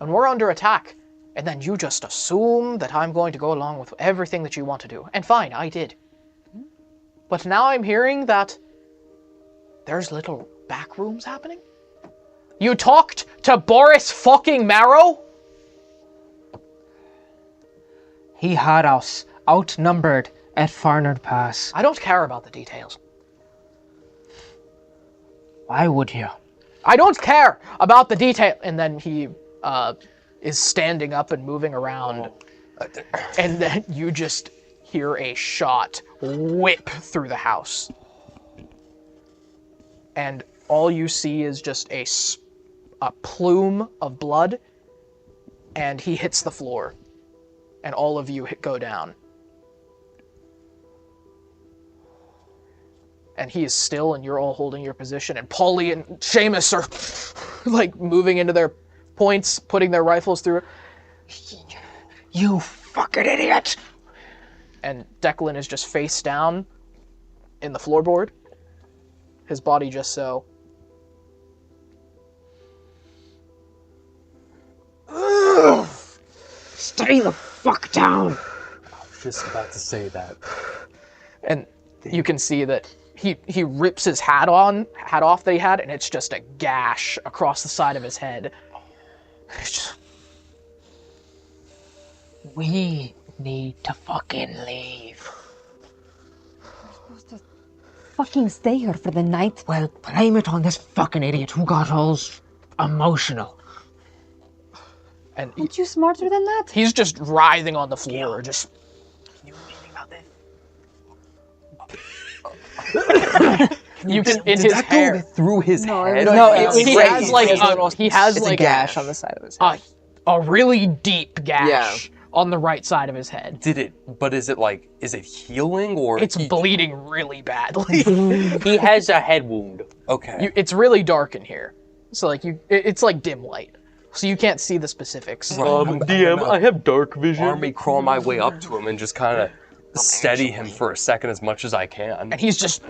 and we're under attack. And then you just assume that I'm going to go along with everything that you want to do. And fine, I did. But now I'm hearing that there's little back rooms happening? You talked to Boris fucking Marrow? He had us outnumbered at Farnard Pass. I don't care about the details. Why would you? I don't care about the detail. And then he is standing up and moving around. And then you just hear a shot whip through the house. And all you see is just a plume of blood. And he hits the floor. And all of you go down. And he is still, and you're all holding your position. And Paulie and Seamus are like moving into their points, putting their rifles through it. You fucking idiot! And Declan is just face down in the floorboard. His body just so. Stay the fuck down! I was just about to say that. And you can see that he rips his hat off that he had, and it's just a gash across the side of his head. We need to fucking leave. Fucking stay here for the night. Well, blame it on this fucking idiot who got all emotional. And Aren't you smarter than that? he's just writhing on the floor, just. You can in his hair through his head. he has a like gash on the side of his head. a really deep gash on the right side of his head. But is it healing or? It's bleeding really badly. He has a head wound. Okay. It's really dark in here, so it's like dim light, so you can't see the specifics. DM, I have dark vision. Army crawl my way up to him and just kind of steady him for a second as much as I can. And he's just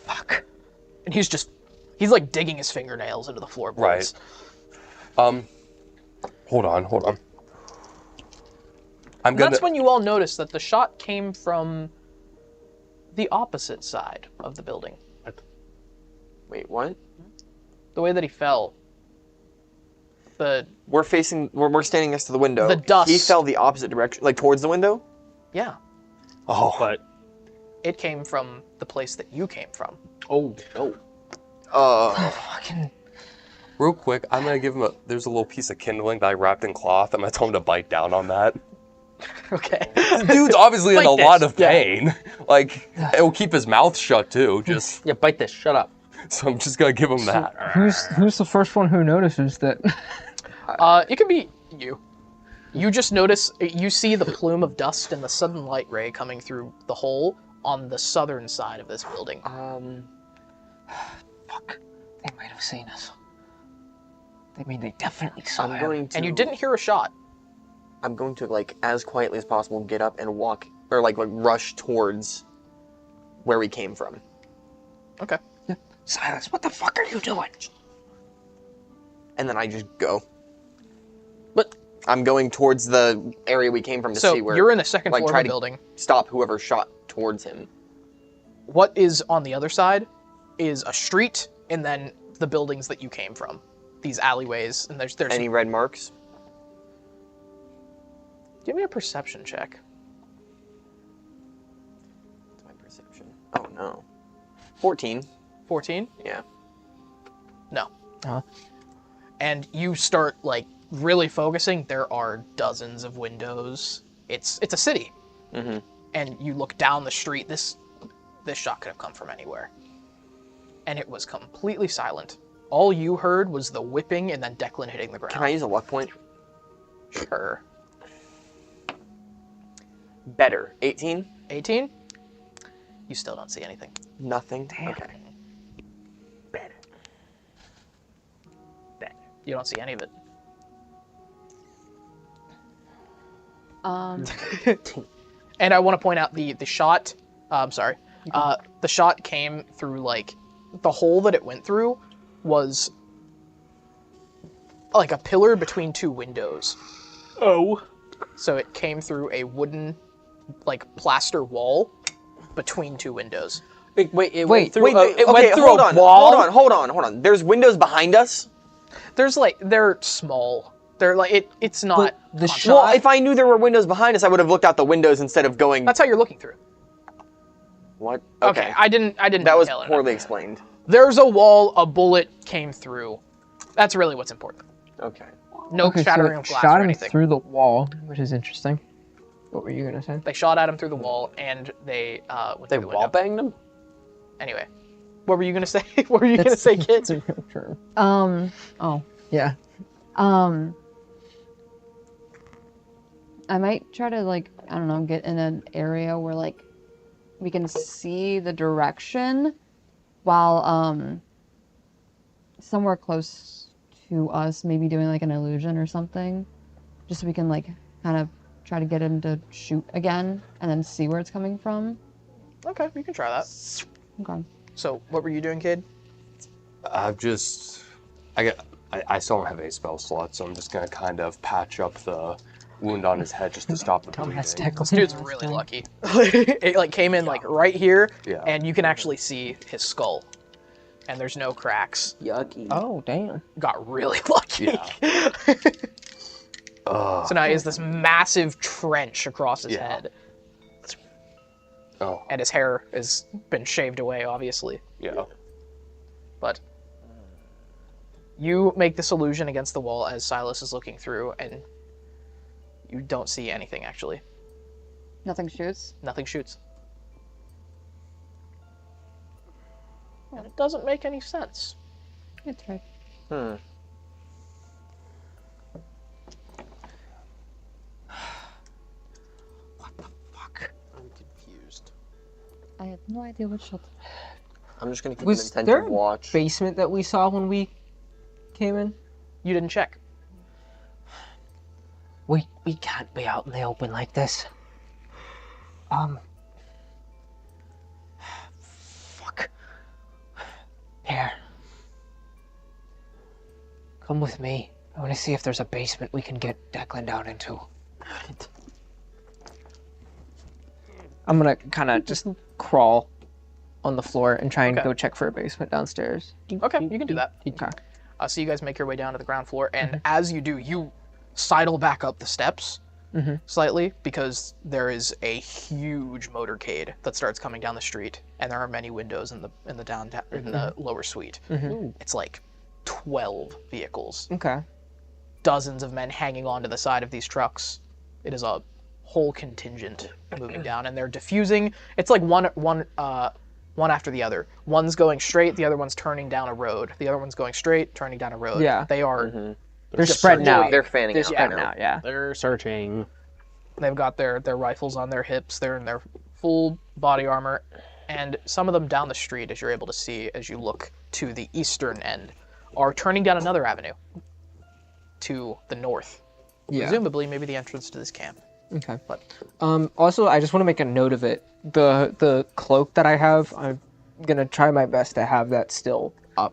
fuck. And he's like digging his fingernails into the floorboards. Right. Hold on. That's when you all notice that the shot came from the opposite side of the building. Wait, what? The way that he fell. We're standing next to the window. The dust. He fell the opposite direction, like towards the window? Yeah. Oh. But it came from the place that you came from. Oh, no. Fucking... Real quick, I'm going to give him there's a little piece of kindling that I wrapped in cloth. I'm going to tell him to bite down on that. Okay. Dude's obviously in a lot of Yeah. pain. Like, it'll keep his mouth shut too, just... Yeah, bite this, shut up. So I'm just going to give him that. Who's the first one who notices that? It could be you. You just notice, you see the plume of dust and the sudden light ray coming through the hole on the southern side of this building. Fuck. They might have seen us. They definitely saw him. And you didn't hear a shot. I'm going to, like, as quietly as possible, get up and walk, or like rush towards where we came from. Okay. Yeah. Silence, what the fuck are you doing? And then I just go. But I'm going towards the area we came from to see where... So you're in the second floor try of the to building. Stop whoever shot towards him. What is on the other side is a street, and then the buildings that you came from. These alleyways, and there's Any red marks? Give me a perception check. What's my perception? Oh no. 14. 14? Yeah. No. And you start like really focusing. There are dozens of windows. It's a city. Mm-hmm. And you look down the street. This shot could have come from anywhere. And it was completely silent. All you heard was the whipping and then Declan hitting the ground. Can I use a luck point? Sure. Better. 18? 18? You still don't see anything. Nothing? Damn. Okay. Better. You don't see any of it. And I want to point out the shot. I'm sorry. The shot came through like the hole that it went through was like a pillar between two windows. Oh. So it came through a wooden, like plaster wall between two windows. It went through hold a wall? Hold on. There's windows behind us? There's like, they're small. They're like, it's not. The shot. Well, if I knew there were windows behind us, I would have looked out the windows instead of going. That's how you're looking through. What? Okay, I didn't. That was poorly explained. There's a wall, a bullet came through. That's really what's important. Okay. No shattering so of glass shot or him anything. through the wall, which is interesting. What were you gonna say? They shot at him through the wall, and they went They through the wall window. banged him? Anyway, what were you gonna say? What were you gonna say, kid? That's a real term. Oh. Yeah. I might try to, like, I don't know, get in an area where, like, we can see the direction while, somewhere close to us, maybe doing, like, an illusion or something. Just so we can, like, kind of try to get him to shoot again and then see where it's coming from. Okay, you can try that. Okay. So, what were you doing, kid? I still don't have any spell slots, so I'm just gonna kind of patch up the wound on his head just to stop the bleeding. This dude's really lucky. It like came in like right here, and you can actually see his skull. And there's no cracks. Yucky. Oh, damn. Got really lucky. Yeah. So now he has this massive trench across his head. Oh. And his hair has been shaved away, obviously. Yeah. But you make this illusion against the wall as Silas is looking through, and you don't see anything, actually. Nothing shoots? Nothing shoots. And it doesn't make any sense. It's right. What the fuck? I'm confused. I have no idea what shot. I'm just gonna keep Was an there attentive a watch. basement that we saw when we came in? You didn't check. We can't be out in the open like this. Fuck. Here. Come with me. I want to see if there's a basement we can get Declan down into. I'm gonna kind of just crawl on the floor and try and go check for a basement downstairs. Okay, you can do that. Okay. So you guys make your way down to the ground floor, and as you do, you sidle back up the steps slightly, because there is a huge motorcade that starts coming down the street, and there are many windows in the downtown in the lower suite. It's like 12 vehicles. Okay. Dozens of men hanging onto the side of these trucks. It is a whole contingent moving down, and they're diffusing. It's like one after the other. One's going straight, the other one's turning down a road. The other one's going straight, turning down a road. Yeah. They are. They're spreading out. They're fanning out. Spreading out, yeah. They're searching. They've got their rifles on their hips. They're in their full body armor. And some of them down the street, as you're able to see as you look to the eastern end, are turning down another avenue to the north. Yeah. Presumably, maybe the entrance to this camp. Okay. But also, I just want to make a note of it. The cloak that I have, I'm gonna try my best to have that still up.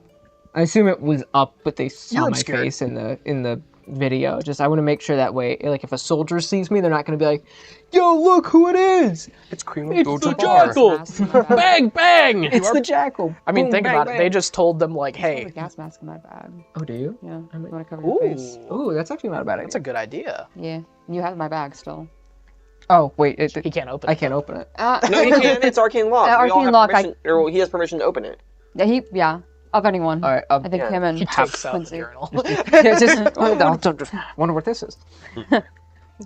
I assume it was up, but they saw my face in the video. Just I want to make sure that way, like if a soldier sees me, they're not gonna be like, "Yo, look who it is! It's Cream It's the jackal! Bang, bang! It's the jackal!" I mean, Boom, think bang, about bang. it. They just told them like, I have "Hey, a gas mask in my bag. Oh, do you? Yeah. You want to cover your face? Ooh, that's actually not a bad idea. that's a good idea." Yeah. You have my bag still. Oh wait, He can't open I it. can't open it. No, he can. It's arcane lock. We all Arcane have lock, permission, or he has permission to open it. Yeah. Of anyone. All right. I think him and He takes out the Quincy. journal. Yeah, just wonder what this is.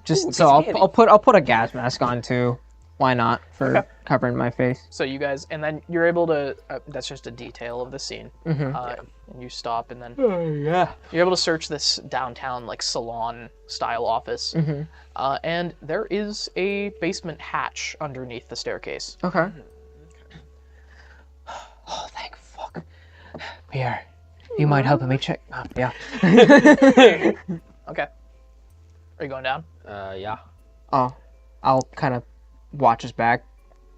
Just so I'll put a gas mask on too. Why not for covering my face? So you guys, and then you're able to. That's just a detail of the scene. And you stop, and then Yeah. you're able to search this downtown like salon style office. And there is a basement hatch underneath the staircase. Okay. Oh, thank fuck. Here. You mind helping me check? Oh, yeah. Okay. Are you going down? Yeah. Oh, I'll kind of watch his back.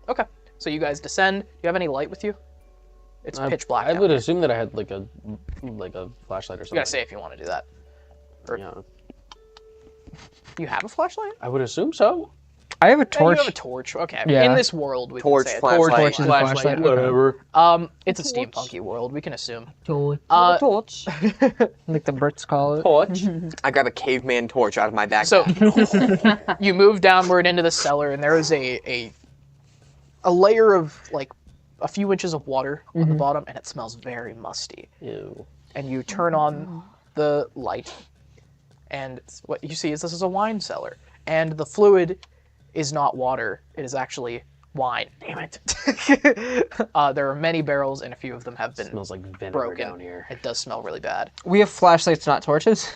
Okay. So you guys descend. Do you have any light with you? It's pitch black. I down would here. assume that I had like a flashlight or something. You gotta say if you want to do that. Yeah. You have a flashlight? I would assume so. I have a Yeah, torch. you have a torch. Okay. Yeah. In this world, we Torch, can say flashlight. Torch is a flashlight. Whatever. it's a steampunky world. We can assume. Torch. Torch. Like the Brits call it. Torch. I grab a caveman torch out of my backpack. So you move downward into the cellar, and there is a layer of like a few inches of water on the bottom, and it smells very musty. Ew. And you turn on the light, and what you see is this is a wine cellar, and the fluid is not water; it is actually wine. Damn it! There are many barrels, and a few of them have been Smells like vinegar broken. down here. It does smell really bad. We have flashlights, not torches.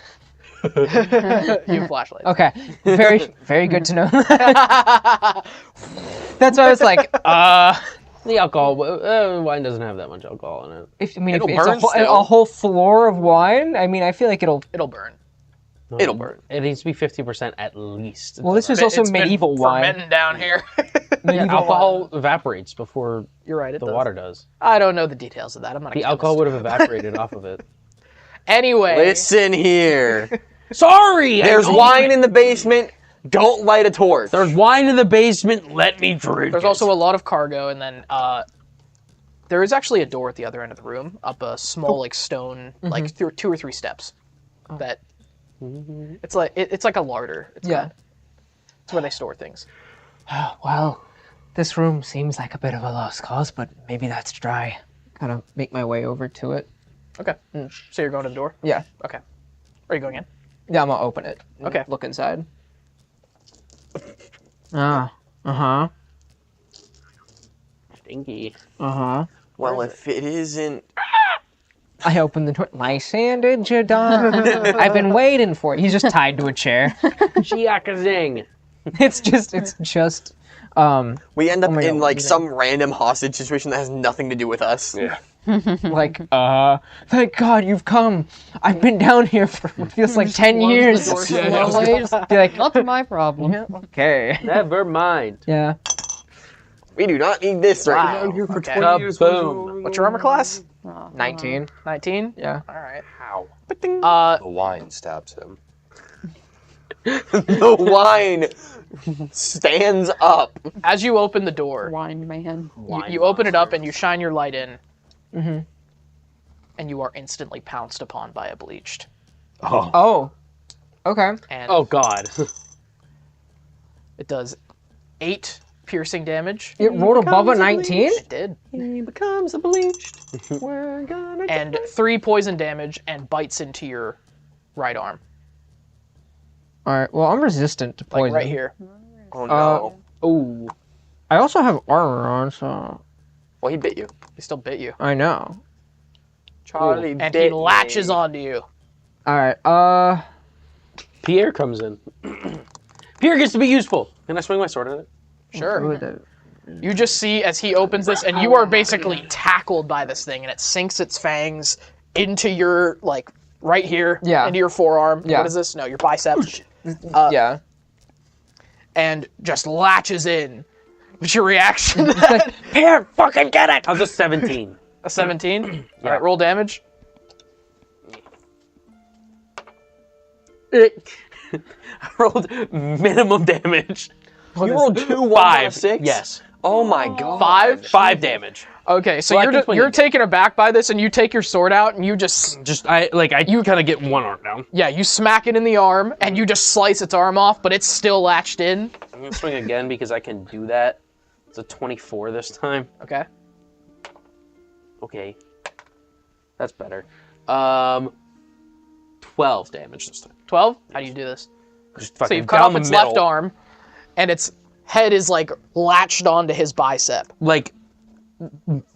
You have flashlights. Okay. Very good to know. That's why I was like, The alcohol, wine doesn't have that much alcohol in it. if It'll it's burn a still. whole floor of wine, I mean, I feel like it'll It'll burn. It'll burn. It needs to be 50% at least. Well, this is also medieval wine. Fermenting down here. Alcohol evaporates before You're right. the water does. I don't know the details of that. I'm not. The alcohol would have evaporated off of it. Anyway. Listen here. Sorry! There's wine in the basement. Don't light a torch. There's wine in the basement. Let me drink. There's also a lot of cargo, and then there is actually a door at the other end of the room, up a small like stone, like 2 or 3 steps. That it's like a larder. It's it's where they store things. Well, this room seems like a bit of a lost cause, but maybe that's dry. Kind of make my way over to it. Okay. So you're going to the door? Yeah. Okay. Are you going in? Yeah, I'm gonna open it. Okay. Look inside. Stinky. Well, if it isn't... I open the door. Lysander Jadon. I've been waiting for it. He's just tied to a chair. Chiakazing. It's just we end up in like some random hostage situation that has nothing to do with us. Yeah. like, thank God you've come. I've been down here for what feels like 10 years. Be like, not my problem. Yeah, okay. Never mind. Yeah. We do not need this right now. Here for 20 years. Boom. What's your armor class? 19. 19? Yeah. All right. How? The wine stabs him. The wine stands up. As you open the door, Wine man. you open it up and you shine your light in, and you are instantly pounced upon by a bleached. Oh. Okay. And Oh God. it does 8 piercing damage. It rolled above a 19? It did. He becomes a bleached. We're gonna And 3 poison damage and bites into your right arm. Alright, well, I'm resistant to Like poison. right here. Oh no. Ooh. I also have armor on, so... Well, he bit you. He still bit you. I know. Charlie And bit he latches me. onto you. Alright, Pierre comes in. Pierre gets to be useful. Can I swing my sword at it? Sure. You just see as he opens this, and you are basically tackled by this thing, and it sinks its fangs into your, like, right here, into your forearm. Yeah. What is this? No, your bicep. yeah. And just latches in. What's your reaction? Here, fucking get it! How's a 17? A 17? All right, roll damage. I rolled minimum damage. You rolled 2 5. 6? Yes. Oh my God. 5 damage. Okay, so Well, you're taken aback by this, and you take your sword out, and you just I kind of get one arm down. yeah, you smack it in the arm, and you just slice its arm off, but it's still latched in. I'm gonna swing again because I can do that. It's a 24 this time. Okay. Okay. That's better. 12 damage this time. 12? How do you do this? Just So fucking you've cut down off the its middle. left arm, and its head is like latched onto his bicep. Like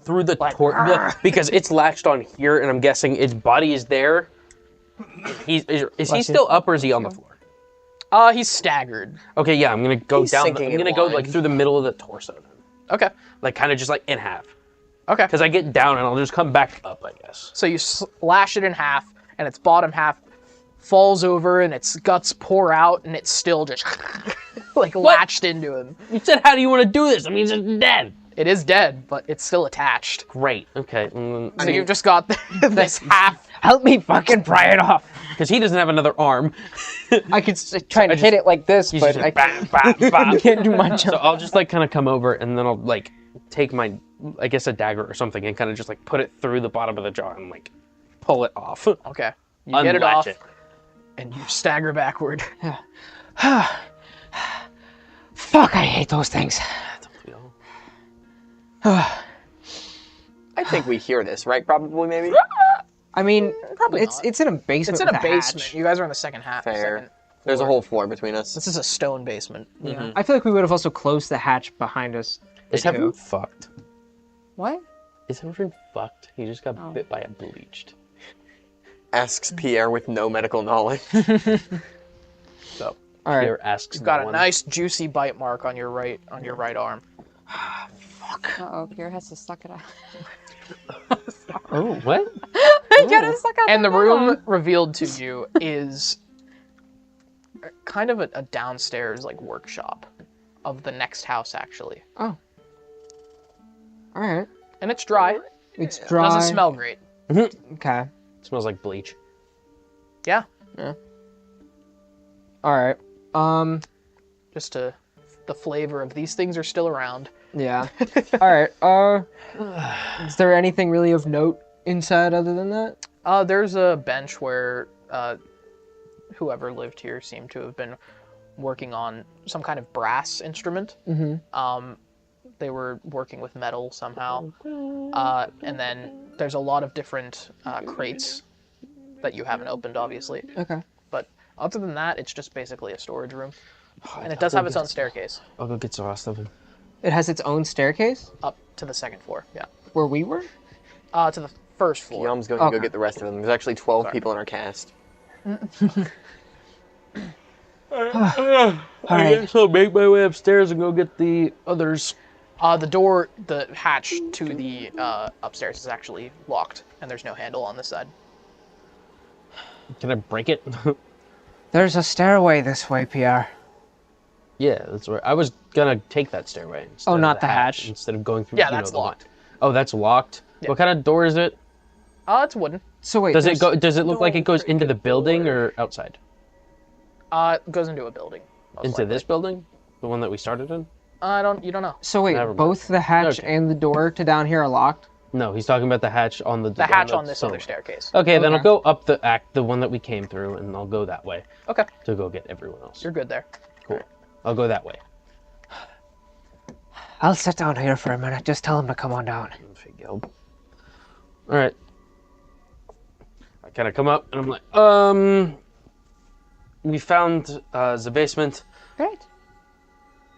through the because it's latched on here, and I'm guessing its body is there. Is he still up or is he on the floor? He's staggered. Okay, yeah, I'm gonna go He's down. I'm sinking in gonna go wine. like through the middle of the torso, then. Okay. Like kind of just like in half. Okay. Because I get down and I'll just come back up, I guess. So you slash it in half, and its bottom half falls over, and its guts pour out, and it's still just like latched into him. You said, "How do you want to do this?" I mean, it's dead. It is dead, but it's still attached. Great. Okay. So you've just got this half. Help me fucking pry it off. Because he doesn't have another arm. I could try and hit it like this, but I can't do much. So I'll just like kind of come over, and then I'll like take my, I guess, a dagger or something, and kind of just like put it through the bottom of the jaw and like pull it off. Okay. You get it Unlatch off, it. and you stagger backward. Fuck, I hate those things. I think we hear this, right? Probably, maybe? I mean, Probably it's not. in a basement. It's in with a basement. hatch. You guys are in the second half. Fair. There's a whole floor between us. This is a stone basement. Yeah. I feel like we would have also closed the hatch behind us. Is everyone fucked? What? Is everyone fucked? He just got bit by a bleached. Asks Pierre with no medical knowledge. So All right. Pierre asks you've got no a one. nice juicy bite mark on your right arm. Uh-oh, Pierre has to suck it out. Oh, what? I gotta suck out And the the room bone. revealed to you is kind of a downstairs like workshop of the next house actually. Oh. All right. And it's dry. It's dry. Doesn't smell great. Okay. Smells like bleach. Yeah. Yeah. All right. Just the flavor of these things are still around. Yeah. All right. Is there anything really of note inside other than that? There's a bench where whoever lived here seemed to have been working on some kind of brass instrument. Mm-hmm. They were working with metal somehow. And then there's a lot of different crates that you haven't opened, obviously. Okay. But other than that, it's just basically a storage room. And it does have its own staircase. I'll go get some rest of it. It has its own staircase? Up to the second floor, yeah. Where we were? To the first floor. Yom's going to go get the rest of them. There's actually 12 people in our cast. I guess I'll make my way upstairs and go get the others. The hatch to the upstairs is actually locked, and there's no handle on this side. Can I break it? There's a stairway this way, Pierre. Yeah, that's right. I was gonna take that stairway. Oh, not the hatch. Instead of going through. Yeah, that's locked. Oh, that's locked. Yeah. What kind of door is it? It's wooden. So wait, Does it look like it goes into the building or outside? It goes into a building. Into this building, the one that we started in. You don't know. So wait, both the hatch and the door to down here are locked? No, he's talking about the hatch on the. The hatch on this other staircase. Okay, then I'll go up the one that we came through, and I'll go that way. Okay. To go get everyone else. You're good there. Cool. I'll go that way. I'll sit down here for a minute. Just tell him to come on down. All right. I kind of come up and I'm like, we found the basement. Great.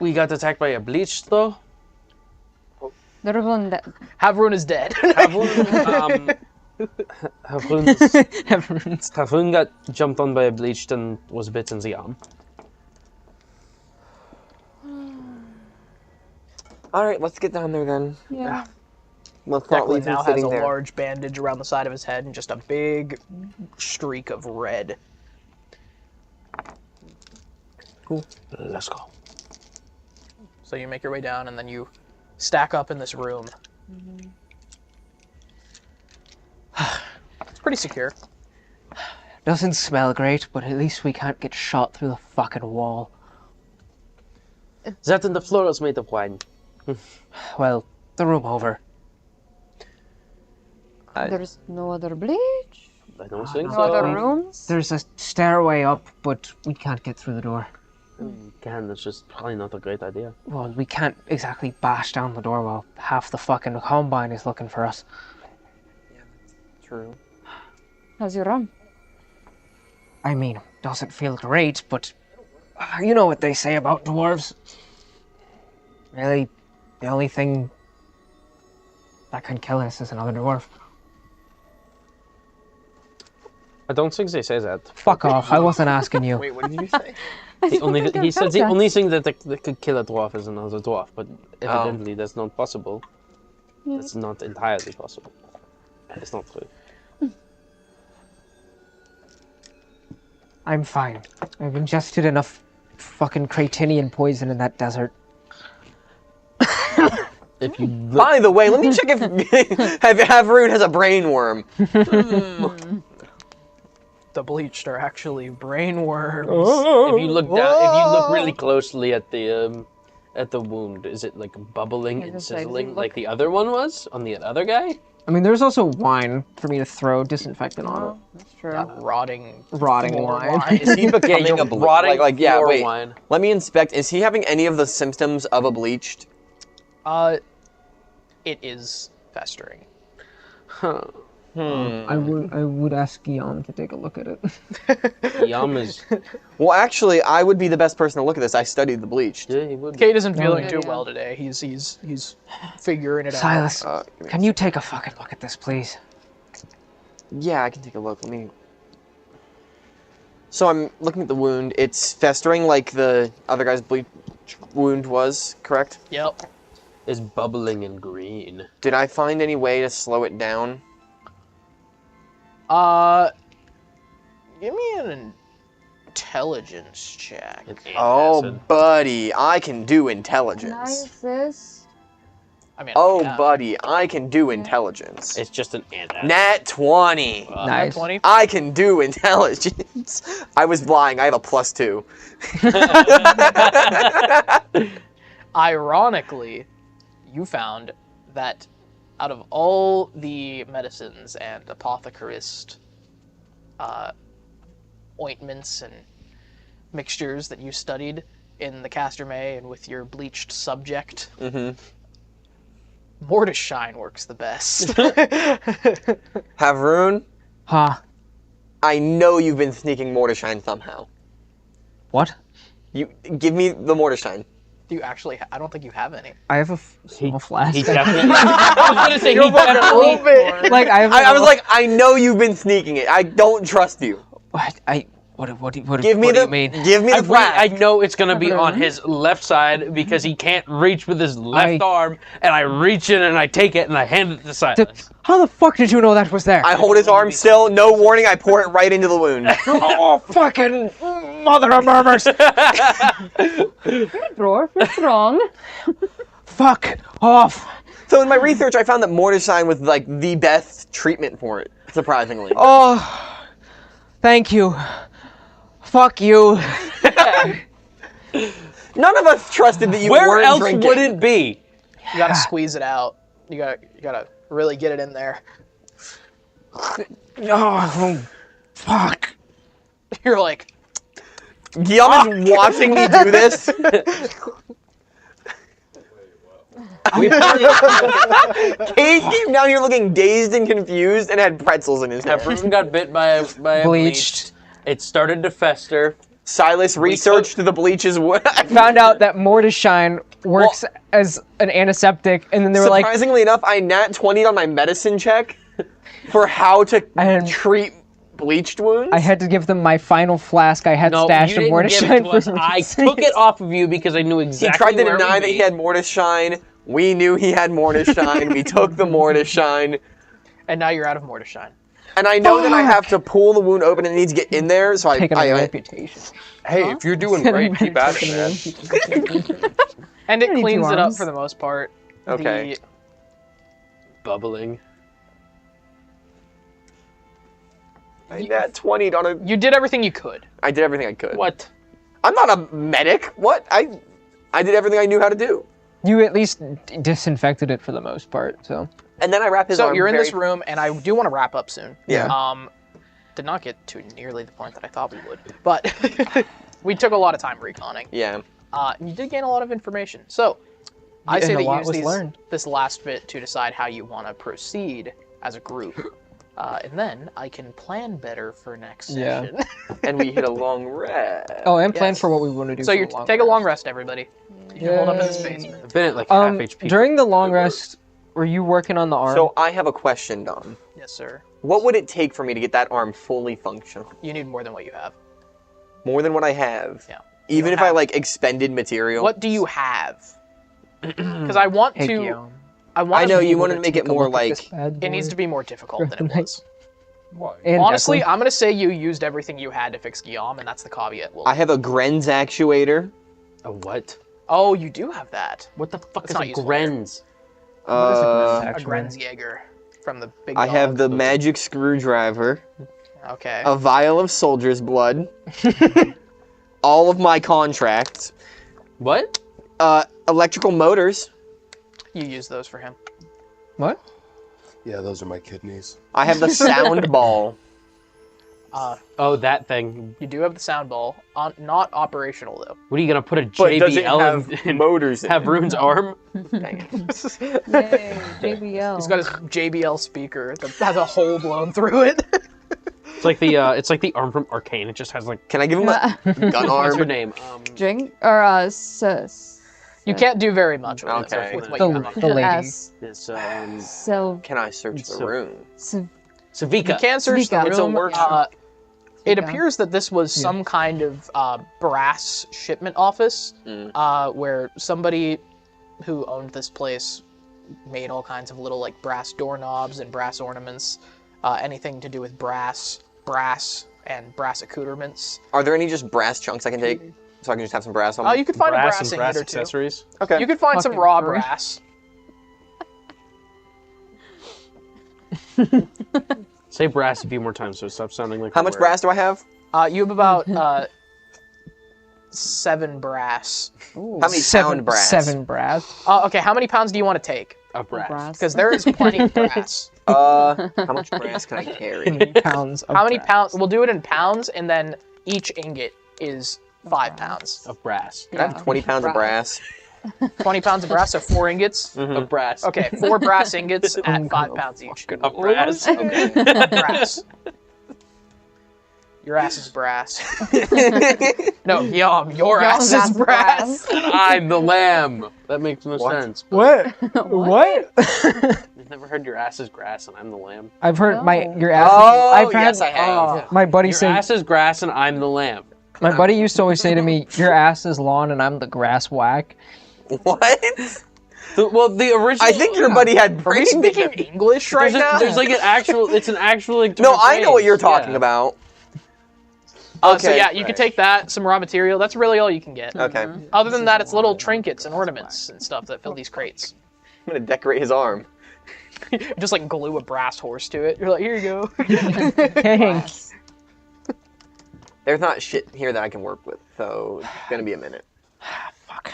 We got attacked by a bleach though. Havrun is dead. Havrun got jumped on by a bleached and was bitten in the arm. All right, let's get down there then. Yeah. Let's not Declan leave him now has sitting a there. large bandage around the side of his head and just a big streak of red. Cool. Let's go. So you make your way down and then you stack up in this room. It's pretty secure. Doesn't smell great, but at least we can't get shot through the fucking wall. That and the floor is made of wine. Well, the room over. There's no other bleach? I don't think No so. other rooms? There's a stairway up, but we can't get through the door. You can, that's just probably not a great idea. Well, we can't exactly bash down the door while half the fucking combine is looking for us. True. How's your arm? I mean, doesn't feel great, but you know what they say about dwarves. Really, the only thing that can kill us is another dwarf. I don't think they say that. Fuck off, I wasn't asking you. Wait, what did you say? He said the only thing that could kill a dwarf is another dwarf, but evidently that's not possible. Yeah. That's not entirely possible. It's not true. I'm fine. I've ingested enough fucking Cretinian poison in that desert. If you By the way, let me check if Havrun has a brain worm. The bleached are actually brain worms. If you look down, if you look really closely at the wound, is it like bubbling and sizzling like the other one was on the other guy? I mean, there's also wine for me to throw disinfectant on it. That's true. Rotting wine. Is he becoming a rotting yeah, floor wait. wine. Let me inspect. Is he having any of the symptoms of a bleached? It is festering. Huh. I would ask Guillaume to take a look at it. Yum is. Well, actually, I would be the best person to look at this. I studied the bleached. Yeah, he would. Kate isn't feeling too well today. He's figuring it Silas, out. can you take a fucking look at this, please? Yeah, I can take a look. Let me. So I'm looking at the wound. It's festering like the other guy's bleach wound was, correct? Yep. It's bubbling and green. Did I find any way to slow it down? Give me intelligence check. Oh, buddy, I can do Can I intelligence. assist? I mean, Oh, yeah. buddy, I can do intelligence. It's just an ant. Nat 20. Nice. 20? I can do intelligence. I was lying. I have a +2. Ironically, you found that out of all the medicines and apothecarist ointments and mixtures that you studied in the Castermay and with your bleached subject, Mortis Shine works the best. Havroon, Huh? I know you've been sneaking Mortisshine somehow. What? You give me the Mortisshine. Do you actually? I don't think you have any. I have a small flask. He definitely. I was gonna say he definitely. Like I was like, I know you've been sneaking it. I don't trust you. What do you mean? Give me the flask. I know it's gonna be on his left side because he can't reach with his left arm, and I reach in and I take it and I hand it to Silas. How the fuck did you know that was there? I hold his arm still, no warning, I pour it right into the wound. Oh, fucking mother of murmurs! Roar, you're strong. Fuck off! So in my research, I found that Mortisshine was like the best treatment for it, surprisingly. Oh, thank you. Fuck you. None of us trusted that you Where weren't else drinking. would it be? You gotta squeeze it out. You gotta really get it in there. Oh, fuck. You're like, Guillaume is watching me do this. Kate came down here looking dazed and confused and had pretzels in his hand. Everyone got bit by a bleached. It started to fester. Silas researched the bleach's wood. Found out that Mortisshine works as an antiseptic, and then they were like, surprisingly enough, I nat 20'd on my medicine check for how to treat bleached wounds. I had to give them my final flask I had stashed of Mortisshine for me. I took it off of you because I knew exactly. He tried to where deny that he had Mortisshine. We knew he had Mortisshine. We took the Mortisshine. and now you're out of Mortisshine. And I know that I have to pull the wound open and it needs to get in there, so Taking a reputation. Hey, if you're doing great, keep at it, man. And it cleans it up for the most part. Okay. Bubbling. I nat 20'd on a... You did everything you could. I did everything I could. What? I'm not a medic. What? I did everything I knew how to do. You at least disinfected it for the most part, so. And then I wrap his So arm you're in very... this room, and I do want to wrap up soon. Yeah. Did not get to nearly the point that I thought we would, but we took a lot of time reconning. Yeah. You did gain a lot of information. So I say and a that lot you was use learned. this last bit to decide how you want to proceed as a group. And then I can plan better for next session. And we hit a long rest. Oh, and plan for what we want to do. So you take a long rest, everybody. You can hold up in this Yay. basement. I've been at like half HP. During the long rest, were you working on the arm? So I have a question, Don. Yes, sir. What would it take for me to get that arm fully functional? You need more than what you have. More than what I have? Yeah. Even if I, like, expended material? What do you have? Because I want Hey, to... Guillaume. I know, you wanted to make it more, like... It needs to be more difficult than it was. Why? Honestly, I'm going to say you used everything you had to fix Guillaume, and that's the caveat. I have a Grenz actuator. A what? Oh, you do have that. What the fuck That's is not a useful. Grenz? A Grenzjäger from the big I dog. have the magic screwdriver. Okay. A vial of soldier's blood. All of my contracts. What? Electrical motors. You use those for him. What? Yeah, those are my kidneys. I have the sound ball. Oh, that thing. You do have the sound ball. Not operational, though. What are you gonna put a But does it JBL have in? motors in Have it? Rune's arm? Dang it. Yay, JBL. He's got his JBL speaker that has a hole blown through it. It's like the arm from Arcane. It just has like. Can I give him a gun What's arm? her name? Drink or You can't do very much with, Okay. with what you have. The lady. S. It's Can I search the room? Savika. You can search the Savika. It's a room. workshop. It Savika. appears that this was some kind of brass shipment office where somebody who owned this place made all kinds of little like brass doorknobs and brass ornaments, anything to do with brass, and brass accoutrements. Are there any just brass chunks I can take? So I can just have some brass on me? Oh, you could find a brass and ingot brass or two. accessories. Okay. You could find some raw brass. Say brass a few more times so it stops sounding like. How much brass do I have? You have about 7 brass. How many pound brass? 7 brass. Okay, how many pounds do you want to take? Of brass. Because there is plenty of brass. How much brass can I carry? How many pounds? How many pounds? We'll do it in pounds, and then each ingot is 5 pounds. Of brass. I have 20 pounds of brass. 20 pounds of brass, so 4 ingots? Of brass. Okay, 4 brass ingots at 5 pounds each. Of brass. Okay, of brass. Your ass is brass. No, your ass is brass. I'm the lamb. That makes no sense. What? What? You've never heard your ass is grass and I'm the lamb? I've heard your ass. Oh, I've yes, I have. My buddy Your said. ass is grass and I'm the lamb. My buddy used to always say to me, "Your ass is lawn and I'm the grass whack." What? The original. I think your buddy had Are we speaking English right now? There's like an actual. It's an actual like. No, I know what you're phrase, talking about. So yeah, you can take that, some raw material. That's really all you can get. Okay. Other than that, it's little trinkets and ornaments and stuff that fill these crates. I'm gonna decorate his arm. Just like glue a brass horse to it. You're like, here you go. Thanks. There's not shit here that I can work with, so it's gonna be a minute. Fuck.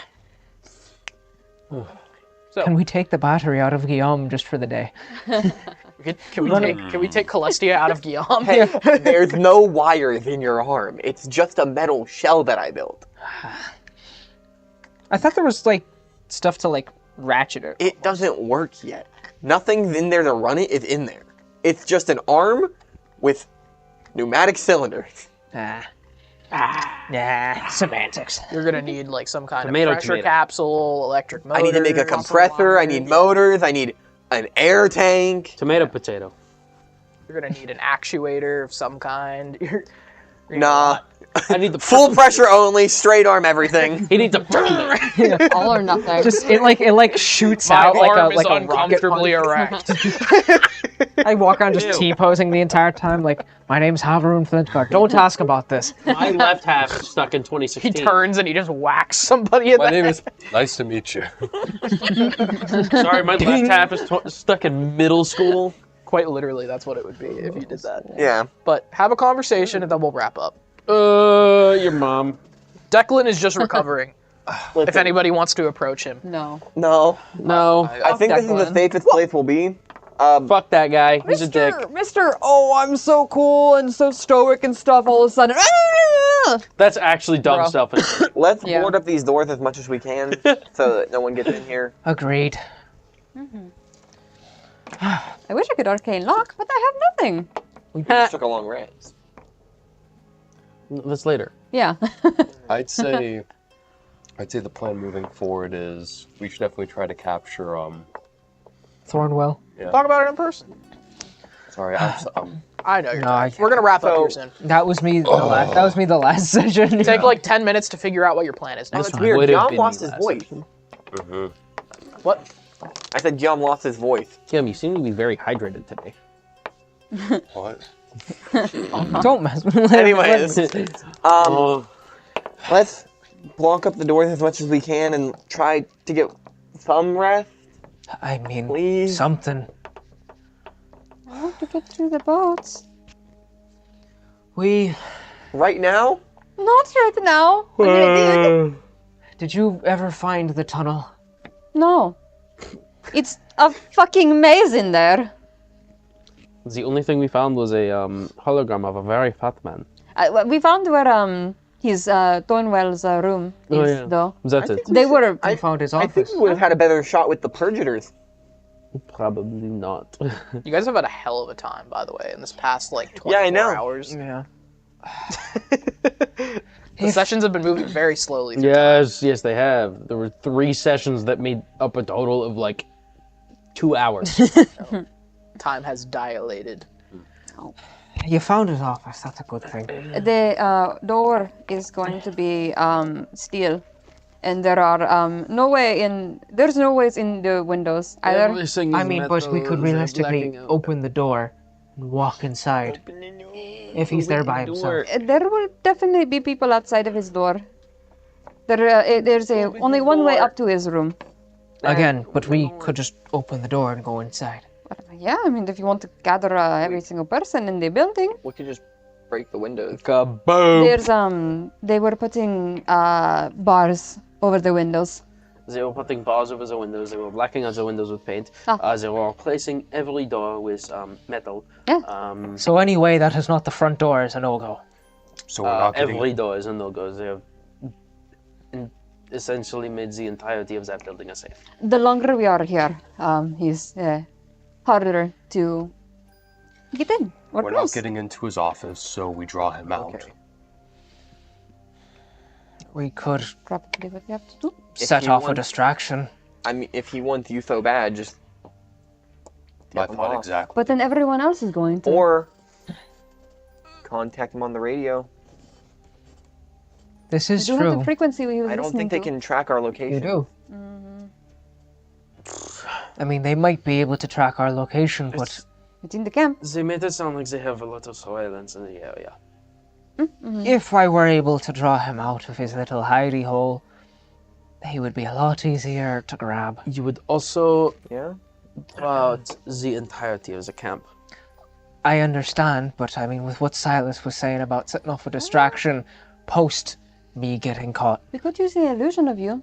So, Can we take the battery out of Guillaume just for the day? can we take Celestia out of Guillaume? Hey, there's no wires in your arm. It's just a metal shell that I built. I thought there was like stuff to like ratchet it. It doesn't work yet. Nothing's in there to run it is in there. It's just an arm with pneumatic cylinders. Semantics. You're gonna need like some kind Tomato, of pressure tomato. capsule, electric motor. I need to make a compressor. I need motors. I need an air tank. Tomato, potato. You're gonna need an actuator of some kind. Nah. I need the Full pressure only, straight arm everything. He needs a. All or nothing. Just it like shoots My out like arm a is like a rocket uncomfortably punch. erect. I walk around just T-posing the entire time like, my name's Havarun Flintguard. Don't ask about this. My left half is stuck in He 2016. turns and he just whacks somebody in My the name head. is. Nice to meet you. Sorry, my left half is stuck in middle school. Quite literally, that's what it would be if you did that. Yeah. But have a conversation and then we'll wrap up. Your mom. Declan is just recovering. If anybody wants to approach him. No. No. No. I think this is the safest place we'll be. Fuck that guy. He's a dick. Mr. Oh, I'm so cool and so stoic and stuff all of a sudden. That's actually dumb Bro. stuff. Let's board up these doors as much as we can so that no one gets in here. Agreed. I wish I could arcane lock, but I have nothing. We just took a long rest. That's later. Yeah. I'd say the plan moving forward is we should definitely try to capture Thornwell. Yeah. Talk about it in person. Sorry, I know you're No, tired. We're gonna wrap up here soon. That was me. That was me the last session. Take like 10 minutes to figure out what your plan is Oh, next. it's weird. Would have John been lost the his last voice. section. What? I said John lost his voice. Kim, you seem to be very hydrated today. what? Don't mess with me. Anyways, Oh, let's block up the doors as much as we can and try to get some rest. I mean, Please. something. I want to get to the boats. We. Right now? Not right now. Did you ever find the tunnel? No. It's a fucking maze in there. the only thing we found was a hologram of a very fat man. We found where his Thornwell's room is, though. That's it. They were. I found his I office. think we would have had a better shot with the Purgators. Probably not. You guys have had a hell of a time, by the way, in this past like 24 Yeah, I know. hours. Yeah. The sessions have been moving very slowly. through Yes, yes, they have. There were 3 sessions that made up a total of like 2 hours. Time has dilated. You found his office. That's a good thing. The door is going to be steel, and there are no way in. There's no ways in the windows either. I mean, but we could realistically open the door and walk inside. if he's there by himself. There will definitely be people outside of his door. There's only one way up to his room. Again, but we could just open the door and go inside. Yeah, I mean, if you want to gather every single person in the building. We could just break the windows. Kaboom! There's they were putting bars over the windows. They were putting bars over the windows. They were blacking out the windows with paint. They were replacing every door with metal. Yeah. So anyway, that is not the front door is a no-go. So we're not getting... Every door is a no-go. They have essentially made the entirety of that building a safe. The longer we are here, he's harder to get in. We're not getting into his office, so we draw him out. Okay. We could Probably what we have to do. set off a distraction. I mean, if he wants you so bad, just... My thought exactly. But then everyone else is going to. Or contact him on the radio. This is You do have true. the frequency we was I don't listening think they to. can track our location. You do. I mean, they might be able to track our location, but It's in the camp. They made it sound like they have a lot of surveillance in the area. if I were able to draw him out of his little hidey hole, he would be a lot easier to grab. You would also Yeah? draw out the entirety of the camp. I understand, but I mean, with what Silas was saying about setting off a distraction post me getting caught, We could use the illusion of you.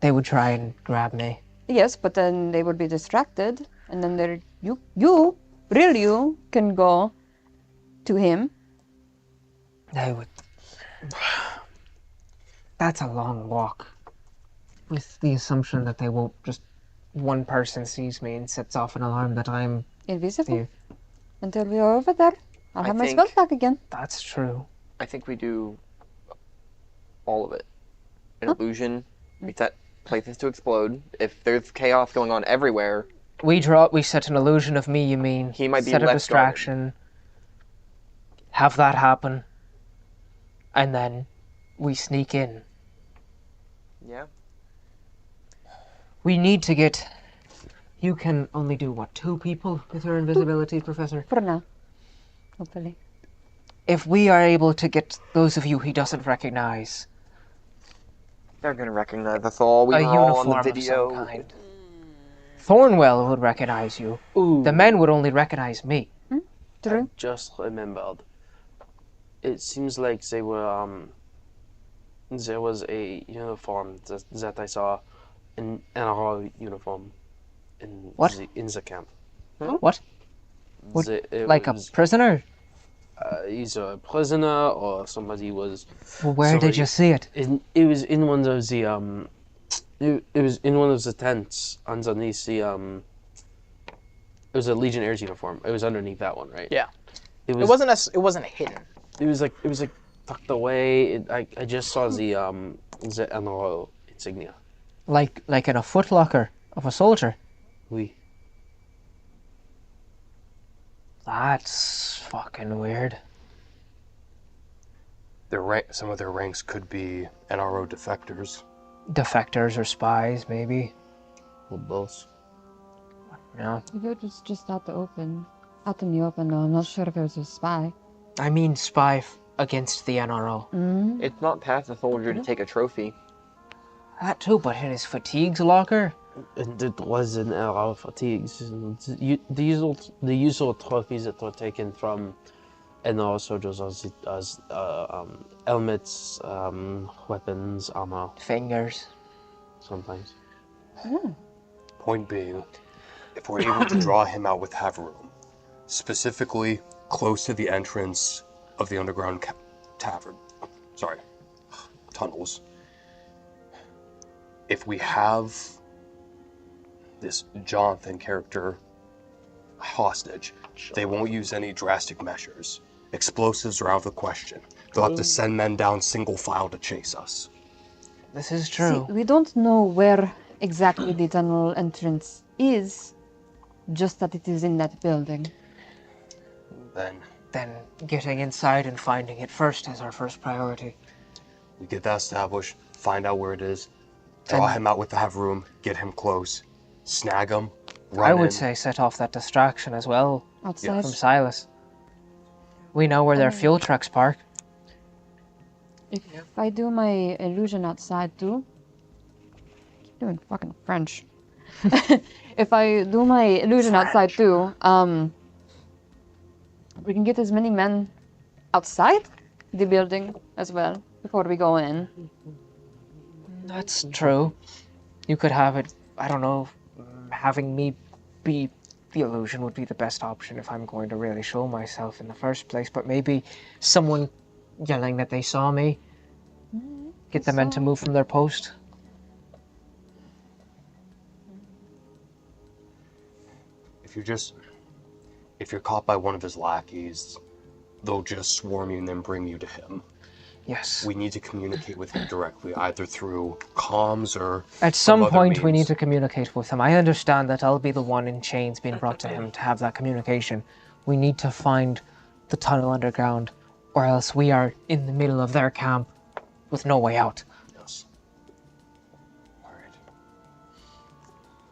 they would try and grab me. Yes, but then they would be distracted, and then real you, can go to him. They would. That's a long walk. With the assumption that they won't just. One person sees me and sets off an alarm that I'm. Invisible. Here. Until we are over there. I'll I have my think- spell back again. That's true. I think we do all of it. An illusion. We set places to explode. If there's chaos going on everywhere, We set an illusion of me, you mean. He might be set a left distraction. Have that happen. And then we sneak in. yeah. We need to get. You can only do what, 2 people with your invisibility, Professor? For now. Hopefully. If we are able to get those of you he doesn't recognize They're gonna recognize us all. We a were all on uniform the of video. some kind, Thornwell would recognize you. Ooh. The men would only recognize me. True. Just remembered. It seems like they were there was a uniform that I saw, an NRO uniform in What? in the camp. What? What, It like was, a prisoner? either a prisoner or somebody was. Well, where did you see it? It was in one of the It was in one of the tents underneath the It was a Legionnaires uniform. It was underneath that one, right? Yeah. It It wasn't hidden. It was like tucked away. I just saw the NRO insignia. Like in a footlocker of a soldier? Oui. That's fucking weird. Some of their ranks could be NRO defectors. Defectors or spies, maybe. Or both. No. If it was just out in the open, though, I'm not sure if it was a spy. I mean spy against the NRO. It's not past a soldier to take a trophy. That too, but in his fatigues locker? And it was in NRO fatigues. The usual trophies that were taken from NRO soldiers are helmets, weapons, armor. Fingers. Sometimes. Point being, if we're able to draw him out with Haveroom, specifically close to the entrance of the underground tunnels, if we have this Jonathan character hostage, they won't use any drastic measures. Explosives are out of the question. They'll have to send men down single file to chase us. This is true. See, we don't know where exactly the tunnel entrance is, just that it is in that building. Then getting inside and finding it first is our first priority. We get that established, find out where it is, draw him out with the Haveroom, get him close, snag him, run I would in. say set off that distraction as well Outside. from Silas. We know where their fuel trucks park. If I do my illusion outside too, I keep doing fucking French. If I do my illusion outside too, we can get as many men outside the building as well before we go in. That's true. You could have it, I don't know, having me be the illusion would be the best option if I'm going to really show myself in the first place, but maybe someone yelling that they saw me, get the men to move from their post. If you're caught by one of his lackeys, they'll just swarm you and then bring you to him. Yes. We need to communicate with him directly, either through comms or At some point, we means. need to communicate with him. I understand that I'll be the one in chains being brought to him to have that communication. We need to find the tunnel underground, or else we are in the middle of their camp with no way out. Yes. All right.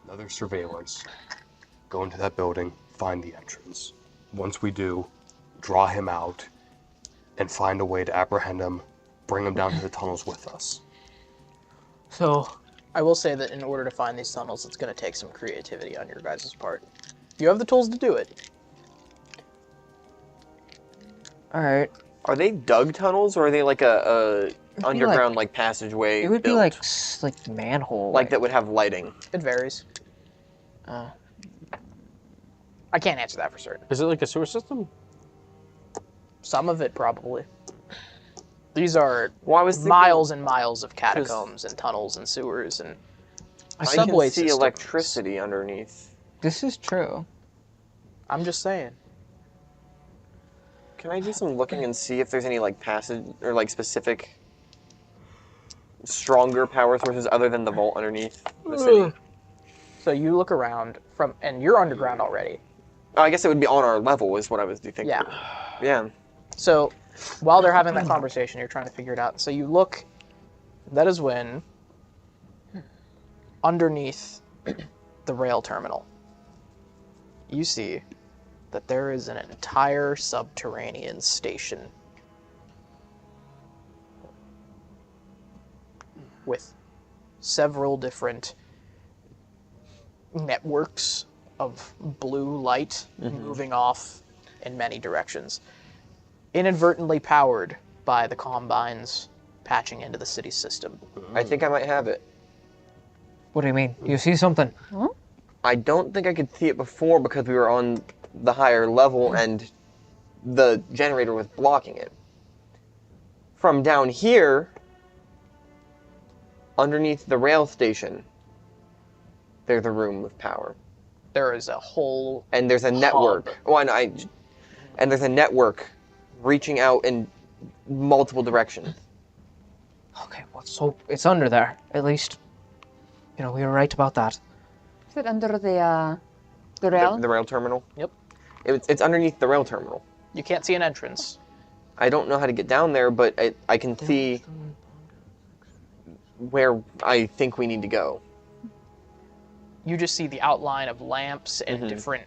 Another surveillance. Go into that building, find the entrance. Once we do, draw him out, and find a way to apprehend him, bring him down to the tunnels with us. So, I will say that in order to find these tunnels, it's going to take some creativity on your guys' part. You have the tools to do it. Alright. Are they dug tunnels, or are they like a underground like passageway? It would be built? like manhole. Like that would have lighting. It varies. I can't answer that for certain. Is it like a sewer system? Some of it, probably. These are thinking- miles and miles of catacombs and tunnels and sewers and I subway can see systems. electricity underneath. This is true. I'm just saying. Can I do some looking and see if there's any like passage or like specific stronger power sources other than the vault underneath the city? So you look around and you're underground already. I guess it would be on our level, is what I was thinking. Yeah. Yeah. So while they're having that conversation, you're trying to figure it out. So you look, that is when underneath the rail terminal, you see that there is an entire subterranean station with several different networks of blue light moving off in many directions, inadvertently powered by the combines patching into the city system. I think I might have it. What do you mean? You see something? I don't think I could see it before because we were on the higher level and the generator was blocking it. From down here, underneath the rail station, there's a room with power. There is a whole and there's a network. And there's a network reaching out in multiple directions. Okay, well, so it's under there, at least. You know, we were right about that. Is it under the rail? The rail terminal? Yep. It's underneath the rail terminal. You can't see an entrance. I don't know how to get down there, but I can see where I think we need to go. You just see the outline of lamps and different,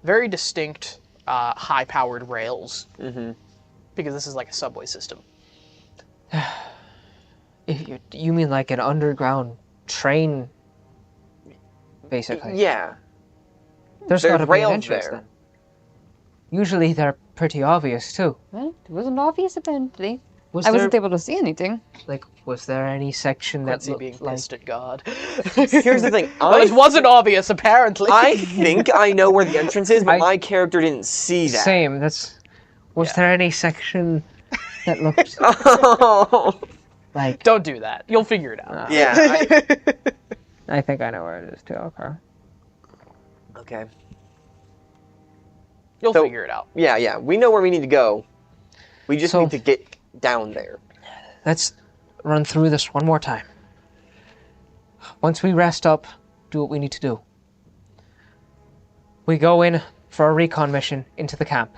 very distinct, high-powered rails. Because this is like a subway system. You mean like an underground train, basically? Yeah. There's got to be an rails entrance there. then. Usually they're pretty obvious too. Well, it wasn't obvious apparently. Was I there- wasn't able to see anything. Like, was there any section that Quincy looked being like... pissed at God. Here's the thing. It wasn't obvious, apparently. I think I know where the entrance is, but my character didn't see that. Same, that's... Was there any section that looked like... Don't do that. You'll figure it out. Yeah. I think I know where it is too, okay. Okay. You'll figure it out. Yeah. We know where we need to go. We just need to get down there. Let's run through this one more time. Once we rest up, do what we need to do. We go in for a recon mission into the camp.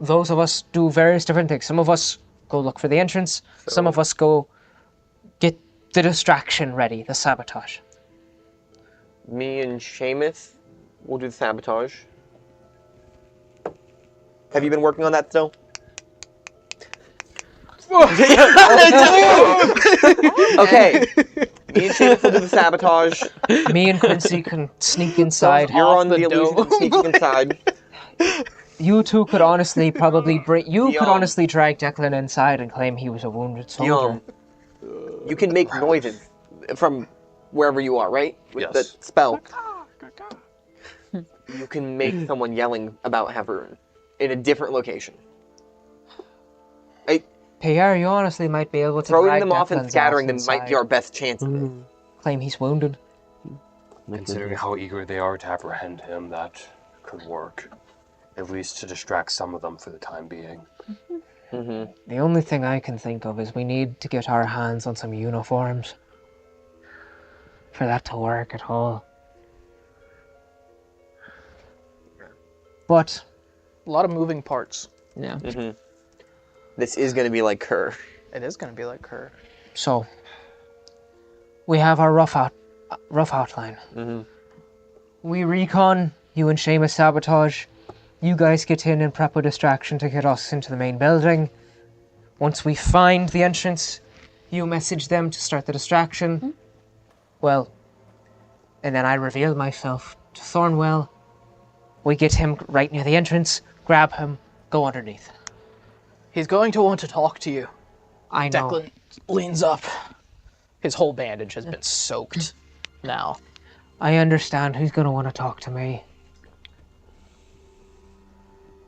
Those of us do various different things. Some of us go look for the entrance. Some of us go get the distraction ready, the sabotage. Me and Seamus will do the sabotage. Have you been working on that still? Okay. Me and Seamus will do the sabotage. Me and Quincy can sneak inside. You're on the illusion of sneaking inside. You two could honestly probably bring. You could honestly drag Declan inside and claim he was a wounded soldier. You can make noises from wherever you are, right? With the spell. You can make someone yelling about Havarun in a different location. Pierre, you honestly might be able to throwing drag them off and Declan's scattering them inside. might be our best chance. Claim he's wounded. Considering how eager they are to apprehend him, that could work. At least to distract some of them for the time being. The only thing I can think of is we need to get our hands on some uniforms for that to work at all. But a lot of moving parts. Yeah. This is going to be like her. It is going to be like her. So we have our rough outline. We recon. You and Seamus sabotage. You guys get in and prep a distraction to get us into the main building. Once we find the entrance, you message them to start the distraction. Well, and then I reveal myself to Thornwell. We get him right near the entrance, grab him, go underneath. He's going to want to talk to you. I know. Declan leans up. His whole bandage has been soaked now. I understand he's going to want to talk to me.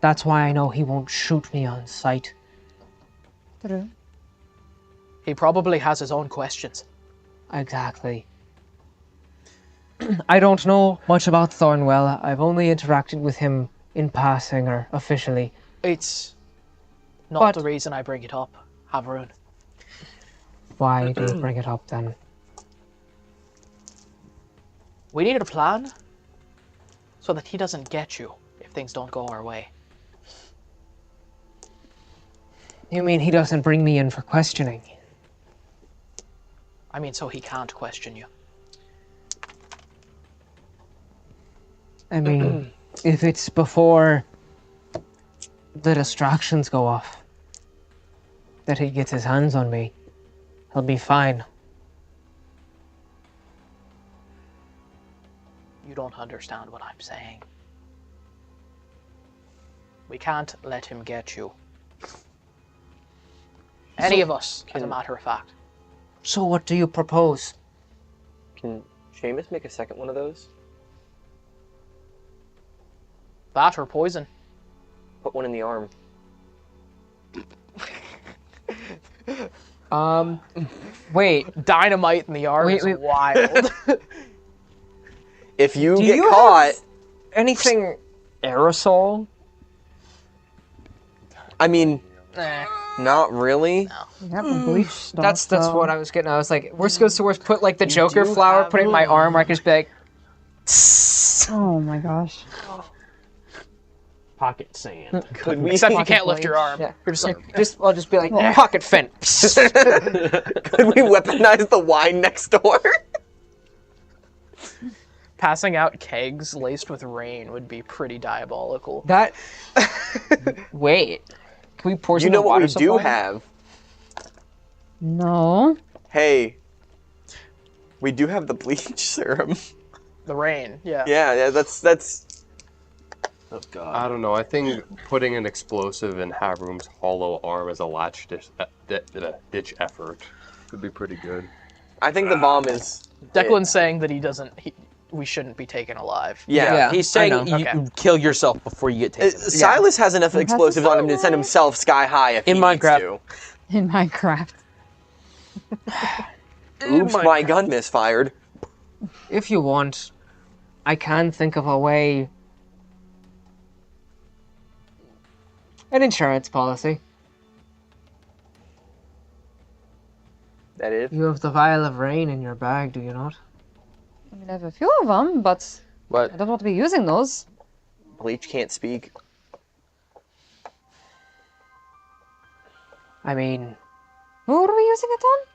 That's why I know he won't shoot me on sight. True. He probably has his own questions. Exactly. I don't know much about Thornwell. I've only interacted with him in passing or officially. It's not the reason I bring it up, Havarun. Why do you bring it up then? We needed a plan so that he doesn't get you if things don't go our way. You mean he doesn't bring me in for questioning? I mean, so he can't question you. I mean, if it's before the distractions go off, that he gets his hands on me, he'll be fine. You don't understand what I'm saying. We can't let him get you. Any of us, as a matter of fact. So what do you propose? Can Seamus make a second one of those? That or poison. Put one in the arm. Wait. Dynamite in the arm is wild. If you Do get you caught... have anything aerosol? I mean, not really. That's what I was getting. I was like, worst goes to worst, put like the Joker flower, put it in my arm, where I could just be like, Oh my gosh. Pocket sand. Except you can't lift your arm. Yeah. You're just like, I'll just be like, pocket fence. Could we weaponize the wine next door? passing out kegs laced with rain would be pretty diabolical. That... Wait. Can we pour some You know what water we supply? do have? No. Hey. We do have the bleach serum. The rain, yeah. Yeah, that's... Oh god. I don't know. I think putting an explosive in Havrum's hollow arm as a latch ditch effort would be pretty good. I think the bomb is... Declan's saying that we shouldn't be taken alive. Yeah, he's saying you kill yourself before you get taken. Silas has enough explosives on him to send himself sky high if he needs to. In Minecraft. Oops, my gun misfired. If you want, I can think of a way. An insurance policy. That is? You have the vial of rain in your bag, do you not? I mean, I have a few of them, but What? I don't want to be using those. Bleach can't speak. I mean, Who are we using it on?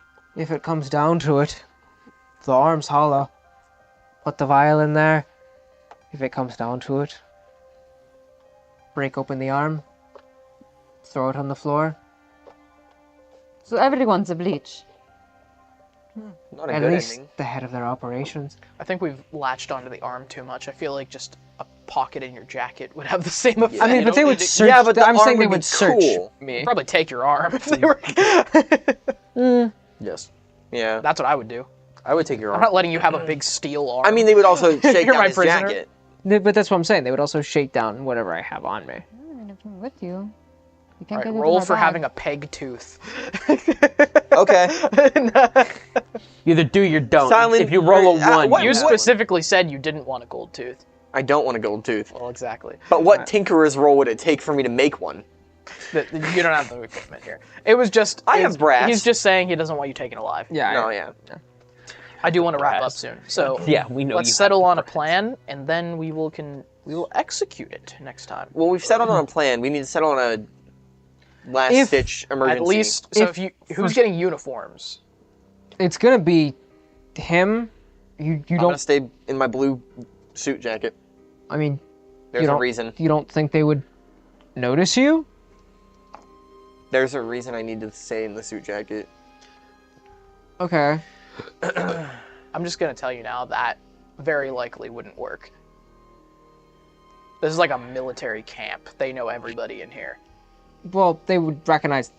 if it comes down to it, the arm's hollow. Put the vial in there. If it comes down to it, break open the arm, throw it on the floor. So everyone's a bleach. Not a At good least ending. the head of their operations. I think we've latched onto the arm too much. I feel like just a pocket in your jacket would have the same effect. I mean, but they would search. Yeah, but the I'm arm saying they would be would search cool. me. Probably take your arm if they were. Yes. Yeah. That's what I would do. I would take your I'm arm. not letting you have a big steel arm. I mean, they would also shake You're down my his prisoner. jacket. But that's what I'm saying. They would also shake down whatever I have on me. I'm with you. You can't All right, get it roll in my for bag. having a peg tooth. Okay. You either do or you don't. Silent- if you roll a one, what- You what- specifically said you didn't want a gold tooth. I don't want a gold tooth. Well, exactly. But what tinkerer's role would it take for me to make one? You don't have the equipment here. It was just. I have brass. He's just saying he doesn't want you taken alive. Yeah. No, yeah. I do want to wrap up soon. So yeah, we know. let's you settle on a plan, and then we will execute it next time. Well, we've settled on a plan. We need to settle on a last-ditch emergency. At least, so if you, who's getting uniforms? It's gonna be him. You I'm don't. gonna stay in my blue suit jacket. I mean, There's you a don't, reason. You don't think they would notice you? There's a reason I need to stay in the suit jacket. Okay. I'm just gonna tell you now that very likely wouldn't work. This is like a military camp. They know everybody in here. Well, they would recognize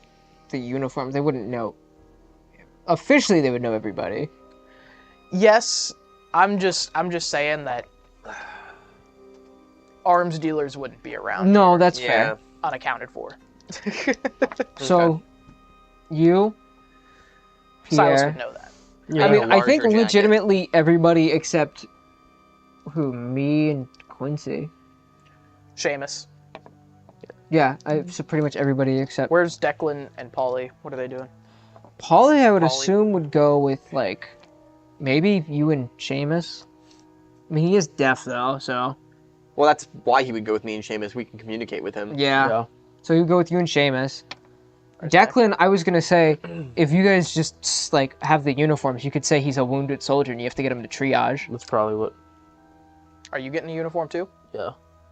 the uniforms. They wouldn't know. Officially, they would know everybody. Yes, I'm just saying that arms dealers wouldn't be around. No, here, that's fair. unaccounted for. So, you, Silas Pierre. would know that. Yeah. I mean, I think larger jacket. legitimately everybody except me and Quincy. Seamus. Yeah, so pretty much everybody except Where's Declan and Polly? What are they doing? Polly. I would Polly. assume would go with like maybe you and Seamus. I mean, he is deaf though, so Well, that's why he would go with me and Seamus. We can communicate with him. yeah. So you go with you and Seamus. Declan, I was gonna say, if you guys just like have the uniforms, you could say he's a wounded soldier and you have to get him to triage. That's probably what. Are you getting a uniform too? Yeah.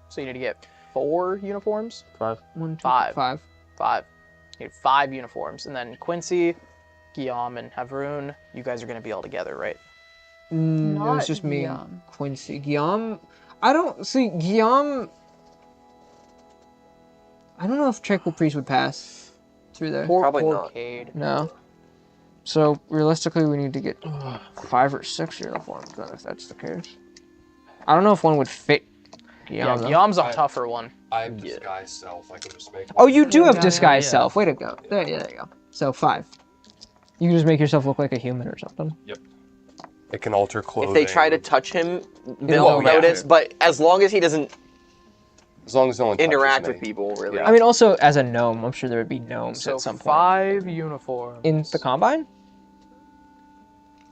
So you need to get 4 uniforms? 5. 1, 2, 5. 5. 5. You need 5 uniforms. And then Quincy, Guillaume, and Havrun, you guys are going to be all together, right? It was Not just me, Guillaume. and Quincy, Guillaume. I don't see Guillaume. I don't know if Tranquil Priest would pass through there. Probably not. Cade. No. So realistically, we need to get 5 or 6 uniforms then, if that's the case. I don't know if one would fit Guillaume. Yeah, though. Guillaume's a tougher one. I have disguise self. I can just make. Oh, you do have Yeah, disguise yeah. self. Way to go. There you go. So 5. You can just make yourself look like a human or something. Yep. It can alter clothing. If they try to touch him, they'll won't notice. But as long as he doesn't as long as no one touches interact me. with people, really. I mean, also as a gnome, I'm sure there would be gnomes So at some point 5 uniforms. in the combine.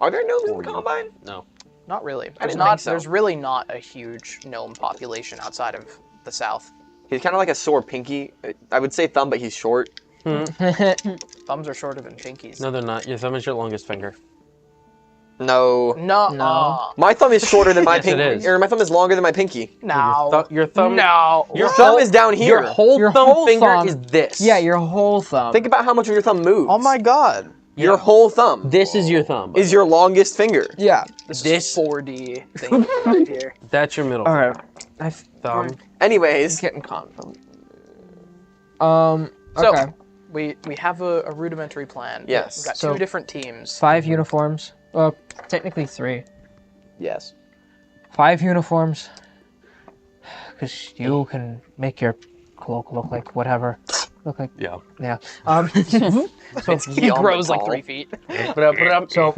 Are there gnomes in the Combine? No. Not really. I didn't Not, think so. There's really not a huge gnome population outside of the south. He's kind of like a sore pinky. I would say thumb, but he's short. Thumbs are shorter than pinkies. No, they're not. Your thumb is your longest finger. No. No. My thumb is shorter than my Yes, it pinky. is. Or my thumb is longer than my pinky. No. Your thumb. No. Your thumb is down here. Your whole Your thumb whole finger thumb. is this. Yeah, your whole thumb. Think about how much of your thumb moves. Oh my god. Your whole thumb This is your thumb. is your longest finger. Yeah. This is 4D thing right here. That's your middle All right. I thumb. Anyways, getting confident. So, Okay. we have a rudimentary plan. Yes. We've got So- 2 different teams. 5 uniforms. Well, technically 3. Yes. 5 uniforms. Because you can make your cloak look like whatever. Look like Yeah. yeah. He grows like 3 feet. So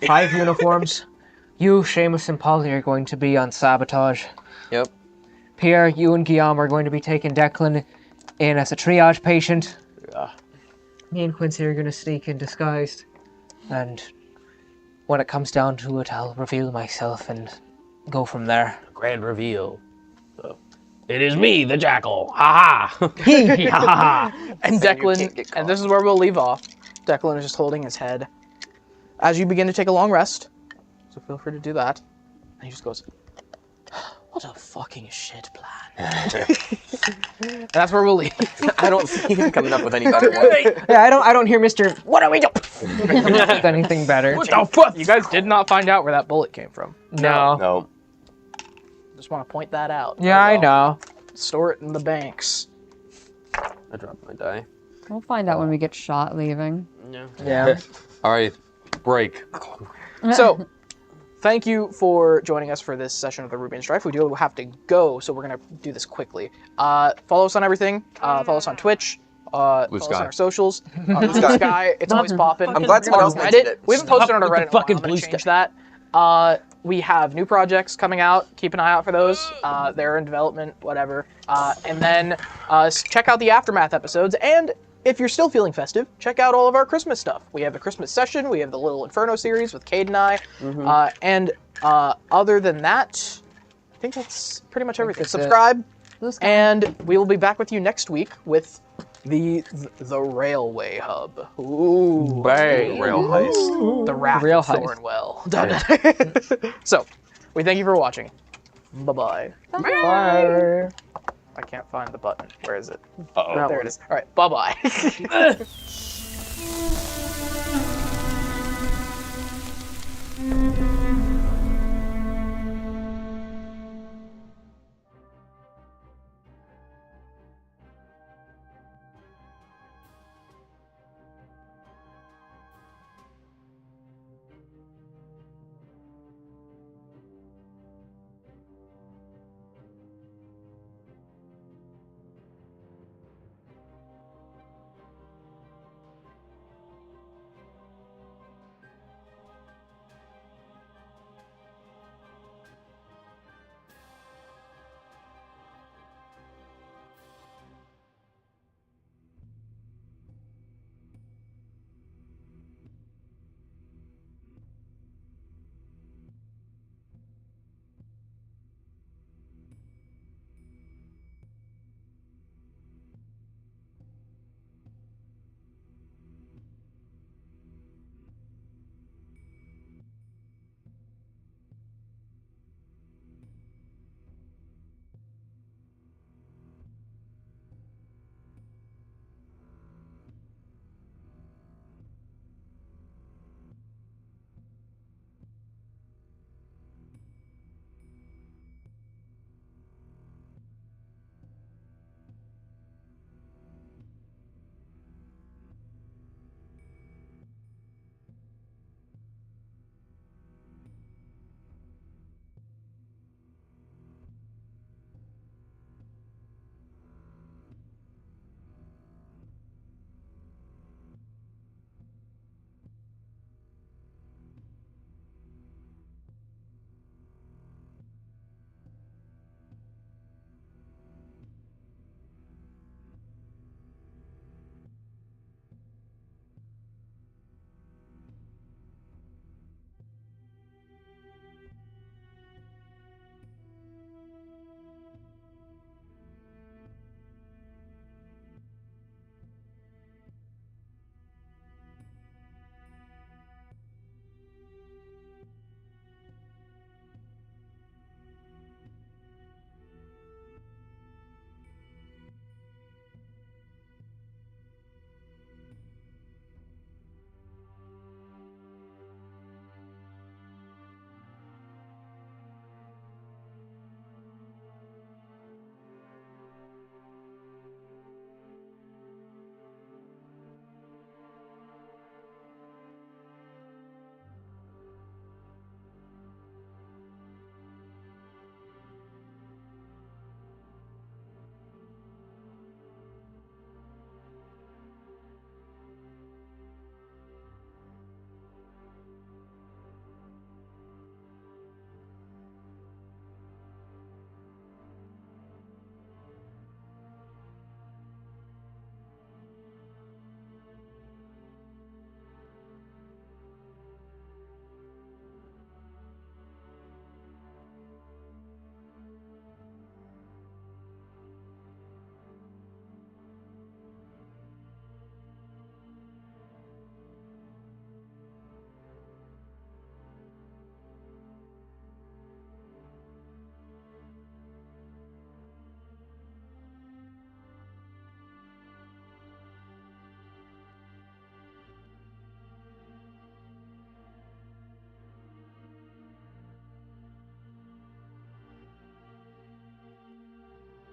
5 uniforms. You, Seamus, and Polly are going to be on sabotage. Yep. Pierre, you and Guillaume are going to be taking Declan in as a triage patient. Me and Quincy are going to sneak in disguised. And when it comes down to it, I'll reveal myself and go from there. Grand reveal. It is me, the jackal. Ha ha. Ha And Then you Declan, can't get caught. and this is where we'll leave off. Declan is just holding his head as you begin to take a long rest. So feel free to do that. And he just goes, What a fucking shit plan. And that's where we'll leave. I don't see him coming up with any better one. Yeah, I don't hear Mr. What are we doing? With anything better. What the fuck? You guys did not find out where that bullet came from. No. No. Just want to point that out. Yeah, I know. Store it in the banks. I dropped my die. We'll find out when we get shot leaving. Yeah. All right, break. So, thank you for joining us for this session of the Rubian Strife. We do have to go, so we're going to do this quickly. Follow us on everything. Follow us on Twitch. Follow us on our socials. Blue Sky. It's always popping. I'm glad someone else mentioned it. We haven't posted on our Reddit in a while. Fucking I'm going to Blue change that. We have new projects coming out. Keep an eye out for those. They're in development, whatever. And then check out the Aftermath episodes. And if you're still feeling festive, check out all of our Christmas stuff. We have the Christmas session. We have the Little Inferno series with Cade and I. And other than that, I think that's pretty much everything. Subscribe. And we will be back with you next week with the Railway Hub. Ooh. Rail heist. The Wrath Rail of heist. Thornwell. So, we thank you for watching. Bye-bye. Bye. I can't find the button. Where is it? Uh-oh. There it is. All right, bye-bye.